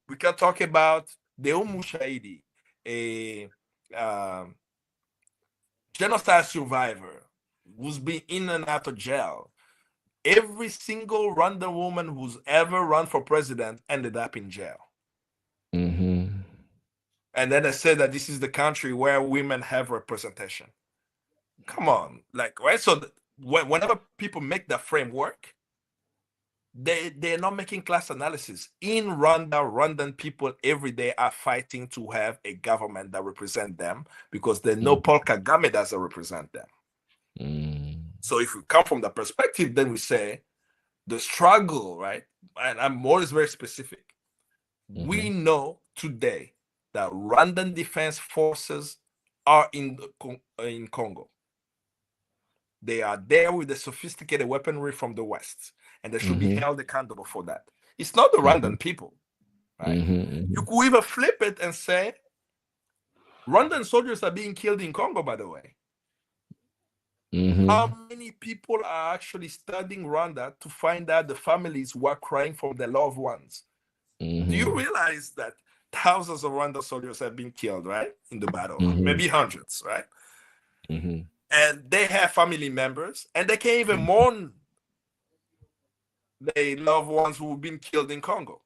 We can talk about Deo Mushaidi, a genocide survivor who's been in and out of jail. Every single Rwandan woman who's ever run for president ended up in jail. And then they said that this is the country where women have representation. Come on, like, right? So whenever people make that framework, they're not making class analysis. In Rwanda, Rwandan people every day are fighting to have a government that represents them because they know Paul Kagame doesn't represent them. So if we come from that perspective, then we say the struggle, right? And I'm always very specific. We know today that Rwandan defense forces are in Congo. They are there with the sophisticated weaponry from the West, and they should be held accountable for that. It's not the Rwandan people, right? You could even flip it and say, Rwandan soldiers are being killed in Congo, by the way. How many people are actually studying Rwanda to find out the families who are crying for their loved ones? Do you realize that thousands of Rwandan soldiers have been killed, right, in the battle? Maybe hundreds, right? And they have family members, and they can't even mourn their loved ones who've been killed in Congo.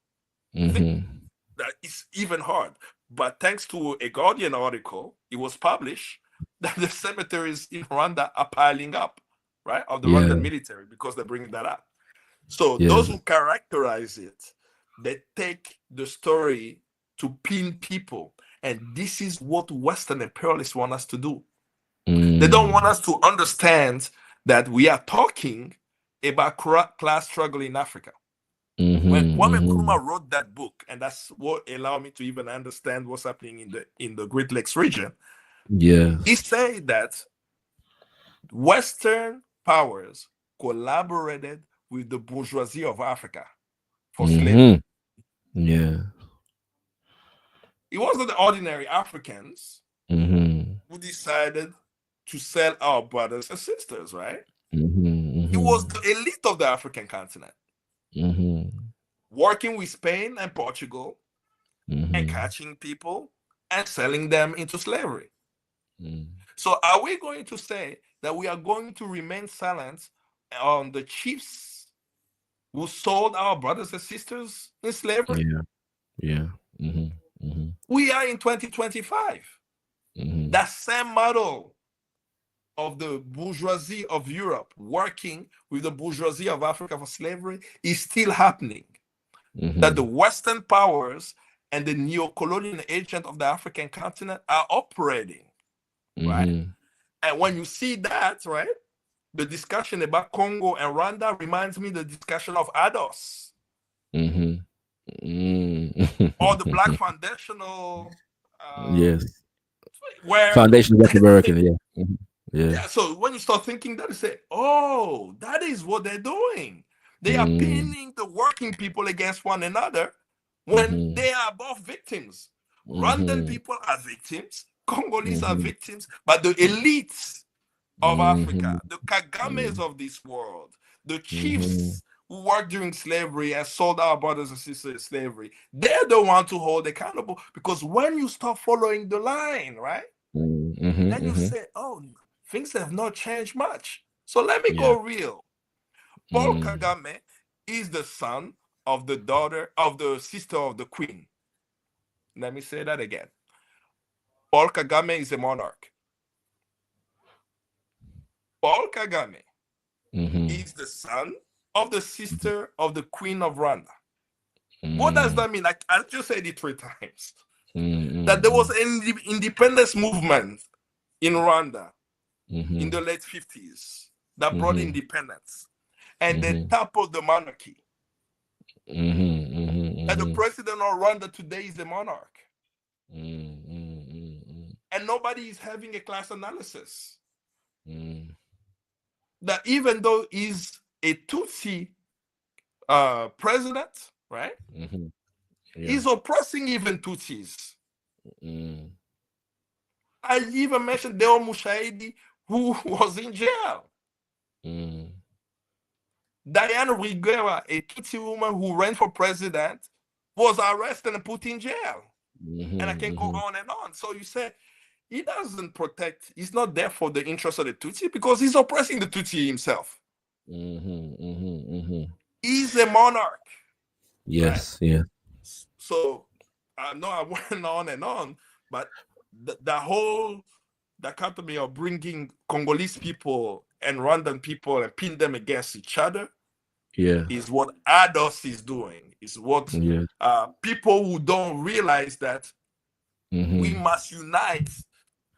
That is even hard. But thanks to a Guardian article, it was published that the cemeteries in Rwanda are piling up, right, of the Rwandan military because they're bringing that up. So those who characterize it, they take the story to pin people. And this is what Western imperialists want us to do. They don't want us to understand that we are talking about class struggle in Africa. When Kwame Nkrumah wrote that book, and that's what allowed me to even understand what's happening in the Great Lakes region, he said that Western powers collaborated with the bourgeoisie of Africa for slavery. It wasn't the ordinary Africans who decided to sell our brothers and sisters, right? It was the elite of the African continent working with Spain and Portugal and catching people and selling them into slavery. So are we going to say that we are going to remain silent on the chiefs who sold our brothers and sisters in slavery? We are in 2025. That same model of the bourgeoisie of Europe working with the bourgeoisie of Africa for slavery is still happening. That the Western powers and the neo-colonial agent of the African continent are operating, right? And when you see that, right, the discussion about Congo and Rwanda reminds me the discussion of ADOS. Or the Black Foundational where Foundation of American, so when you start thinking that, you say, oh, that is what they're doing. They are pinning the working people against one another when they are both victims. Rwandan people are victims, Congolese are victims, but the elites of Africa, the Kagames of this world, the chiefs who worked during slavery and sold our brothers and sisters in slavery, they're the ones to hold accountable. Because when you start following the line, right, then you say, oh, things have not changed much. So let me go real. Paul Kagame is the son of the daughter of the sister of the queen. Let me say that again. Paul Kagame is a monarch. Paul Kagame is the son of the sister of the queen of Rwanda. What does that mean? I just said it 3 times. That there was an independence movement in Rwanda in the late 50s that brought independence. And they toppled the monarchy. And the president of Rwanda today is a monarch. And and nobody is having a class analysis. That even though he's a Tutsi president, right? He's oppressing even Tutsis. I even mentioned Deo Mushahidi, who was in jail. Diana Rwigara, a Tutsi woman who ran for president, was arrested and put in jail. And I can go on and on. So you say, he doesn't protect, he's not there for the interest of the Tutsi because he's oppressing the Tutsi himself. He's a monarch. Yes, right? So I know I went on and on, but the whole dichotomy of bringing Congolese people and Rwandan people and pin them against each other is what ADOS is doing. Is what people who don't realize that we must unite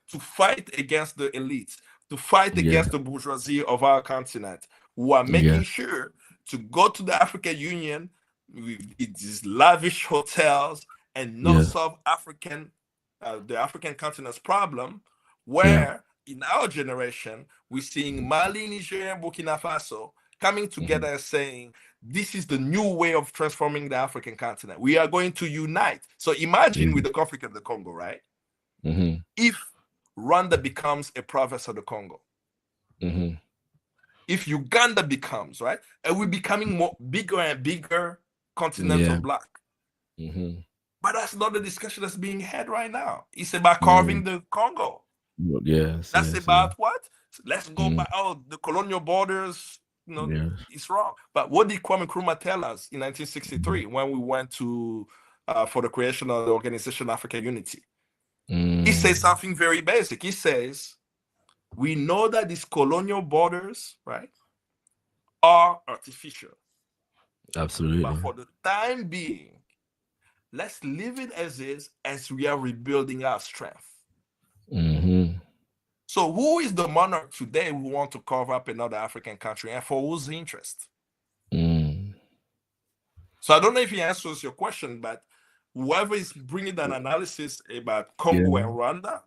to fight against the elites, to fight against the bourgeoisie of our continent, who are making sure to go to the African Union with these lavish hotels and not solve the African continent's problem, where in our generation, we're seeing Mali, Niger, and Burkina Faso coming together and saying, this is the new way of transforming the African continent. We are going to unite. So imagine with the conflict of the Congo, right? If Rwanda becomes a province of the Congo, if Uganda becomes, right? And we're becoming bigger and bigger continental block. But that's not the discussion that's being had right now. It's about carving the Congo. That's about what? Let's go by the colonial borders. It's wrong. But what did Kwame Nkrumah tell us in 1963 when we went to for the creation of the Organization of African Unity? He says something very basic. He says, we know that these colonial borders, right, are artificial. Absolutely. But for the time being, let's leave it as is as we are rebuilding our strength. So who is the monarch today who want to carve up another African country and for whose interest? So I don't know if he answers your question, but whoever is bringing an analysis about Congo and Rwanda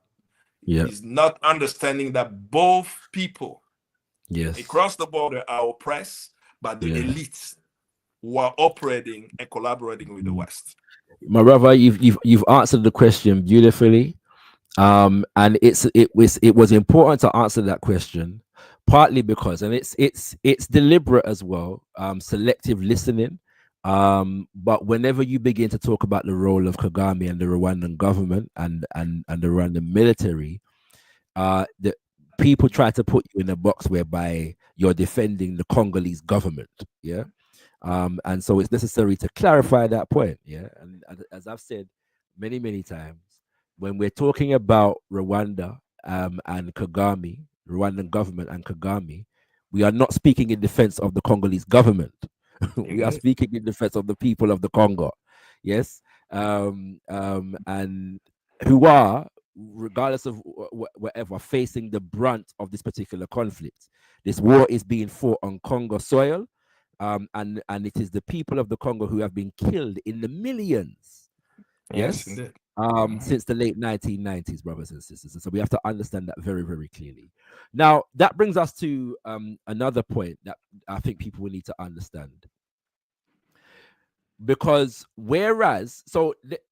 is not understanding that both people across the border are oppressed by the elites who are operating and collaborating with the West. My brother, you've answered the question beautifully. And it was important to answer that question, partly because, and it's deliberate as well, selective listening. But whenever you begin to talk about the role of Kagame and the Rwandan government and the Rwandan military, the people try to put you in a box whereby you're defending the Congolese government. And so it's necessary to clarify that point. And as I've said many times, when we're talking about Rwanda and Kagame, Rwandan government and Kagame, we are not speaking in defense of the Congolese government. We are speaking in defense of the people of the Congo. And who are, regardless of whatever, facing the brunt of this particular conflict. This war is being fought on Congo soil, and it is the people of the Congo who have been killed in the millions. Yes, indeed. Since the late 1990s, brothers and sisters. And so we have to understand that very, very clearly. Now, that brings us to another point that I think people will need to understand. Because whereas,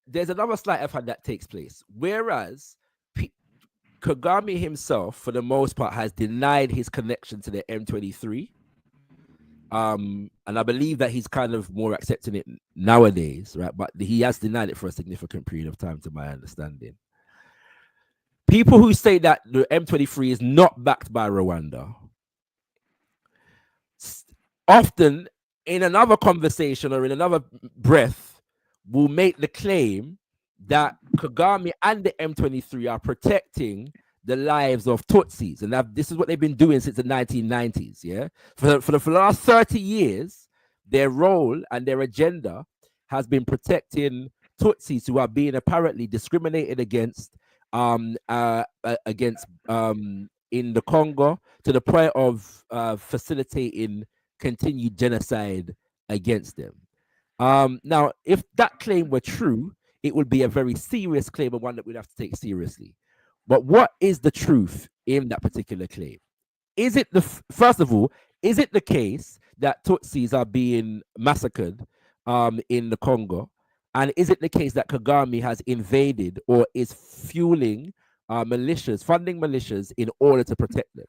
there's another slight of how that takes place. Whereas Kagame himself, for the most part, has denied his connection to the M23. And I believe that he's kind of more accepting it nowadays, right? But he has denied it for a significant period of time, to my understanding. People who say that the M23 is not backed by Rwanda, often in another conversation or in another breath, will make the claim that Kagame and the M23 are protecting the lives of Tutsis, and this is what they've been doing since the 1990s. For the last 30 years, their role and their agenda has been protecting Tutsis who are being apparently discriminated against in the Congo, to the point of facilitating continued genocide against them. Now, if that claim were true, it would be a very serious claim and one that we'd have to take seriously. But what is the truth in that particular claim? Is it first of all, is it the case that Tutsis are being massacred in the Congo? And is it the case that Kagame has invaded or is fueling militias, funding militias in order to protect them?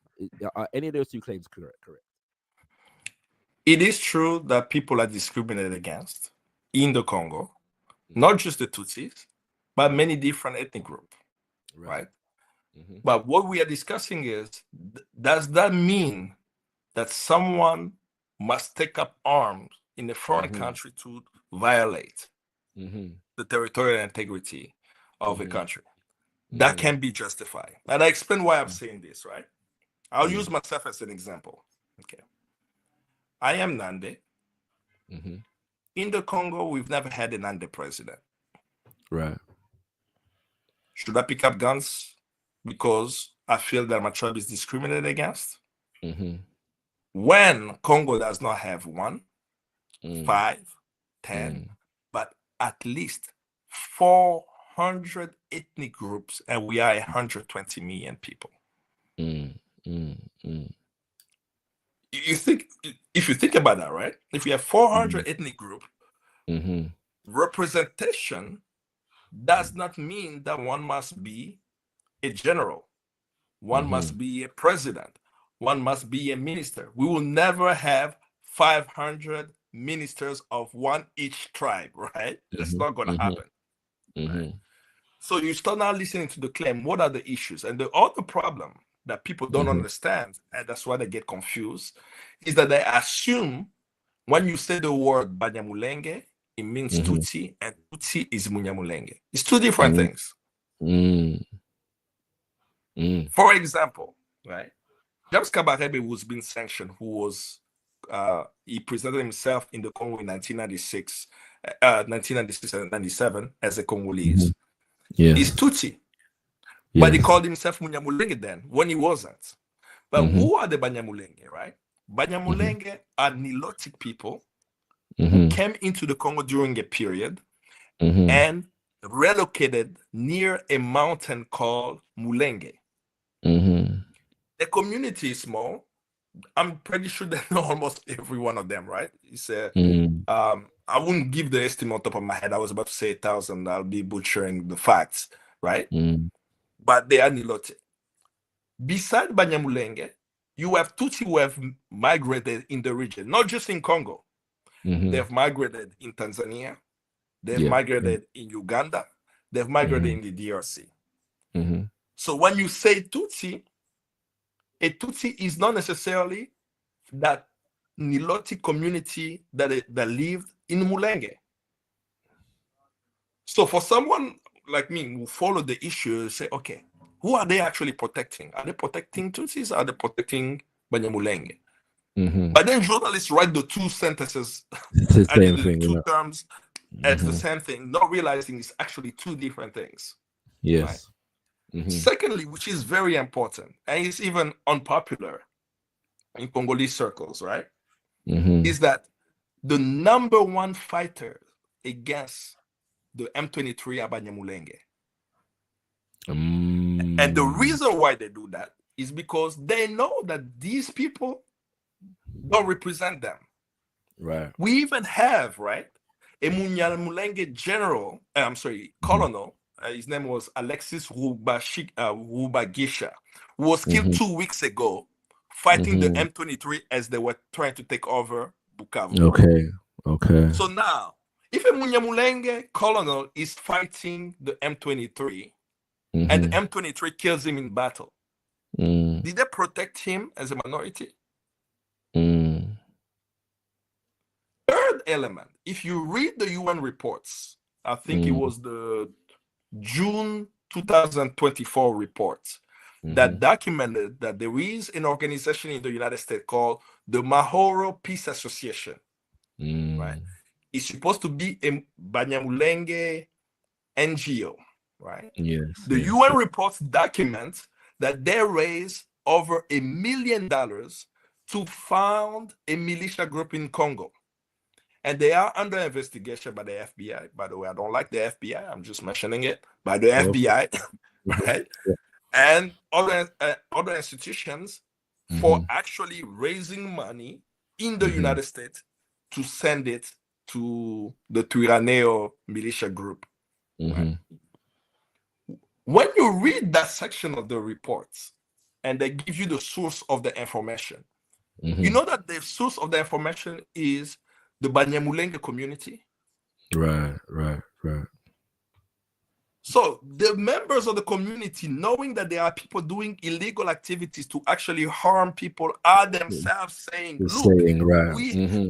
Are any of those two claims correct? It is true that people are discriminated against in the Congo, not just the Tutsis, but many different ethnic groups, right? But what we are discussing is, does that mean that someone must take up arms in a foreign country to violate the territorial integrity of a country? That can be justified. And I explain why I'm saying this, right? I'll use myself as an example. Okay. I am Nande. In the Congo, we've never had a Nande president. Right. Should I pick up guns because I feel that my tribe is discriminated against? When Congo does not have 1, 5, 10, but at least 400 ethnic groups, and we are 120 million people. You think, if you think about that, right? If you have 400 ethnic groups, representation does not mean that one must be a general, one must be a president, one must be a minister. We will never have 500 ministers of one each tribe, right? That's not going to happen. Right? So you start now listening to the claim, what are the issues? And the other problem that people don't understand, and that's why they get confused, is that they assume when you say the word Banyamulenge, it means Tutsi, and Tutsi is Munyamulenge. It's two different things. For example, right? James Kabarebe, who's been sanctioned, who was he presented himself in the Congo in 1996 and 97 as a Congolese. He's Tutsi. But he called himself Munyamulenge then, when he wasn't. But who are the Banyamulenge, right? Banyamulenge are Nilotic people who came into the Congo during a period and relocated near a mountain called Mulenge. The community is small. I'm pretty sure they know almost every one of them, right? It's I wouldn't give the estimate on top of my head. I was about to say 1,000. I'll be butchering the facts, right? But they are Nilotic. Beside Banyamulenge, you have Tutsi who have migrated in the region, not just in Congo. They've migrated in Tanzania. They've migrated in Uganda. They've migrated in the DRC. So when you say Tutsi, a Tutsi is not necessarily that Nilotic community that lived in Mulenge. So for someone like me who follow the issue, say, okay, who are they actually protecting? Are they protecting Tutsis? Are they protecting Banyamulenge? But then journalists write the two sentences, the same thing, two terms as the same thing, not realizing it's actually two different things. Yes. Right? Secondly, which is very important, and it's even unpopular in Congolese circles, right? Is that the number one fighter against the M23 are Banyamulenge. And the reason why they do that is because they know that these people don't represent them. Right. We even have, right, a Munyamulenge general, colonel, his name was Alexis Rubagisha, who was killed 2 weeks ago fighting the M23 as they were trying to take over Bukavu. Okay. So now, if a Munyamulenge colonel is fighting the M23 and the M23 kills him in battle, did they protect him as a minority? Third element, if you read the UN reports, I think it was the June 2024 report that documented that there is an organization in the United States called the Mahoro Peace Association. Right? It's supposed to be a Banyamulenge NGO, right? Yes. The UN reports document that they raised over $1 million to found a militia group in Congo. And they are under investigation by the FBI. By the way, I don't like the FBI. I'm just mentioning it. By the FBI, right? and other institutions for actually raising money in the United States to send it to the Twirraneo militia group. Right? When you read that section of the reports and they give you the source of the information, you know that the source of the information is the Banyamulenge community. Right. So the members of the community, knowing that there are people doing illegal activities to actually harm people, are themselves saying, look,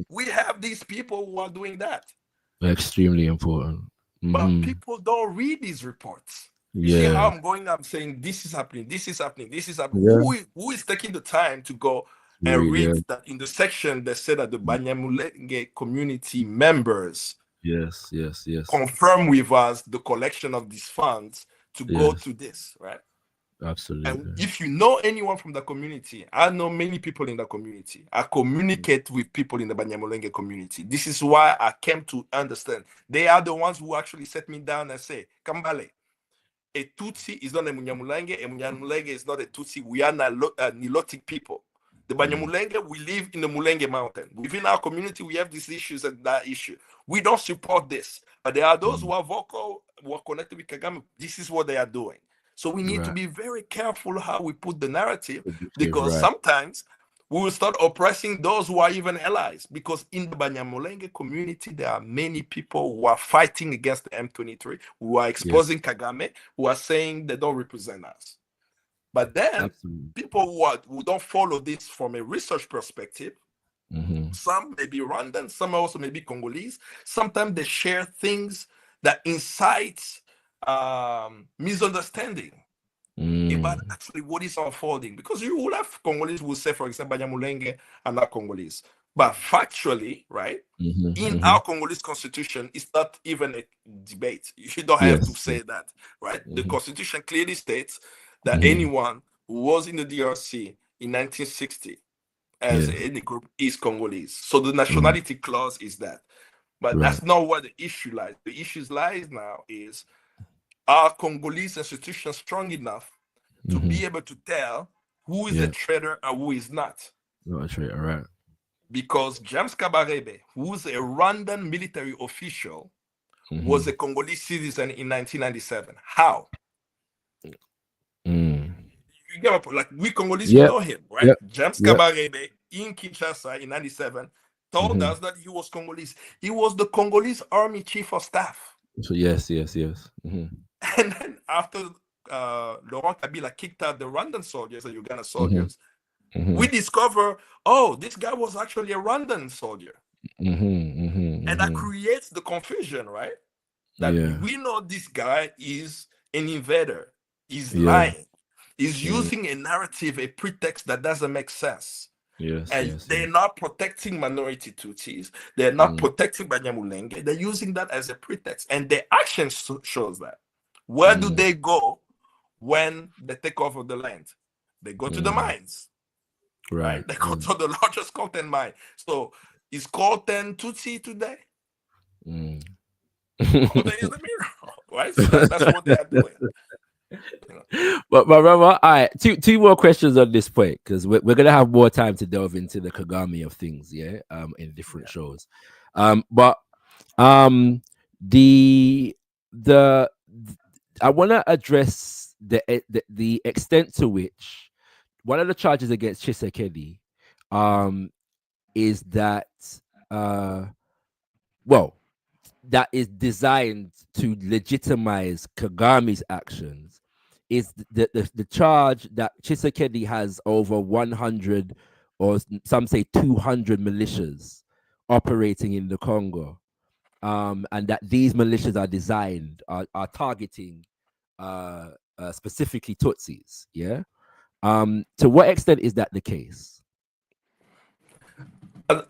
we have these people who are doing that. Extremely important. But people don't read these reports. You see how I'm saying this is happening, this is happening, this is happening. Yeah. Who is taking the time to go and read that in the section that said that the Banyamulenge community members confirm with us the collection of these funds to go to this, right? Absolutely. And if you know anyone from the community, I know many people in the community. I communicate with people in the Banyamulenge community. This is why I came to understand. They are the ones who actually set me down and say, Kambale, a Tutsi is not a Munyamulenge is not a Tutsi. We are Nilotic people. The Banyamulenge, we live in the Mulenge mountain. Within our community, we have these issues and that issue. We don't support this. But there are those who are vocal, who are connected with Kagame. This is what they are doing. So we need to be very careful how we put the narrative, because sometimes we will start oppressing those who are even allies. Because in the Banyamulenge community, there are many people who are fighting against the M23, who are exposing Kagame, who are saying they don't represent us. But then people who don't follow this from a research perspective, some may be Rwandan, some also may be Congolese. Sometimes they share things that incites misunderstanding about actually what is unfolding. Because you will have Congolese who will say, for example, Banyamulenge are not Congolese. But factually, right, in our Congolese constitution, it's not even a debate. You don't have to say that, right? The constitution clearly states that anyone who was in the DRC in 1960 as any group is Congolese. So the nationality clause is that. But that's not where the issue lies. The issue lies now is, are Congolese institutions strong enough to be able to tell who is a traitor and who is not? Not a traitor, right. Because James Kabarebe, who's a Rwandan military official, was a Congolese citizen in 1997. How? You get like we Congolese know him, right? James Kabarebe in Kinshasa in 97 told us that he was Congolese. He was the Congolese Army Chief of Staff. So yes. And then after Laurent Kabila kicked out the Rwandan soldiers, the Uganda soldiers, we discover, oh, this guy was actually a Rwandan soldier. And that creates the confusion, right? That we know this guy is an invader. He's lying. He's using a narrative, a pretext that doesn't make sense. They're not protecting minority Tutsis. They're not protecting Banyamulenge. They're using that as a pretext. And their action shows that. Where do they go when they take over the land? They go to the mines. Right. They go to the largest Coltan mine. So is Coltan Tutsi today? Coltan is the mirror. Right? So that's what they are doing. But remember, all right, two more questions on this point, because we're gonna have more time to delve into the Kagame of things, in different shows. But the I want to address the extent to which one of the charges against Tshisekedi is that that is designed to legitimize Kagame's actions, is the charge that Tshisekedi has over 100 or some say 200 militias operating in the Congo, and that these militias are designed, are targeting specifically Tutsis. To what extent is that the case?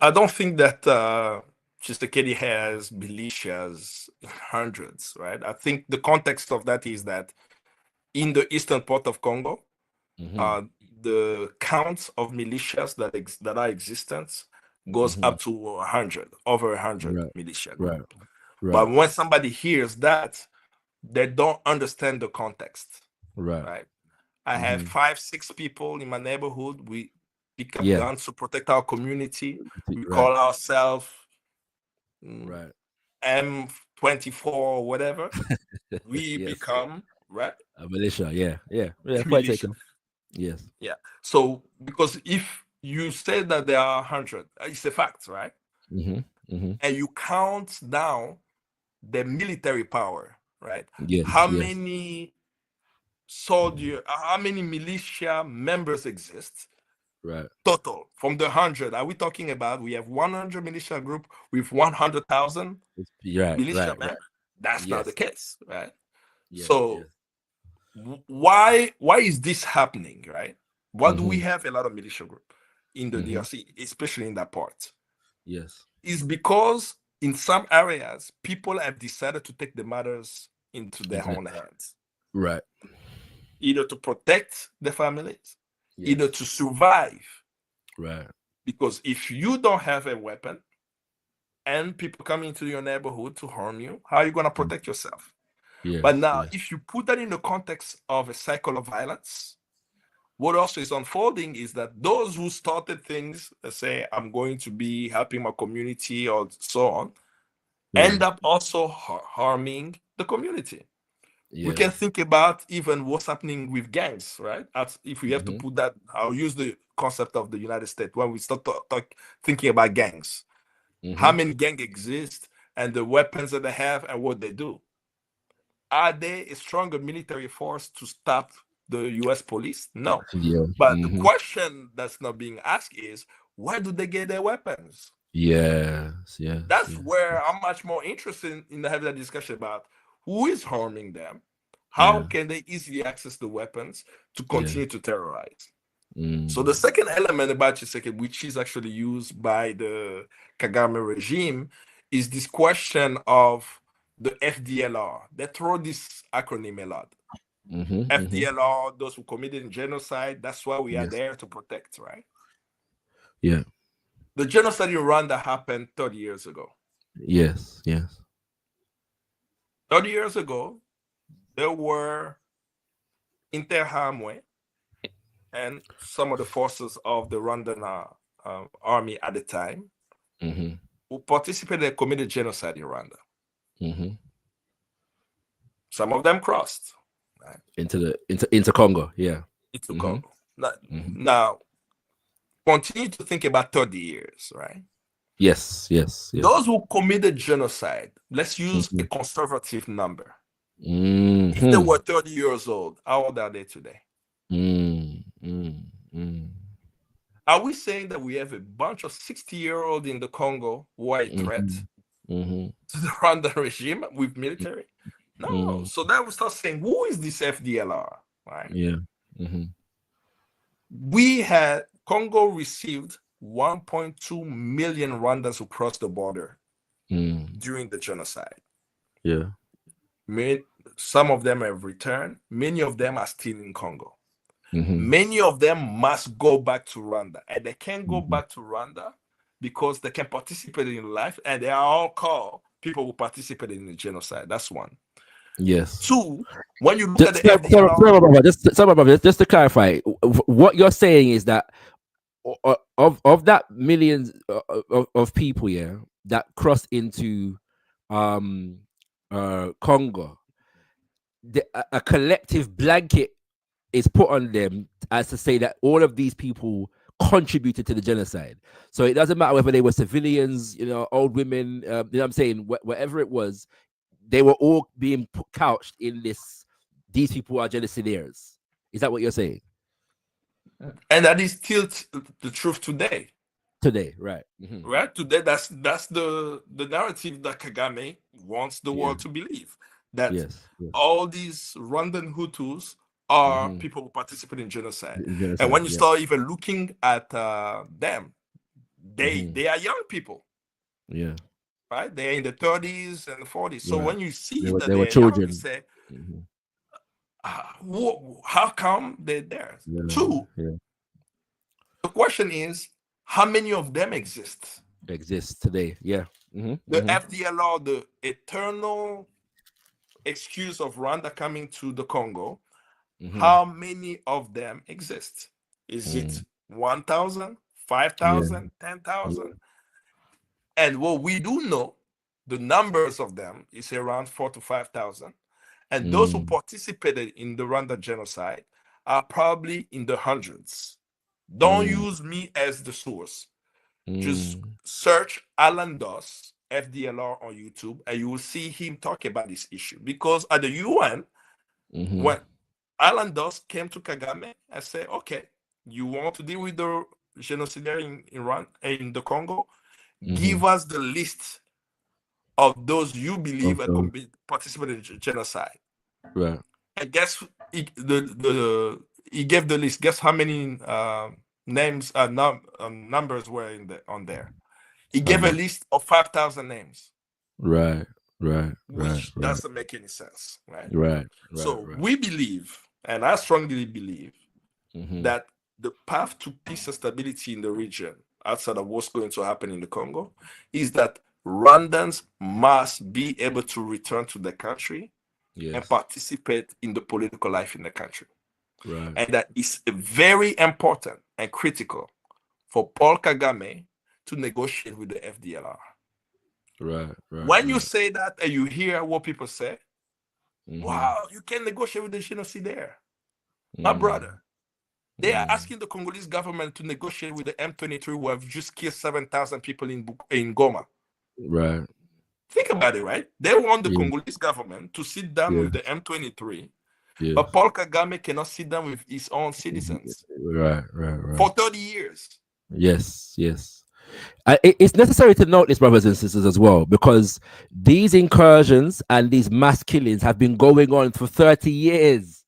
I don't think that Tshisekedi has militias in hundreds, right? I think the context of that is that in the eastern part of Congo, the counts of militias that are existent goes up to 100, over 100 militia groups. But when somebody hears that, they don't understand the context, right? I have 5-6 people in my neighborhood. We pick up Yeah. guns to protect our community. We Right. call ourselves Right. M24 or whatever. We Yes. become A militia. Yeah. Yeah. Yeah. Point militia. taken. Yes. Yeah. So because if you say that there are 100, it's a fact, right? And you count down the military power, right? Yes. How Yes. many soldier, how many militia members exist? Right. Total from the 100. Are we talking about we have 100 militia group with 100,000 Right. militia Right. members? Right. That's not Yes. the case, right? Yes. So Yes. why is this happening, right? Why do we have a lot of militia group in the DRC, especially in that part? Yes. Is because in some areas people have decided to take the matters into their own hands, Right. either to protect the families, Yes. either to survive. Right. Because if you don't have a weapon and people come into your neighborhood to harm you, how are you going to protect yourself? Yes. But now, Yes. if you put that in the context of a cycle of violence, what also is unfolding is that those who started things, let's say, I'm going to be helping my community or so on, end up also harming the community. Yeah. We can think about even what's happening with gangs, right? If we have to put that, I'll use the concept of the United States when we start thinking about gangs. How many gangs exist and the weapons that they have and what they do? Are they a stronger military force to stop the US police? No. Yeah. But the question that's not being asked is, where do they get their weapons? Yes. Yeah. That's where I'm much more interested in having that discussion about who is harming them, how can they easily access the weapons to continue to terrorize. So the second element about Chiseke, which is actually used by the Kagame regime, is this question of the FDLR. They throw this acronym a lot. FDLR, those who committed genocide, that's why we are there to protect, right? Yeah. The genocide in Rwanda happened 30 years ago. Yes. Yes. 30 years ago, there were Interahamwe and some of the forces of the Rwandan army at the time who participated and committed genocide in Rwanda. Some of them crossed into Congo, into Congo. Now, continue to think about 30 years, right? Yes. Those who committed genocide, let's use a conservative number. If they were 30 years old, how old are they today? Are we saying that we have a bunch of 60-year-olds in the Congo who are a threat to the Rwandan regime with military? No. So that we start saying, who is this FDLR? Right? Yeah. We had Congo received 1.2 million Rwandans who crossed the border during the genocide. Yeah. Some of them have returned. Many of them are still in Congo. Many of them must go back to Rwanda, and they can't go back to Rwanda because they can participate in life, and they are all called people who participated in the genocide. That's one. Yes. Two, when you look at the FDLR, just to clarify, what you're saying is that of that millions of people, that crossed into Congo, a collective blanket is put on them as to say that all of these people contributed to the genocide. So it doesn't matter whether they were civilians, old women, you know what I'm saying, whatever it was, they were all being couched in these people are genocidaires. Is that what you're saying? And that is still the truth today. Today, right. Right? Today, that's the narrative that Kagame wants the world to believe. That all these Rwandan Hutus are people who participate in genocide. And when you start even looking at them, they are young people. Yeah. Right? They're in the 30s and 40s. So when you see that they were they're children, young, you say, how come they're there? Two, the question is, how many of them exist today? Yeah. The FDLR, the eternal excuse of Rwanda coming to the Congo, How many of them exist? Is it 1,000, 5,000, 10,000? And what we do know, the numbers of them is around 4,000 to 5,000. And those who participated in the Rwanda genocide are probably in the hundreds. Don't use me as the source. Just search Alan Doss, FDLR on YouTube, and you will see him talk about this issue. Because at the UN, when Alan Doss came to Kagame and said, okay, you want to deal with the genocide in the Congo? Give us the list of those you believe participated in genocide. Right. And guess he gave the list. Guess how many names numbers were on there? He gave a list of 5,000 names. Right. Which doesn't make any sense, right? Right. So we believe, and I strongly believe, that the path to peace and stability in the region, outside of what's going to happen in the Congo, is that Rwandans must be able to return to the country and participate in the political life in the country. Right. And that is very important and critical for Paul Kagame to negotiate with the FDLR. Right. When you say that and you hear what people say, wow, you can negotiate with the genocide there. My brother, they are asking the Congolese government to negotiate with the M23 who have just killed 7,000 people in Goma. Right. Think about it, right? They want the Congolese government to sit down with the M23, but Paul Kagame cannot sit down with his own citizens. Right. For 30 years. Yes. It's necessary to note this, brothers and sisters, as well, because these incursions and these mass killings have been going on for 30 years.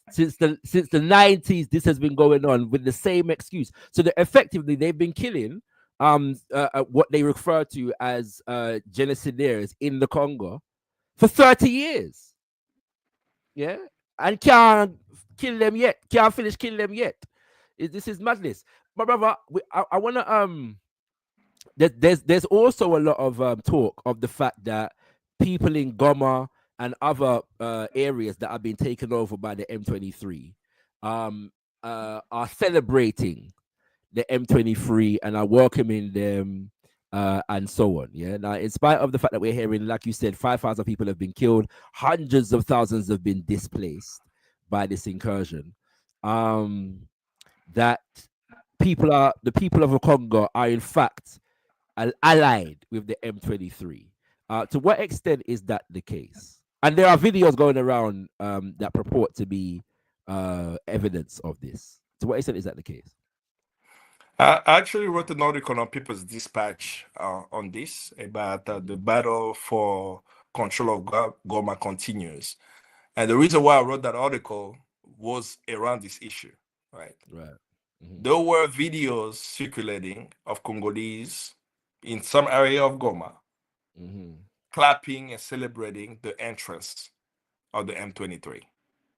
Since the 90s, this has been going on with the same excuse. So that effectively they've been killing what they refer to as genocidaires in the Congo for 30 years. And can't kill them yet. Can't finish killing them yet. This is madness. But brother, I want to there's also a lot of talk of the fact that people in Goma and other areas that have been taken over by the M23 are celebrating the M23 and are welcoming them and so on. Now, in spite of the fact that we're hearing, like you said, 5,000 people have been killed, hundreds of thousands have been displaced by this incursion. That the people of the Congo are in fact allied with the M23. To what extent is that the case? And there are videos going around that purport to be evidence of this. To what extent is that the case? I actually wrote an article on People's Dispatch on this, about the battle for control of Goma continues. And the reason why I wrote that article was around this issue, right? There were videos circulating of Congolese in some area of Goma clapping and celebrating the entrance of the M23.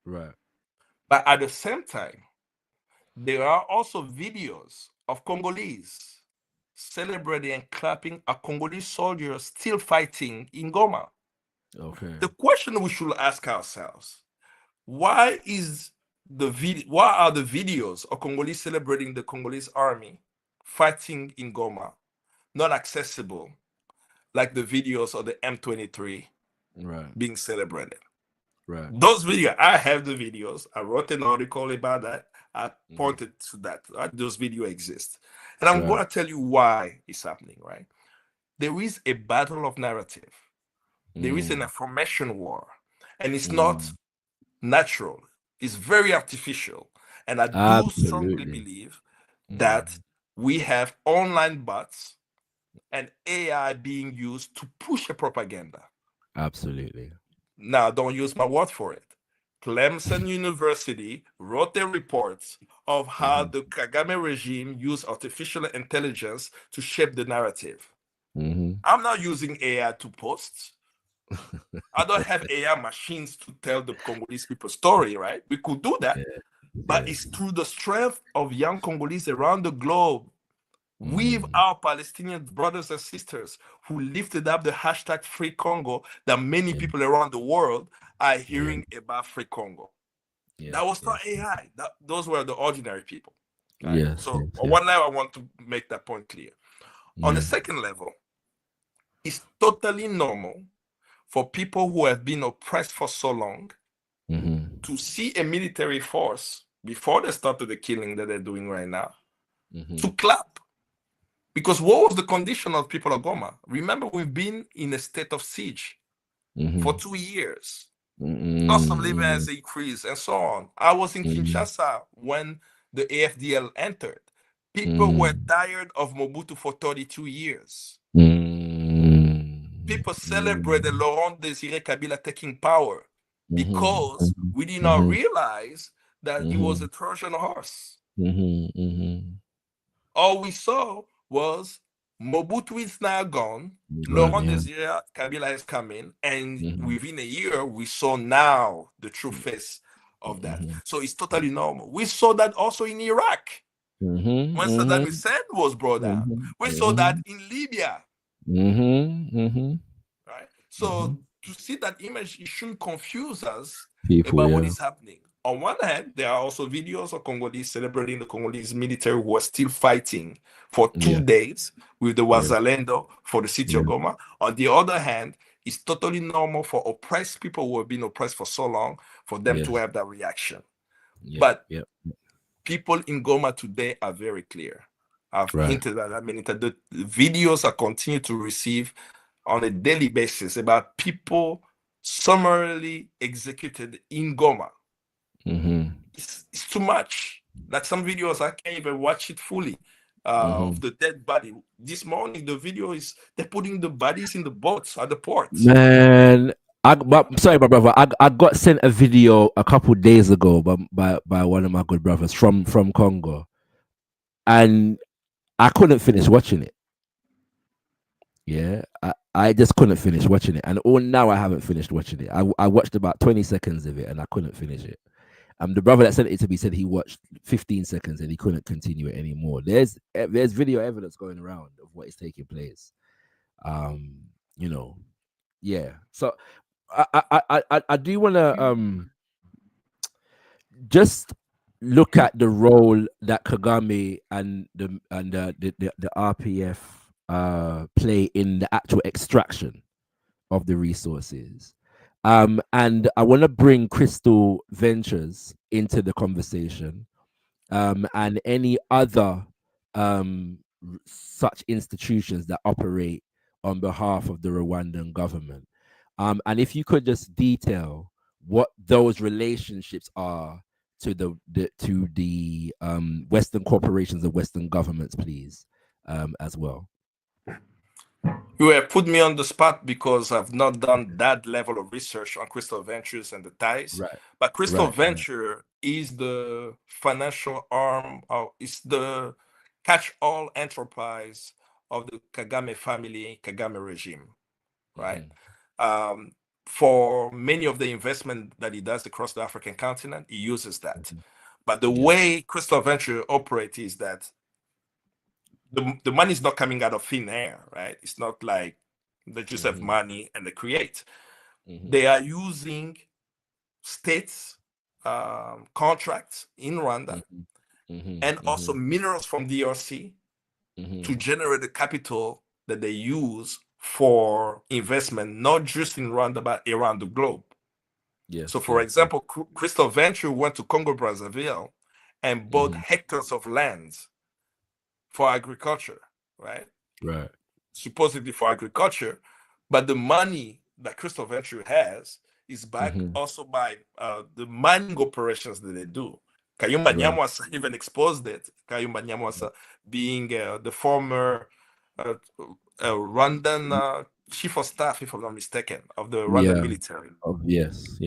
Right. But at the same time, there are also videos of Congolese celebrating and clapping a Congolese soldier still fighting in Goma. Okay. The question we should ask ourselves, why are the videos of Congolese celebrating the Congolese army fighting in Goma not accessible like the videos of the M23 being celebrated? Right. Those videos, I have the videos. I wrote an article about that. I pointed to that. Those videos exist. And I'm going to tell you why it's happening, right? There is a battle of narrative. There is an information war. And it's not natural. It's very artificial. And I do strongly believe that we have online bots and AI being used to push a propaganda. Absolutely. Now, don't use my word for it. Clemson University wrote a report of how the Kagame regime used artificial intelligence to shape the narrative. I'm not using AI to post. I don't have AI machines to tell the Congolese people's story, right? We could do that. But it's through the strength of young Congolese around the globe with our Palestinian brothers and sisters who lifted up the hashtag Free Congo that many people around the world are hearing about Free Congo. That was not AI. Those were the ordinary people. Right? Yes. So on one level, I want to make that point clear. On the second level, it's totally normal for people who have been oppressed for so long to see a military force before they started the killing that they're doing right now to clap. Because what was the condition of people of Goma? Remember, we've been in a state of siege for 2 years. Cost of living has increased and so on. I was in Kinshasa when the AFDL entered. People were tired of Mobutu for 32 years. People celebrated Laurent Désiré Kabila taking power because we did not realize that he was a Trojan horse. All we saw was Mobutu is now gone, Laurent Désiré Kabila has come in, and within a year, we saw now the true face of that. So it's totally normal. We saw that also in Iraq. When Saddam Hussein was brought out. We saw that in Libya. Right? So to see that image, it shouldn't confuse us about what is happening. On one hand, there are also videos of Congolese celebrating the Congolese military who are still fighting for 2 days with the Wazalendo for the city of Goma. On the other hand, it's totally normal for oppressed people who have been oppressed for so long for them to have that reaction. But people in Goma today are very clear. I've hinted at that many times. The videos I continue to receive on a daily basis about people summarily executed in Goma. It's too much. Like some videos, I can't even watch it fully of the dead body. This morning, the video is they're putting the bodies in the boats at the ports. Man, sorry, my brother. I got sent a video a couple days ago by one of my good brothers from Congo, and I couldn't finish watching it. Yeah, I just couldn't finish watching it, and all now I haven't finished watching it. I watched about 20 seconds of it, and I couldn't finish it. The brother that sent it to me said he watched 15 seconds and he couldn't continue it anymore. There's video evidence going around of what is taking place. So I do want to just look at the role that Kagame and the RPF play in the actual extraction of the resources. And I want to bring Crystal Ventures into the conversation, and any other such institutions that operate on behalf of the Rwandan government. And if you could just detail what those relationships are to the Western corporations and Western governments, please, as well. You have put me on the spot because I've not done that level of research on Crystal Ventures and the ties. Right. But Crystal Venture is the financial arm, is the catch-all enterprise of the Kagame family, Kagame regime, right? For many of the investment that he does across the African continent, he uses that. But the way Crystal Venture operates is that the money is not coming out of thin air, right? It's not like they just have money and they create. They are using states contracts in Rwanda and also minerals from DRC to generate the capital that they use for investment, not just in Rwanda, but around the globe. So for example, Crystal Venture went to Congo Brazzaville and bought hectares of lands for agriculture, right? Supposedly for agriculture, but the money that Crystal Venture has is backed also by the mining operations that they do. Kayumba Nyamwasa even exposed it. Kayumba Nyamwasa being the former Rwandan chief of staff, if I'm not mistaken, of the Rwandan military. Yes.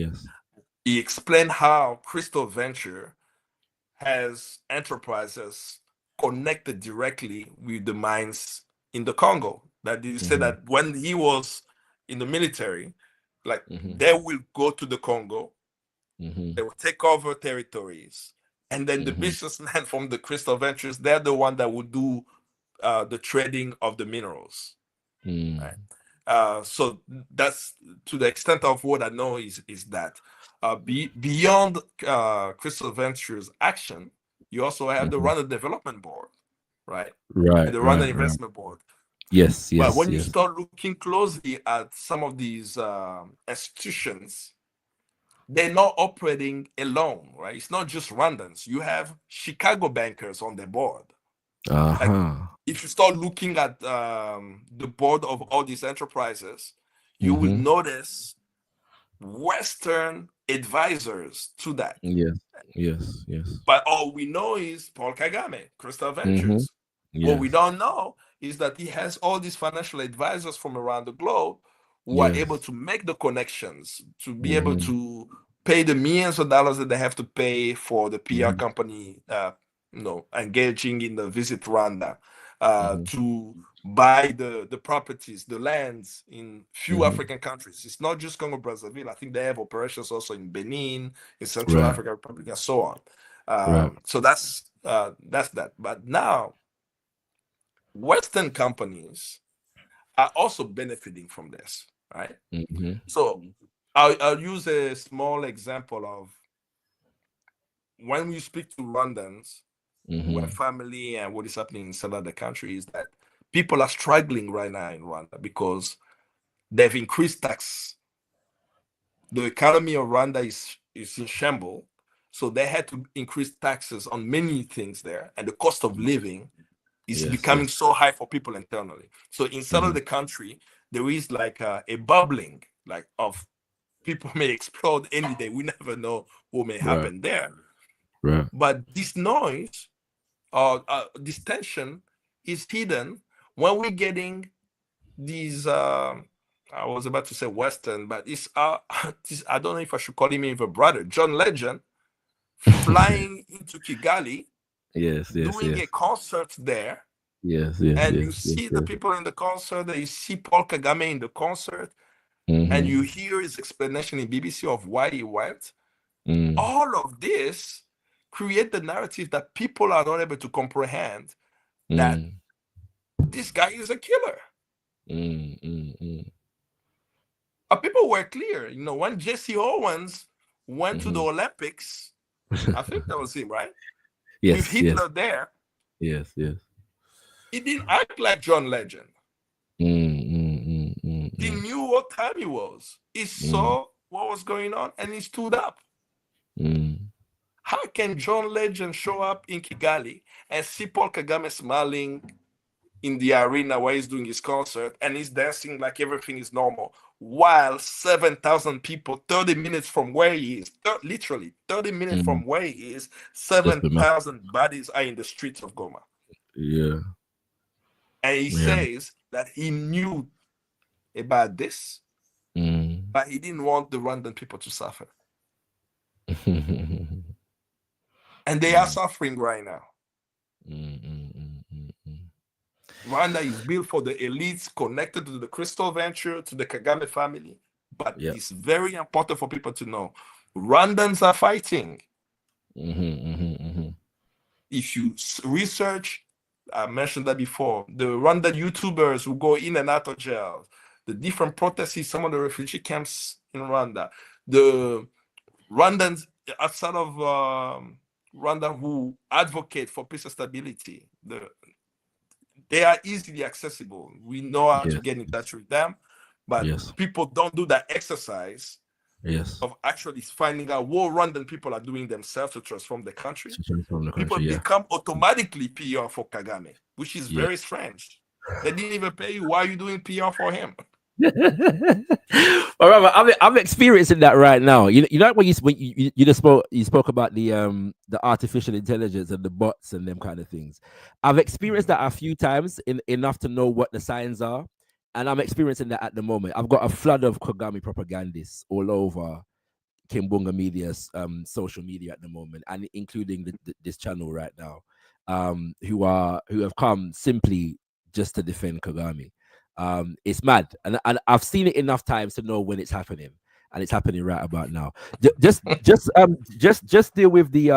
He explained how Crystal Venture has enterprises connected directly with the mines in the Congo. That you said that when he was in the military, like they will go to the Congo, they will take over territories, and then the businessmen from the Crystal Ventures, they're the one that will do the trading of the minerals. Right? So that's to the extent of what I know is that. beyond Crystal Ventures action, you also have the Rwanda Development Board, right? Right. And the Rwanda Investment Board. Yes. But when you start looking closely at some of these institutions, they're not operating alone, right? It's not just Rwandans. You have Chicago bankers on the board. Like, if you start looking at the board of all these enterprises, you will notice Western advisors to that. Yes. But all we know is Paul Kagame, Crystal Ventures. What we don't know is that he has all these financial advisors from around the globe who are able to make the connections, to be able to pay the millions of dollars that they have to pay for the PR company, engaging in the Visit Rwanda, to buy the properties, the lands in few African countries. It's not just Congo Brazzaville. I think they have operations also in Benin, in Central African Republic, and so on. So that's that. But now, Western companies are also benefiting from this, right? So I'll use a small example of when we speak to Rwandans, who have family and what is happening inside of the country, is that people are struggling right now in Rwanda because they've increased tax. The economy of Rwanda is in shambles, so they had to increase taxes on many things there, and the cost of living is becoming so high for people internally. So inside of the country, there is like a bubbling, like of people may explode any day. We never know what may happen there. But this noise, this tension, is hidden when we're getting these. I was about to say Western, but it's I don't know if I should call him even brother, John Legend, flying into Kigali. Doing a concert there. And you see the people in the concert, you see Paul Kagame in the concert, and you hear his explanation in BBC of why he went. All of this create the narrative that people are not able to comprehend, that this guy is a killer. But people were clear, when Jesse Owens went to the Olympics, I think that was him, right? With Hitler there. He didn't act like John Legend. He knew what time it was. He saw what was going on and he stood up. How can John Legend show up in Kigali and see Paul Kagame smiling in the arena while he's doing his concert and he's dancing like everything is normal, while 7,000 people 30 minutes from where he is, literally 30 minutes from where he is, 7,000 bodies are in the streets of Goma? And he says that he knew about this, but he didn't want the Rwandan people to suffer. And they are suffering right now. Rwanda is built for the elites connected to the Crystal Venture, to the Kagame family. But it's very important for people to know Rwandans are fighting. If you research, I mentioned that before, the Rwandan YouTubers who go in and out of jail, the different protests in some of the refugee camps in Rwanda, the Rwandans outside of Rwanda who advocate for peace and stability, they are easily accessible. We know how to get in touch with them, but people don't do that exercise of actually finding out what Rwandan people are doing themselves to transform the country. People become automatically PR for Kagame, which is very strange. They didn't even pay you. Why are you doing PR for him? I'm experiencing that right now. You know when you spoke about the artificial intelligence and the bots and them kind of things. I've experienced that a few times enough to know what the signs are, and I'm experiencing that at the moment. I've got a flood of Kagame propagandists all over Kimbunga media's social media at the moment, and including this channel right now, who have come simply just to defend Kagame. It's mad, and I've seen it enough times to know when it's happening, and it's happening right about now. Just deal with the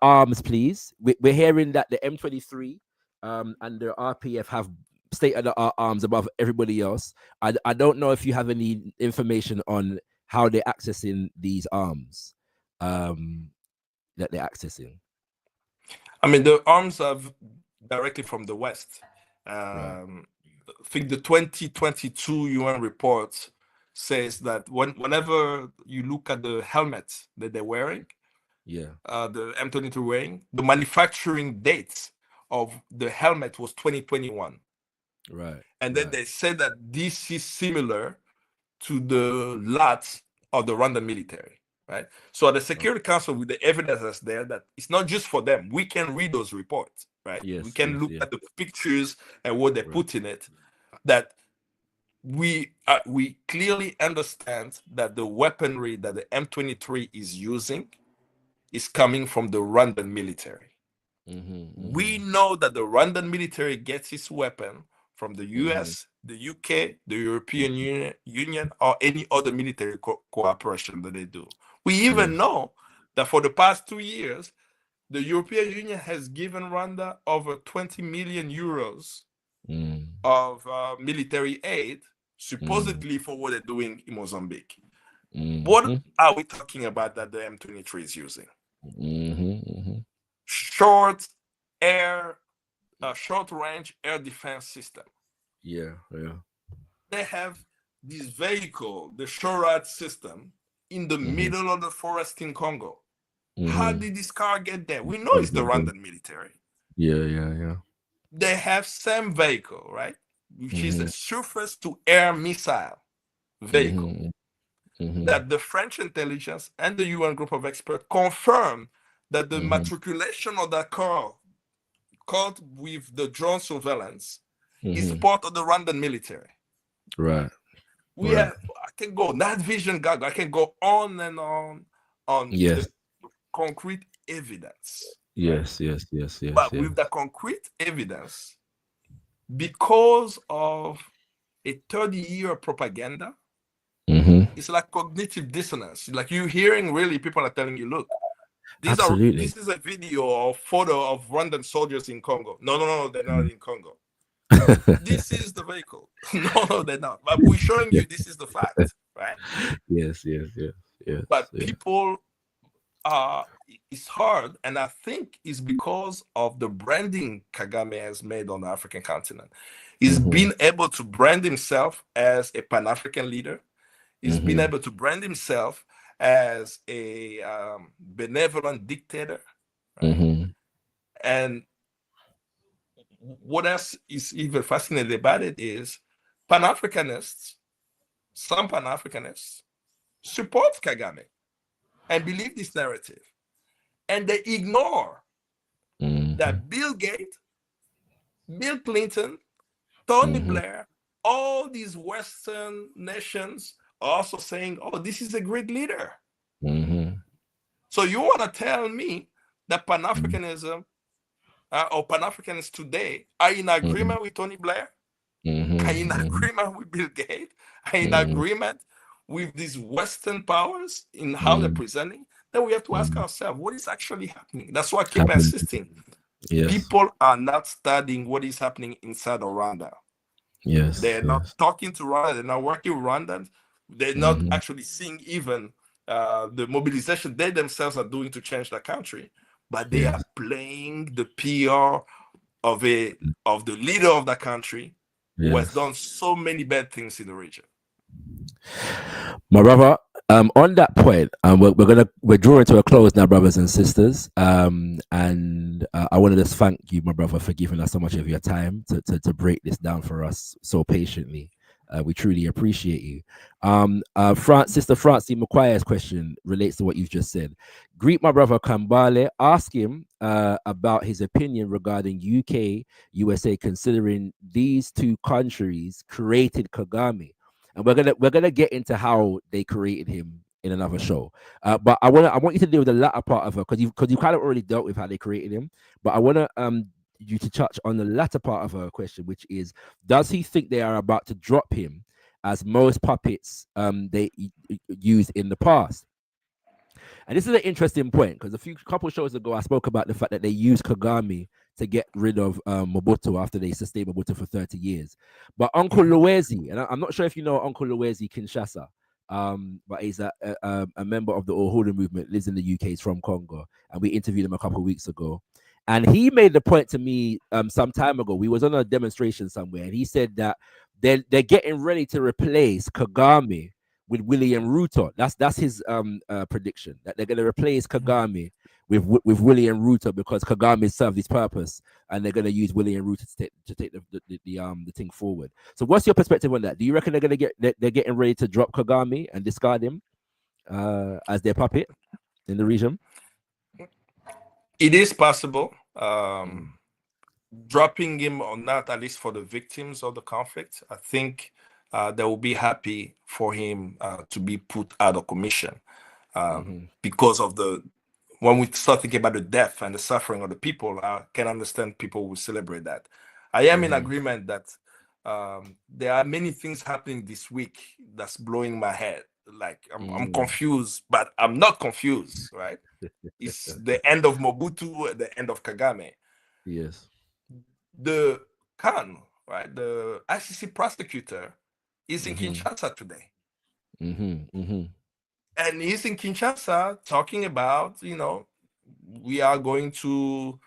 arms, please. We're hearing that the M23 and the RPF have state-of-the-art arms above everybody else. I don't know if you have any information on how they're accessing these arms that they're accessing? I mean, the arms are directly from the West. Right. I think the 2022 UN report says that whenever you look at the helmets that they're wearing, the M23 wearing, the manufacturing dates of the helmet was 2021. Right. And then they said that this is similar to the LATs of the Rwanda military. Right. So at the Security Council, with the evidence that's there, that it's not just for them. We can read those reports, right? Yes, we can look at the pictures and what they put in it. That we clearly understand that the weaponry that the M23 is using is coming from the Rwandan military. We know that the Rwandan military gets its weapon from the US, the UK, the European Union, or any other military cooperation that they do. We even know that for the past 2 years, the European Union has given Rwanda over 20 million euros of military aid, supposedly for what they're doing in Mozambique. What are we talking about that the M23 is using? Short range air defense system. They have this vehicle, the SHORAD system, in the middle of the forest in Congo. How did this car get there? We know it's the Rwandan military. They have same vehicle, right? Which is a surface to air missile vehicle that the French intelligence and the UN group of experts confirm that the matriculation of that car caught with the drone surveillance is part of the Rwandan military. Right. I can go night vision goggle. I can go on and on the concrete evidence. Yes. But with the concrete evidence, because of a 30-year propaganda, it's like cognitive dissonance. Like you're hearing really people are telling you, look, this is a video or photo of Rwandan soldiers in Congo. No, they're not in Congo. This is the vehicle. No, they're not. But we're showing you this is the fact, right? Yes. But people it's hard, and I think it's because of the branding Kagame has made on the African continent. He's been able to brand himself as a Pan-African leader. He's been able to brand himself as a benevolent dictator. Right? And what else is even fascinating about it is some Pan-Africanists support Kagame and believe this narrative. And they ignore that Bill Gates, Bill Clinton, Tony Blair, all these Western nations are also saying, oh, this is a great leader. So you want to tell me that Pan-Africanism or Pan-Africans today are in agreement with Tony Blair, are in agreement with Bill Gates, are in agreement with these Western powers in how they're presenting? Then we have to ask ourselves, what is actually happening? That's why I keep insisting. People are not studying what is happening inside of Rwanda. They're not talking to Rwanda. They're not working with Rwandans. They're not actually seeing even the mobilization they themselves are doing to change the country. But they are playing the PR of the leader of the country who has done so many bad things in the region. My brother, on that point, we're drawing to a close now, brothers and sisters. And I want to just thank you, my brother, for giving us so much of your time to break this down for us so patiently. We truly appreciate you. Sister Francine McQuire's question relates to what you've just said. Greet my brother Kambale. Ask him about his opinion regarding UK, USA, considering these two countries created Kagame. And we're gonna get into how they created him in another show. But I want you to deal with the latter part of it because you kind of already dealt with how they created him. But I want to you to touch on the latter part of her question, which is, does he think they are about to drop him as most puppets they used in the past? And this is an interesting point because couple shows ago I spoke about the fact that they used Kagame to get rid of Mobutu after they sustained Mobutu for 30 years. But Uncle Luwezi, and I'm not sure if you know Uncle Luwezi Kinshasa, but he's a member of the Uhuru movement, lives in the UK, he's from Congo, and we interviewed him a couple of weeks ago. And he made the point to me some time ago. We was on a demonstration somewhere, and he said that they're getting ready to replace Kagame with William Ruto. That's his prediction, that they're going to replace Kagame with William Ruto, because Kagame served his purpose, and they're going to use William Ruto to take the thing forward. So, what's your perspective on that? Do you reckon they're getting ready to drop Kagame and discard him as their puppet in the region? It is possible. Dropping him or not, at least for the victims of the conflict, I think they will be happy for him to be put out of commission because of when we start thinking about the death and the suffering of the people, I can understand people will celebrate that. I am in agreement that there are many things happening this week that's blowing my head. Like I'm confused, but I'm not confused, right? It's the end of Mobutu, the end of Kagame. Yes. The Khan, right? The ICC prosecutor is in Kinshasa today. And he's in Kinshasa talking about, we are going to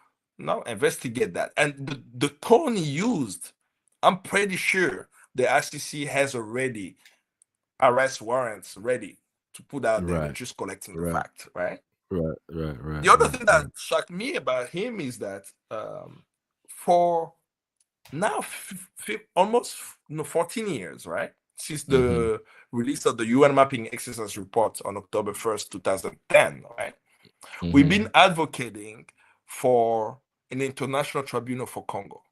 investigate that. And the tone he used, I'm pretty sure the ICC has already arrest warrants ready to put out there. They're just collecting the fact, right? Right. The other thing that shocked me about him is that for now almost 14 years, right, since the release of the UN mapping exercise report on October 1st, 2010, right, we've been advocating for an international tribunal for Congo.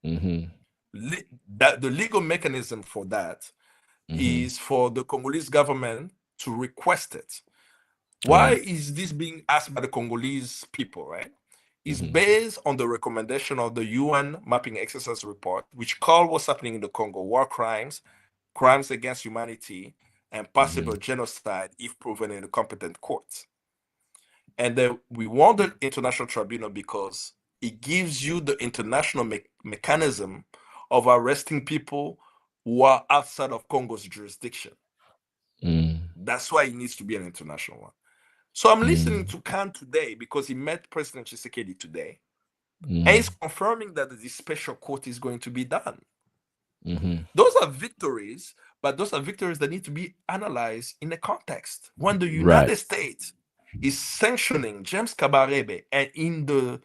That the legal mechanism for that is for the Congolese government to request it. Why is this being asked by the Congolese people, right? It's based on the recommendation of the UN mapping exercise report, which called what's happening in the Congo: war crimes, crimes against humanity, and possible genocide if proven in the competent courts. And then we want the international tribunal because it gives you the international mechanism of arresting people who are outside of Congo's jurisdiction. That's why it needs to be an international one. So I'm listening to Khan today because he met President Tshisekedi today, and he's confirming that this special court is going to be done. Those are victories, but those are victories that need to be analyzed in a context. When the United States is sanctioning James Kabarebe, and in the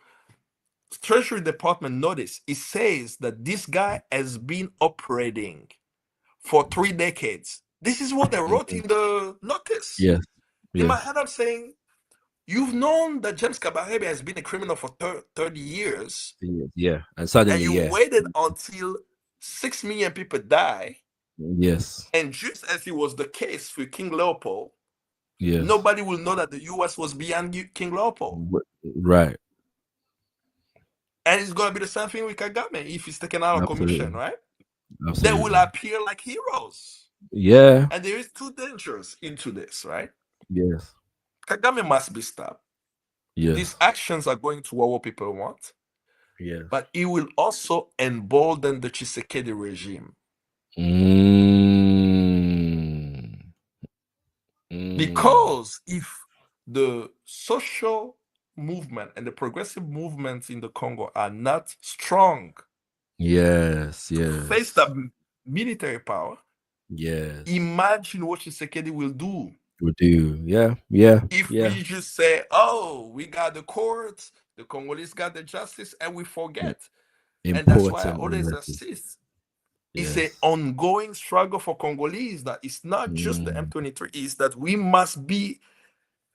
Treasury Department notice, it says that this guy has been operating for 3 decades. This is what they wrote in the notice. In my head, I'm saying, you've known that James Kabarebe has been a criminal for 30 years. And suddenly, you waited until 6 million people die. And just as it was the case for King Leopold, nobody will know that the U.S. was beyond King Leopold. Right. And it's going to be the same thing with Kagame if he's taken out of commission, right? Absolutely. They will appear like heroes. And there is 2 dangers into this, right? Kagame must be stopped. These actions are going to what people want. But it will also embolden the Tshisekedi regime. Because if the social movement and the progressive movements in the Congo are not strong to face the military power, imagine what Tshisekedi will do. If we just say, oh, we got the courts, the Congolese got the justice, and we forget. And that's why I always insist. It's an ongoing struggle for Congolese, that it's not just the M23, it's that we must be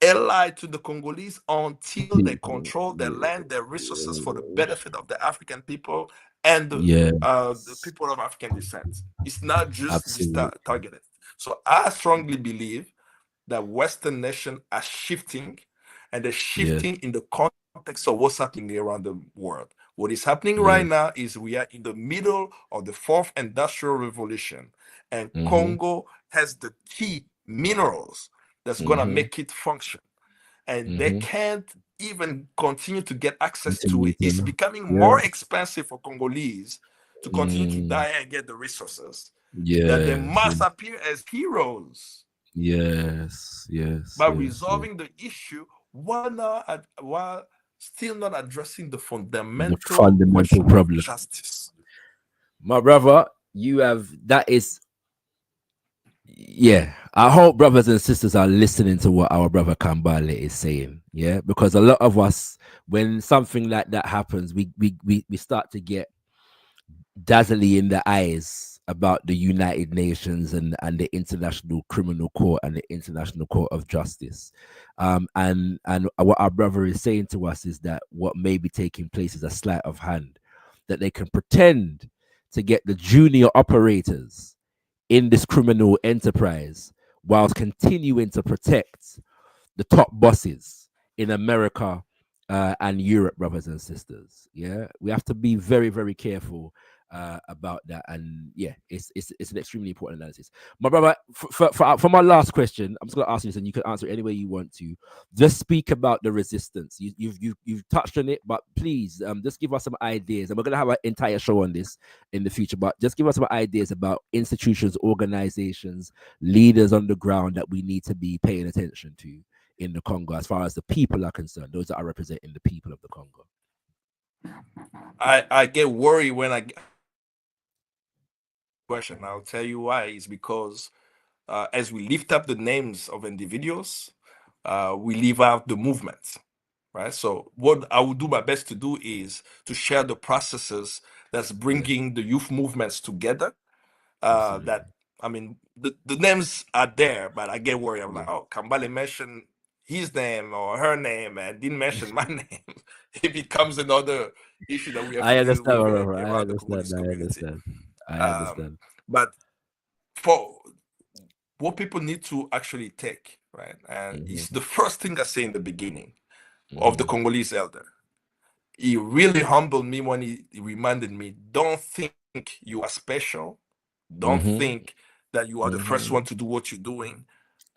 allied to the Congolese until they control their land, their resources for the benefit of the African people and the people of African descent. It's not just targeted. So I strongly believe that Western nations are shifting, and they're shifting in the context of what's happening around the world. What is happening right now is we are in the middle of the 4th industrial revolution, and Congo has the key minerals that's going to make it function. And they can't even continue to get access to it. It's becoming more expensive for Congolese to continue to die and get the resources. That they must appear as heroes Yes. By resolving the issue while still not addressing the The fundamental fundamental question problem. of justice. My brother, you have that is yeah. I hope brothers and sisters are listening to what our brother Kambale is saying. Yeah, because a lot of us, when something like that happens, we start to get dazzling in the eyes about the United Nations and the International Criminal Court and the International Court of Justice. And what our brother is saying to us is that what may be taking place is a sleight of hand, that they can pretend to get the junior operators in this criminal enterprise whilst continuing to protect the top bosses in America and Europe, brothers and sisters. Yeah, we have to be very, very careful about that. And yeah, it's an extremely important analysis. My brother, for my last question, I'm just going to ask you this, and you can answer it any way you want to. Just speak about the resistance. You've touched on it, but please just give us some ideas. And we're going to have an entire show on this in the future. But just give us some ideas about institutions, organizations, leaders on the ground that we need to be paying attention to in the Congo, as far as the people are concerned, those that are representing the people of the Congo. I get worried when I get question. I'll tell you why. It's because as we lift up the names of individuals, we leave out the movements, right? So what I will do my best to do is to share the processes that's bringing the youth movements together. That I mean, the names are there, but I get worried. I'm like, oh, Kambale mentioned his name or her name and didn't mention my name. It becomes another issue that we have to deal with around the Congolese community. I understand. But for what people need to actually take, right? And it's the first thing I say in the beginning of the Congolese elder. He really humbled me when he reminded me, don't think you are special. Don't think that you are the first one to do what you're doing.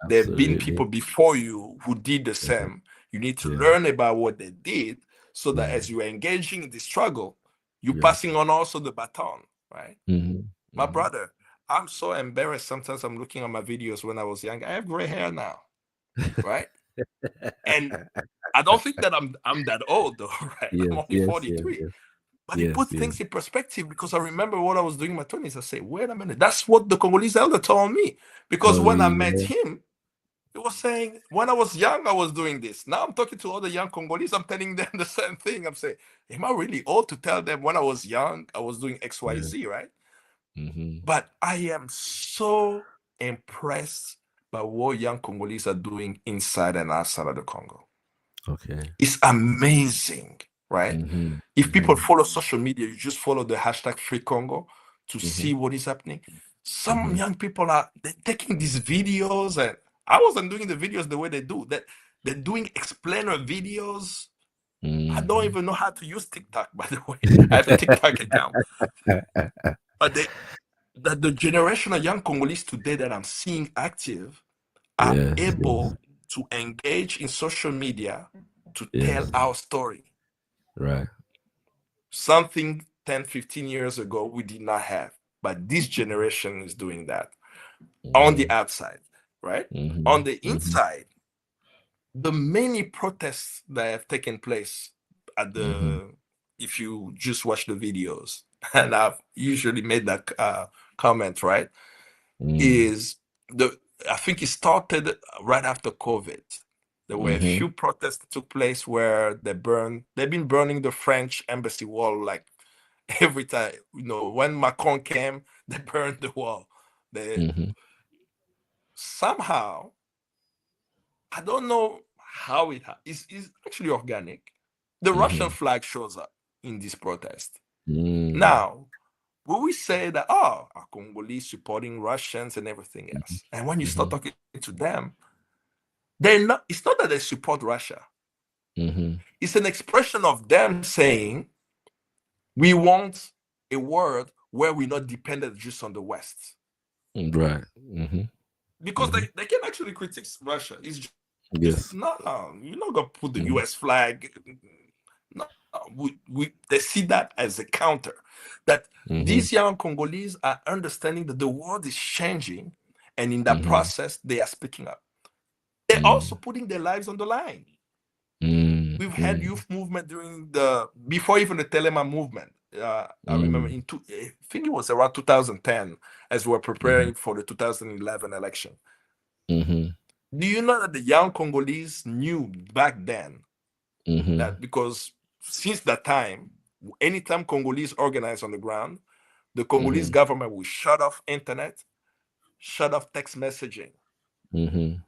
There have been people before you who did the same. You need to learn about what they did so that as you are engaging in the struggle, you're passing on also the baton, right? My brother, I'm so embarrassed. Sometimes I'm looking at my videos when I was young. I have gray hair now, right? And I don't think that I'm that old though, right? I'm only 43. But it puts things in perspective, because I remember what I was doing in my 20s. I say, wait a minute, that's what the Congolese elder told me. Because when I met him, he was saying, when I was young, I was doing this. Now I'm talking to other young Congolese. I'm telling them the same thing. I'm saying, am I really old to tell them when I was young, I was doing X, Y, Z, right? But I am so impressed by what young Congolese are doing inside and outside of the Congo. Okay. It's amazing, right? If people follow social media, you just follow the hashtag Free Congo to see what is happening. Some young people they're taking these videos, and I wasn't doing the videos the way they do. That they're doing explainer videos. I don't even know how to use TikTok, by the way. I have a TikTok account. But the generation of young Congolese today that I'm seeing active are able to engage in social media to tell our story. Right. Something 10, 15 years ago we did not have. But this generation is doing that on the outside, right? On the inside, the many protests that have taken place at the, if you just watch the videos, and I've usually made that comment, right? Is I think it started right after COVID. There were a few protests that took place where they've been burning the French embassy wall like every time. You know, when Macron came, they burned the wall. Somehow, I don't know how it's actually organic. The Russian flag shows up in this protest. Now, will we say that, are Congolese supporting Russians and everything else? And when you start talking to them, it's not that they support Russia. It's an expression of them saying, we want a world where we're not dependent just on the West. Right. Because they can actually critique Russia. It's just, no, you're not going to put the US flag. No, they see that as a counter. That these young Congolese are understanding that the world is changing, And in that process, they are speaking up. They're also putting their lives on the line. We've had youth movement before even the Telema movement. I remember I think it was around 2010 as we were preparing for the 2011 election. Do you know that the young Congolese knew back then that because since that time, anytime Congolese organize on the ground, the Congolese government will shut off internet, shut off text messaging. In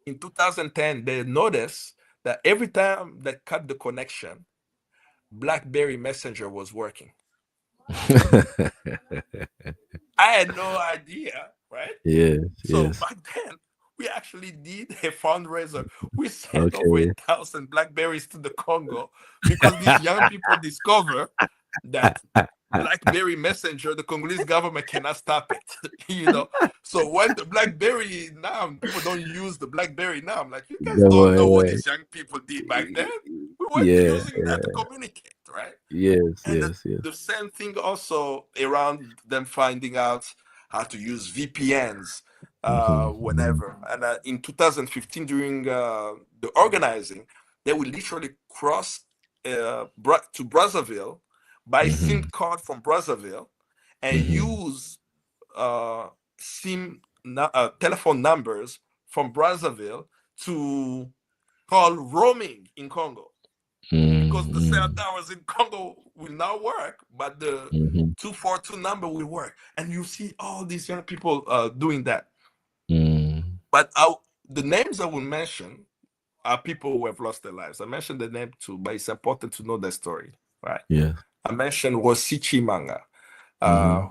2010, they noticed that every time they cut the connection, BlackBerry Messenger was working. I had no idea, right? So back then, we actually did a fundraiser. We sent over 1,000 Blackberries to the Congo because these young people discover that BlackBerry Messenger, the Congolese government cannot stop it. So when the BlackBerry now, people don't use the BlackBerry now. I'm like, you guys don't know what these young people did back then. We were using that to communicate, right? The same thing also around them finding out how to use VPNs, whatever. And in 2015, during the organizing, they will literally cross to Brazzaville, buy SIM card from Brazzaville, and use telephone numbers from Brazzaville to call roaming in Congo. Because the cell towers in Congo will not work, but the 242 number will work. And you see all these young people doing that. But the names I will mention are people who have lost their lives. I mentioned the name too, but it's important to know their story, right? I mentioned Rosichi Manga,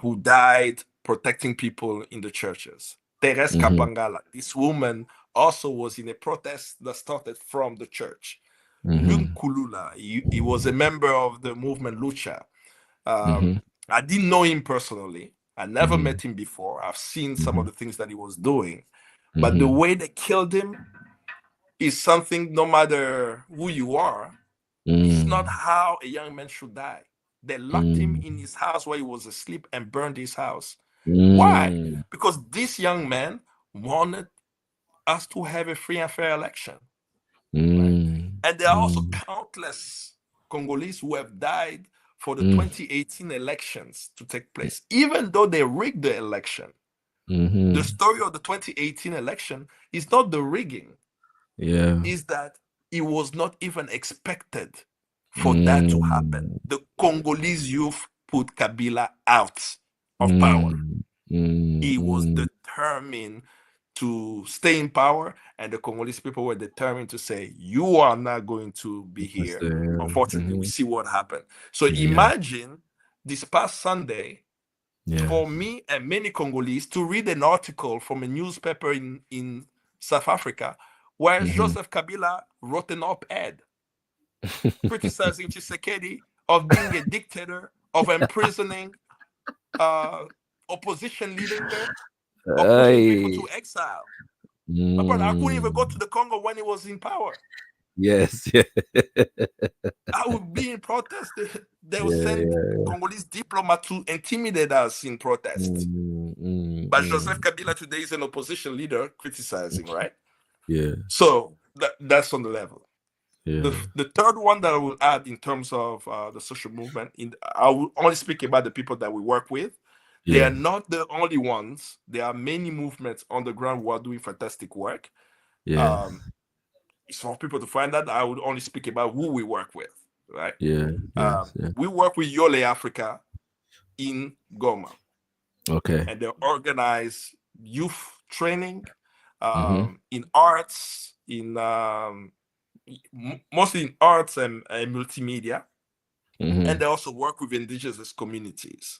who died protecting people in the churches. Teres Kapangala, this woman also was in a protest that started from the church. Lung Kulula, he was a member of the movement Lucha. I didn't know him personally. I never met him before. I've seen some of the things that he was doing. But the way they killed him is something, no matter who you are, it's not how a young man should die. They locked him in his house while he was asleep and burned his house. Why? Because this young man wanted us to have a free and fair election. And there are also countless Congolese who have died for the 2018 elections to take place, even though they rigged the election. The story of the 2018 election is not the rigging. Is that it was not even expected for that to happen. The Congolese youth put Kabila out of power. He was determined to stay in power, and the Congolese people were determined to say, you are not going to be here. Unfortunately, we see what happened. So imagine this past Sunday, for me and many Congolese to read an article from a newspaper in South Africa where Joseph Kabila wrote an op-ed criticizing Tshisekedi of being a dictator, of imprisoning opposition leader, of putting people to exile. My brother, I couldn't even go to the Congo when he was in power. I would be in protest. They would send Congolese diplomats to intimidate us in protest. But Joseph Kabila today is an opposition leader criticizing, right? So that's on the level. The third one that I will add in terms of the social movement, I will only speak about the people that we work with. They are not the only ones. There are many movements on the ground who are doing fantastic work. It's for people to find out. I would only speak about who we work with, right? We work with Yole Africa in Goma. And they organize youth training in arts, mostly in arts and multimedia. And they also work with indigenous communities.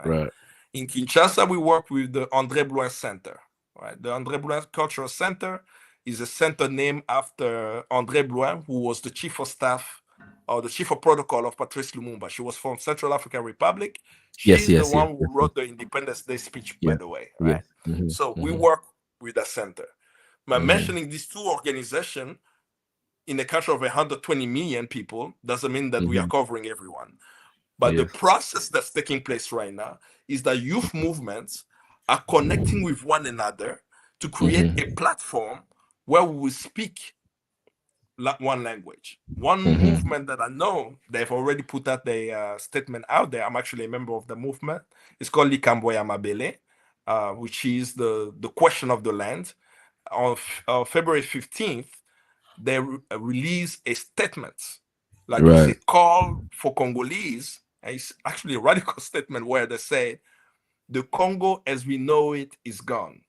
Right? In Kinshasa, we work with the André Bloin Center. Right? The André Bloin Cultural Center is a center named after André Bloin, who was the chief of staff or the chief of protocol of Patrice Lumumba. She was from Central African Republic. She's the one who wrote the Independence Day speech, by the way. Right? So we work with that center. By mentioning these two organizations in a country of 120 million people doesn't mean that we are covering everyone. But the process that's taking place right now is that youth movements are connecting with one another to create a platform where we will speak one language. One movement that I know, they've already put out the statement out there. I'm actually a member of the movement. It's called Likambo ya Mabele, which is the question of the land. On February 15th, they release a statement, like it's a call for Congolese. And it's actually a radical statement where they say, the Congo as we know it is gone.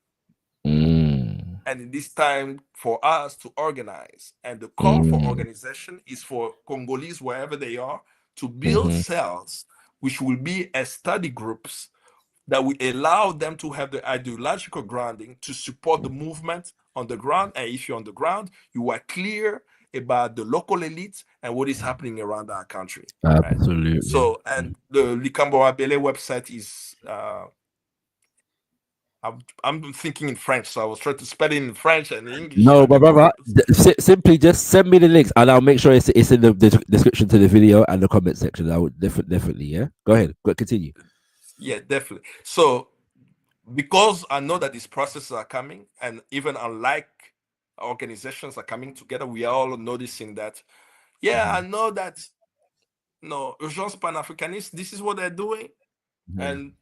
And it is time for us to organize. And the call for organization is for Congolese, wherever they are, to build cells, which will be as study groups that will allow them to have the ideological grounding to support the movement on the ground. And if you're on the ground, you are clear about the local elites and what is happening around our country. Absolutely. Right? So, and the Likambo Abele website is, I'm thinking in French, so I was trying to spell it in French and English. No, but brother, simply just send me the links, and I'll make sure it's in the description to the video and the comment section. I would definitely, yeah. Go ahead, continue. Yeah, definitely. So, because I know that these processes are coming, and even unlike organizations are coming together, we are all noticing that. Yeah, I know that. No, Urgence Panafricaniste, this is what they're doing, and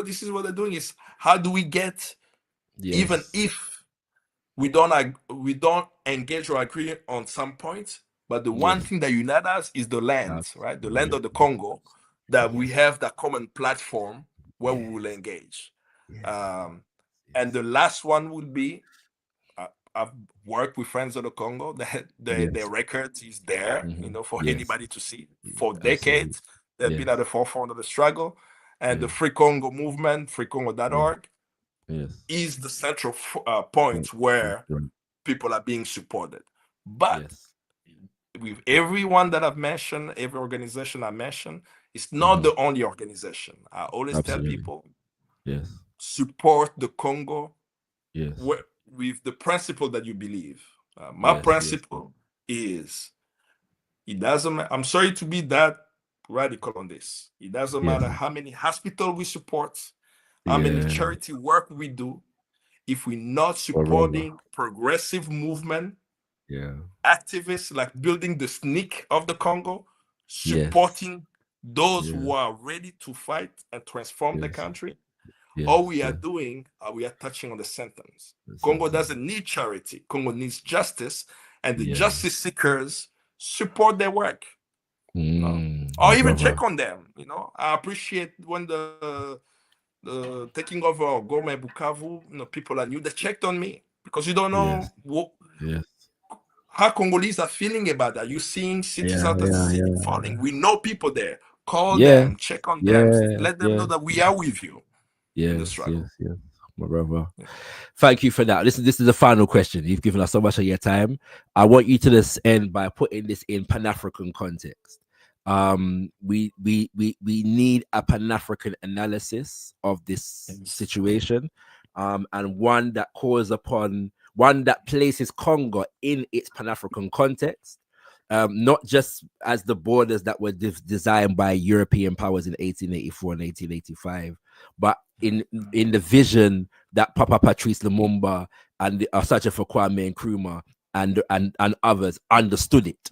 this is what they're doing. Is how do we get, even if we don't engage or agree on some points, but the one thing that unites us is the land, right? The land of the Congo, that we have that common platform where we will engage. And the last one would be, I've worked with Friends of the Congo. Their record is there, for anybody to see. For decades, they've been at the forefront of the struggle. And the Free Congo movement, freecongo.org, is the central point where people are being supported. But with everyone that I've mentioned, every organization I mentioned, it's not the only organization. I always tell people, support the Congo with the principle that you believe. My principle is, it doesn't. I'm sorry to be that radical on this. It doesn't matter how many hospitals we support, how many charity work we do, if we're not supporting progressive movement, activists like building the SNCC of the Congo, supporting those who are ready to fight and transform the country. All we are doing, we are touching on the symptoms. Congo doesn't need charity. Congo needs justice, and the justice seekers support their work. Or even check on them. I appreciate when the taking over Goma Bukavu, people are new. They checked on me because you don't know how Congolese are feeling about that. You're seeing cities out of the city falling. We know people there. Call them, check on them, let them know that we are with you. Yes, my brother. Thank you for that. This is the final question. You've given us so much of your time. I want you to just end by putting this in Pan-African context. We need a Pan-African analysis of this situation, and one that places Congo in its Pan-African context. Not just as the borders that were designed by European powers in 1884 and 1885, but in the vision that Papa Patrice Lumumba and Asafa Kwame Nkrumah and others understood it.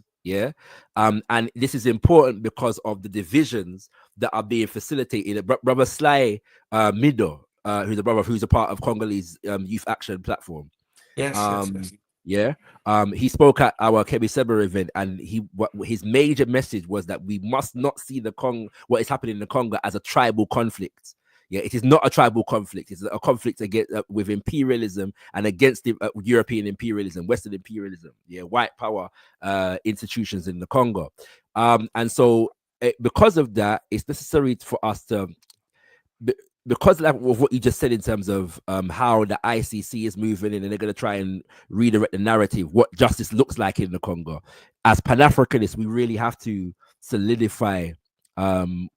And this is important because of the divisions that are being facilitated. Brother Sly Mido, who's a part of Congolese Youth Action Platform. He spoke at our Kebi Seba event, and his major message was that we must not see what is happening in the Congo as a tribal conflict. It is not a tribal conflict. It's a conflict against with imperialism and against the European imperialism, Western imperialism, white power institutions in the Congo. And so because of that, it's necessary for us to, because of what you just said in terms of how the ICC is moving in, and they're going to try and redirect the narrative, what justice looks like in the Congo. As Pan-Africanists, we really have to solidify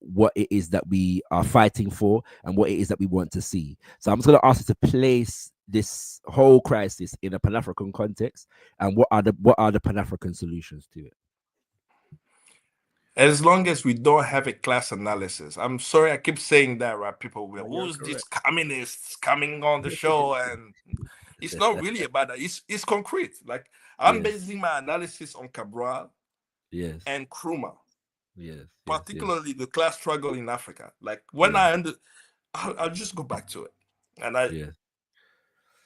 what it is that we are fighting for and what it is that we want to see. So I'm just going to ask you to place this whole crisis in a Pan-African context, and what are the Pan-African solutions to it? as long as we don't have a class analysis. I'm sorry, I keep saying that, right? People will, who's these communists coming on the show? And it's not really about that. It's concrete. Like, I'm basing my analysis on Cabral and Nkrumah. Particularly the class struggle in Africa. Like, when I'll just go back to it. And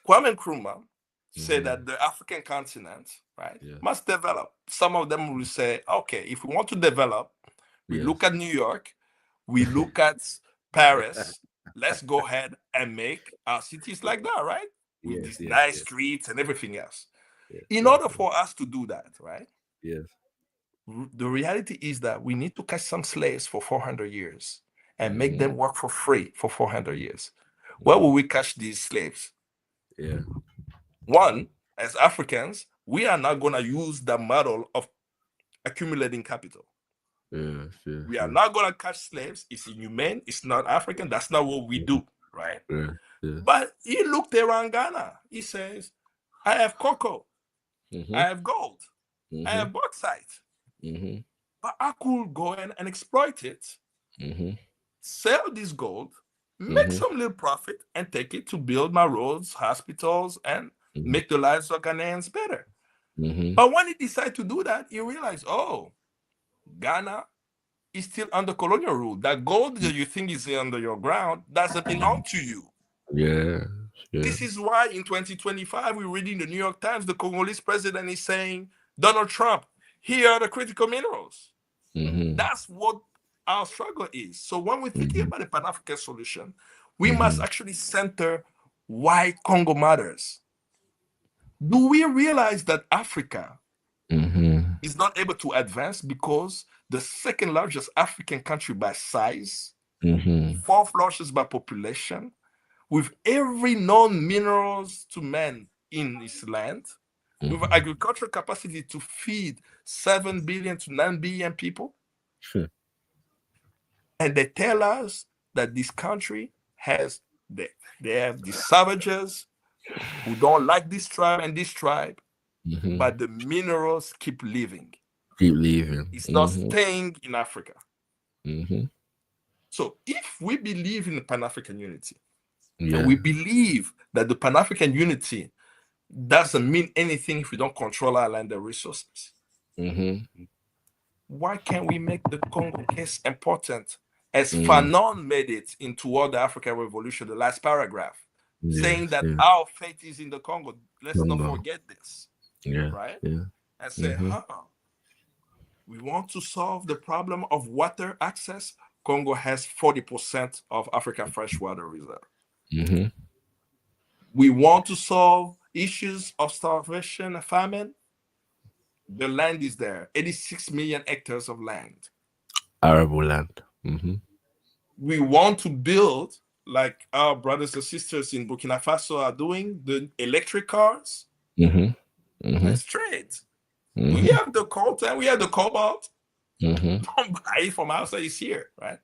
Kwame Nkrumah said that the African continent, right, must develop. Some of them will say, okay, if we want to develop, we look at New York, we look at Paris, let's go ahead and make our cities like that, right? With these nice streets and everything else. In order for us to do that, right? The reality is that we need to catch some slaves for 400 years and make them work for free for 400 years. Where will we catch these slaves? One, as Africans, we are not going to use the model of accumulating capital. We are not going to catch slaves. It's inhumane. It's not African. That's not what we do, right? But he looked around Ghana. He says, I have cocoa. I have gold. I have bauxite. But I could go in and exploit it, sell this gold, make some little profit, and take it to build my roads, hospitals, and make the lives of Ghanaians better. But when he decided to do that, he realized, oh, Ghana is still under colonial rule. That gold that you think is under your ground doesn't belong to you. This is why in 2025, we're reading the New York Times, the Congolese president is saying, Donald Trump, here are the critical minerals. That's what our struggle is. So when we're thinking about a Pan-African solution, we must actually center why Congo matters. Do we realize that Africa is not able to advance because the second largest African country by size, fourth largest by population, with every known minerals to man in its land, with agricultural capacity to feed 7 billion to 9 billion people? And they tell us that this country has, they have these savages who don't like this tribe and this tribe, but the minerals keep leaving. It's not staying in Africa. So if we believe in the Pan-African unity, and we believe that the Pan-African unity doesn't mean anything if we don't control our land and resources, why can't we make the Congo case important? As Fanon made it into World African Revolution, the last paragraph, saying that our fate is in the Congo. Let's not forget this, right? And say, we want to solve the problem of water access. Congo has 40% of African freshwater reserve. We want to solve issues of starvation and famine. The land is there, 86 million hectares of land. Arable land. We want to build, like our brothers and sisters in Burkina Faso are doing, the electric cars. That's trade. We have the coltan, we have the cobalt. Don't buy it from outside, it's here, right?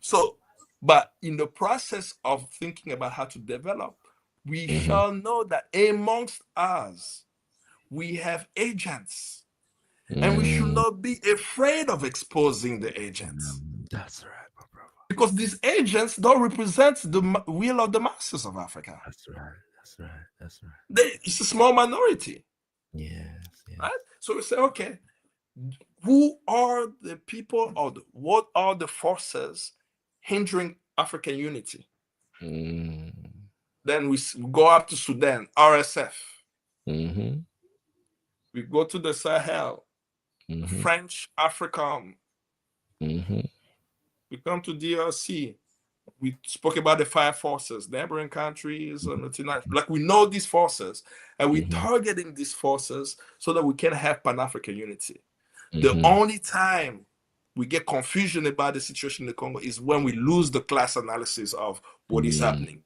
So, but in the process of thinking about how to develop, we shall know that amongst us, we have agents. And we should not be afraid of exposing the agents. That's right, my brother. Because these agents don't represent the will of the masses of Africa. That's right. It's a small minority. Yes. Right? So we say, okay, who are the people, or what are the forces hindering African unity? Then we go up to Sudan, RSF. We go to the Sahel, French Afrikan. We come to DRC. We spoke about the 5 forces, neighboring countries, like we know these forces, and we're targeting these forces so that we can have Pan-African unity. The only time we get confusion about the situation in the Congo is when we lose the class analysis of what is happening.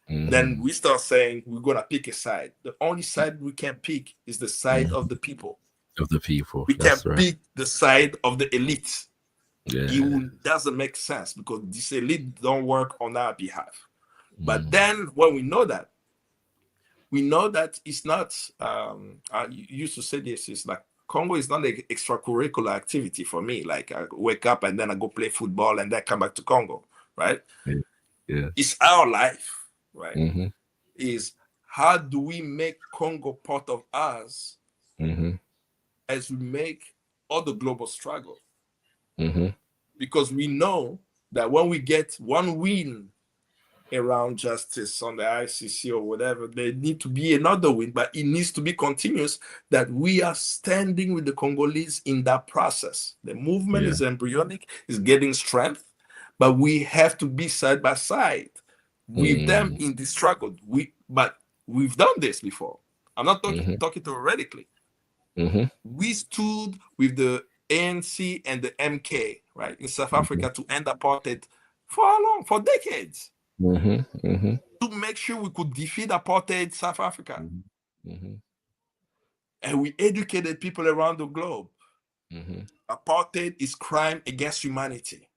Then we start saying we're going to pick a side. The only side we can pick is the side of the people. We can't pick the side of the elite. It doesn't make sense because this elite don't work on our behalf. But then when we know that it's not, I used to say this, it's like Congo is not an extracurricular activity for me. Like I wake up and then I go play football and then come back to Congo, right? Yeah. It's our life, right? Is how do we make Congo part of us as we make all the global struggle? Because we know that when we get one win around justice on the ICC or whatever, there need to be another win, but it needs to be continuous, that we are standing with the Congolese in that process. The movement is embryonic, is getting strength, but we have to be side by side with them in the struggle. But we've done this before. I'm not talking theoretically. We stood with the ANC and the MK, right, in South Africa to end apartheid for how long? For decades. To make sure we could defeat apartheid South Africa. And we educated people around the globe. Apartheid is crime against humanity.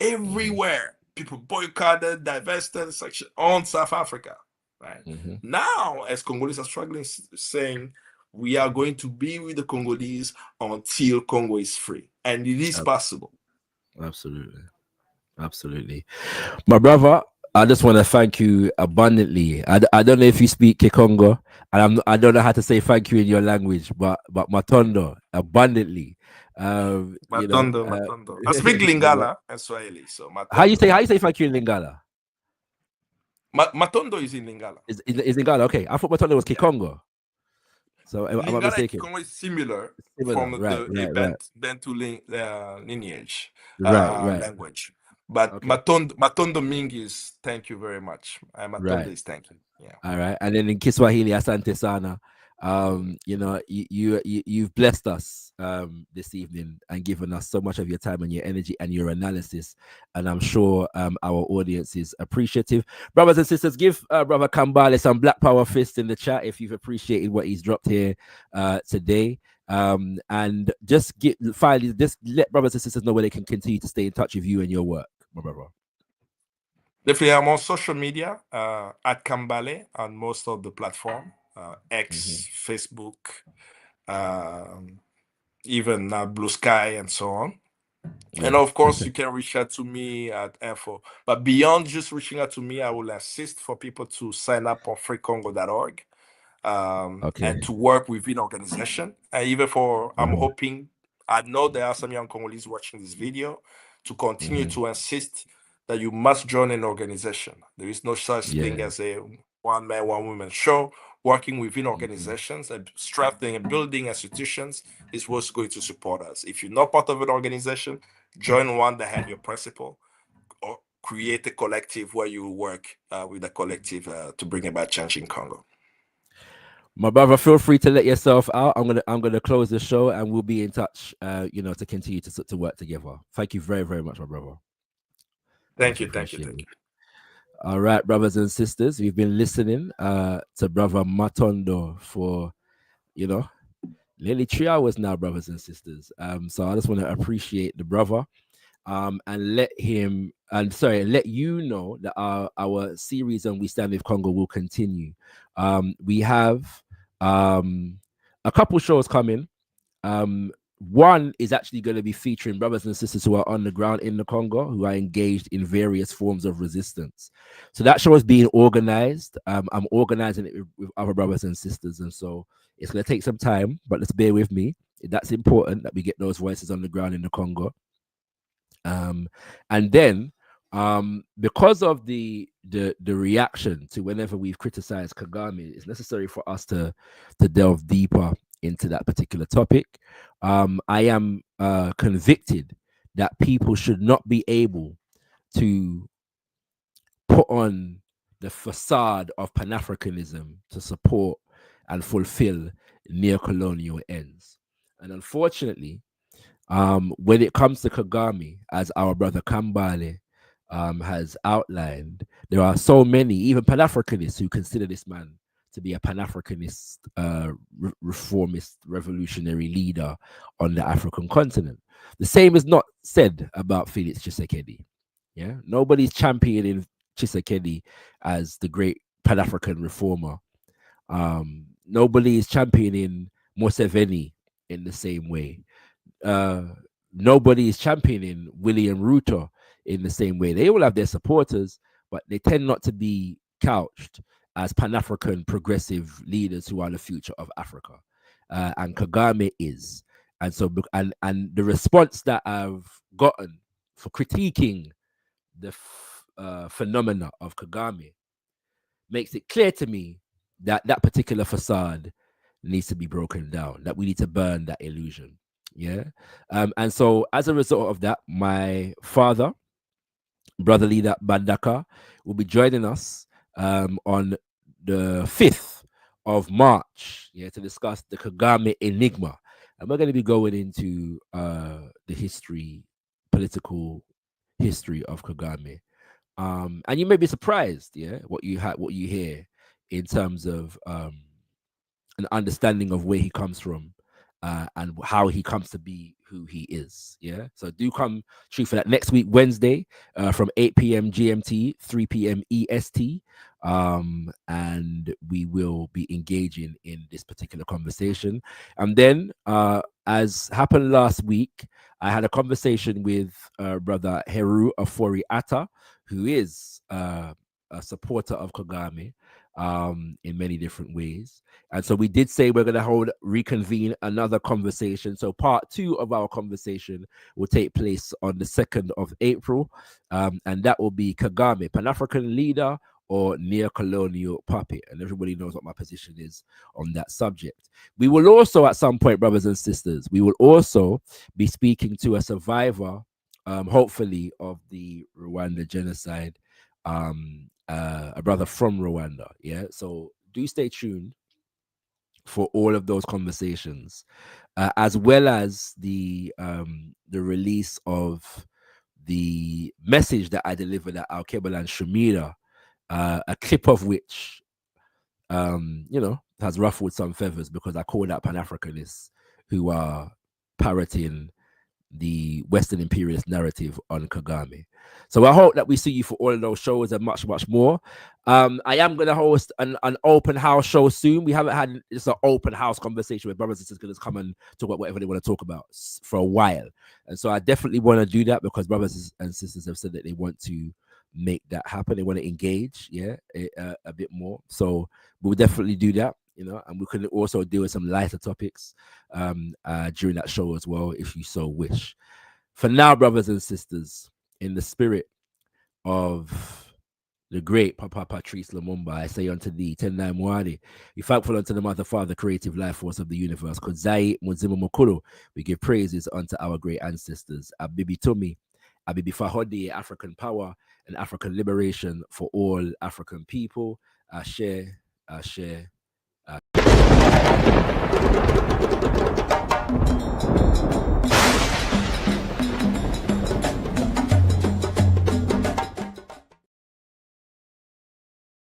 Everywhere, people boycotted, divested, section on South Africa. Right now, as Congolese are struggling, saying we are going to be with the Congolese until Congo is free, and it is possible. Absolutely, absolutely, my brother. I just want to thank you abundantly. I don't know if you speak Kikongo, and I don't know how to say thank you in your language, but Matondo abundantly. Matondo. I speak Lingala and Swahili, so Matondo. How you say thank you in Lingala? Matondo is in Lingala. Is Lingala? Okay, I thought Matondo was Kikongo. So am I mistaken? Kikongo is similar from the Bantu lineage language. But Matondo Ming is thank you very much. Matondo is thank you. Yeah. All right. And then in Kiswahili, Asante Sana. You've blessed us this evening and given us so much of your time and your energy and your analysis, and I'm sure our audience is appreciative. Brothers and sisters, give brother Kambale some black power fist in the chat if you've appreciated what he's dropped here today, and just let brothers and sisters know where they can continue to stay in touch with you and your work, my brother. Definitely, I'm on social media at Kambale on most of the platform. X, Facebook, even Blue Sky and so on. And of course, you can reach out to me at info. But beyond just reaching out to me, I will assist for people to sign up on freecongo.org and to work within organization. And even I'm hoping, I know there are some young Congolese watching this video, to continue to insist that you must join an organization. There is no such thing as a one man, one woman show. Working within organizations and strengthening and building institutions is what's going to support us. If you're not part of an organization, join one that has your principle, or create a collective where you work with a collective to bring about change in Congo. My brother, feel free to let yourself out. I'm gonna close the show, and we'll be in touch. To continue to work together. Thank you very, very much, my brother. Thank you. All right, brothers and sisters, we've been listening to brother Matondo for nearly 3 hours now, brothers and sisters. So I just want to appreciate the brother and let you know that our series on We Stand with Congo will continue. We have a couple shows coming. One is actually going to be featuring brothers and sisters who are on the ground in the Congo, who are engaged in various forms of resistance. So that show is being organized. I'm organizing it with other brothers and sisters, and so it's going to take some time, but let's bear with me. That's important that we get those voices on the ground in the Congo. And then because of the reaction to whenever we've criticized Kagame, it's necessary for us to delve deeper into that particular topic. I am convicted that people should not be able to put on the facade of Panafricanism to support and fulfill neocolonial ends. And unfortunately, when it comes to Kagame, as our brother Kambale has outlined, there are so many, even Pan-Africanists, who consider this man to be a Pan-Africanist, reformist, revolutionary leader on the African continent. The same is not said about Felix Tshisekedi. Yeah, nobody's championing Tshisekedi as the great Pan-African reformer. Nobody is championing Museveni in the same way. Nobody is championing William Ruto in the same way. They all have their supporters, but they tend not to be couched as Pan-African progressive leaders who are the future of Africa. And Kagame is. And so, and the response that I've gotten for critiquing the phenomena of Kagame makes it clear to me that that particular facade needs to be broken down, that we need to burn that illusion. Yeah. And so as a result of that, my father, Brother Leader Bandaka, will be joining us on the 5th of March, yeah, to discuss the Kagame enigma. And we're going to be going into the political history of Kagame. And you may be surprised, yeah, what you hear in terms of an understanding of where he comes from and how he comes to be who he is. Yeah. So do come true for that next week, Wednesday, from 8 p.m. GMT, 3 p.m. EST. And we will be engaging in this particular conversation. And then, as happened last week, I had a conversation with Brother Heru Afori Atta, who is a supporter of Kagame in many different ways. And so we did say we're going to reconvene another conversation. So part 2 of our conversation will take place on the 2nd of April. And that will be Kagame, Pan-African leader or neo-colonial puppet. And everybody knows what my position is on that subject. We will also, at some point, brothers and sisters, we will also be speaking to a survivor, hopefully, of the Rwanda genocide, a brother from Rwanda. Yeah. So do stay tuned for all of those conversations, as well as the release of the message that I delivered at Al-Kebel and Shumira, a clip of which, has ruffled some feathers because I called out Pan-Africanists who are parroting the Western imperialist narrative on Kagame. So I hope that we see you for all of those shows and much, much more. I am going to host an open house show soon. We haven't had just an open house conversation with brothers and sisters going to come and talk about whatever they want to talk about for a while. And so I definitely want to do that because brothers and sisters have said that they want to make that happen. They want to engage, a bit more. So we'll definitely do that. And we can also deal with some lighter topics during that show as well, if you so wish. For now, brothers and sisters, in the spirit of the great Papa Patrice Lumumba, I say unto thee, Tendai Mwani, be thankful unto the Mother, Father, creative life force of the universe. Kozai Muzima Mukulu, we give praises unto our great ancestors. Abibi Tumi, Abibi Fahodi, African power and African liberation for all African people. Ashe, Ashe.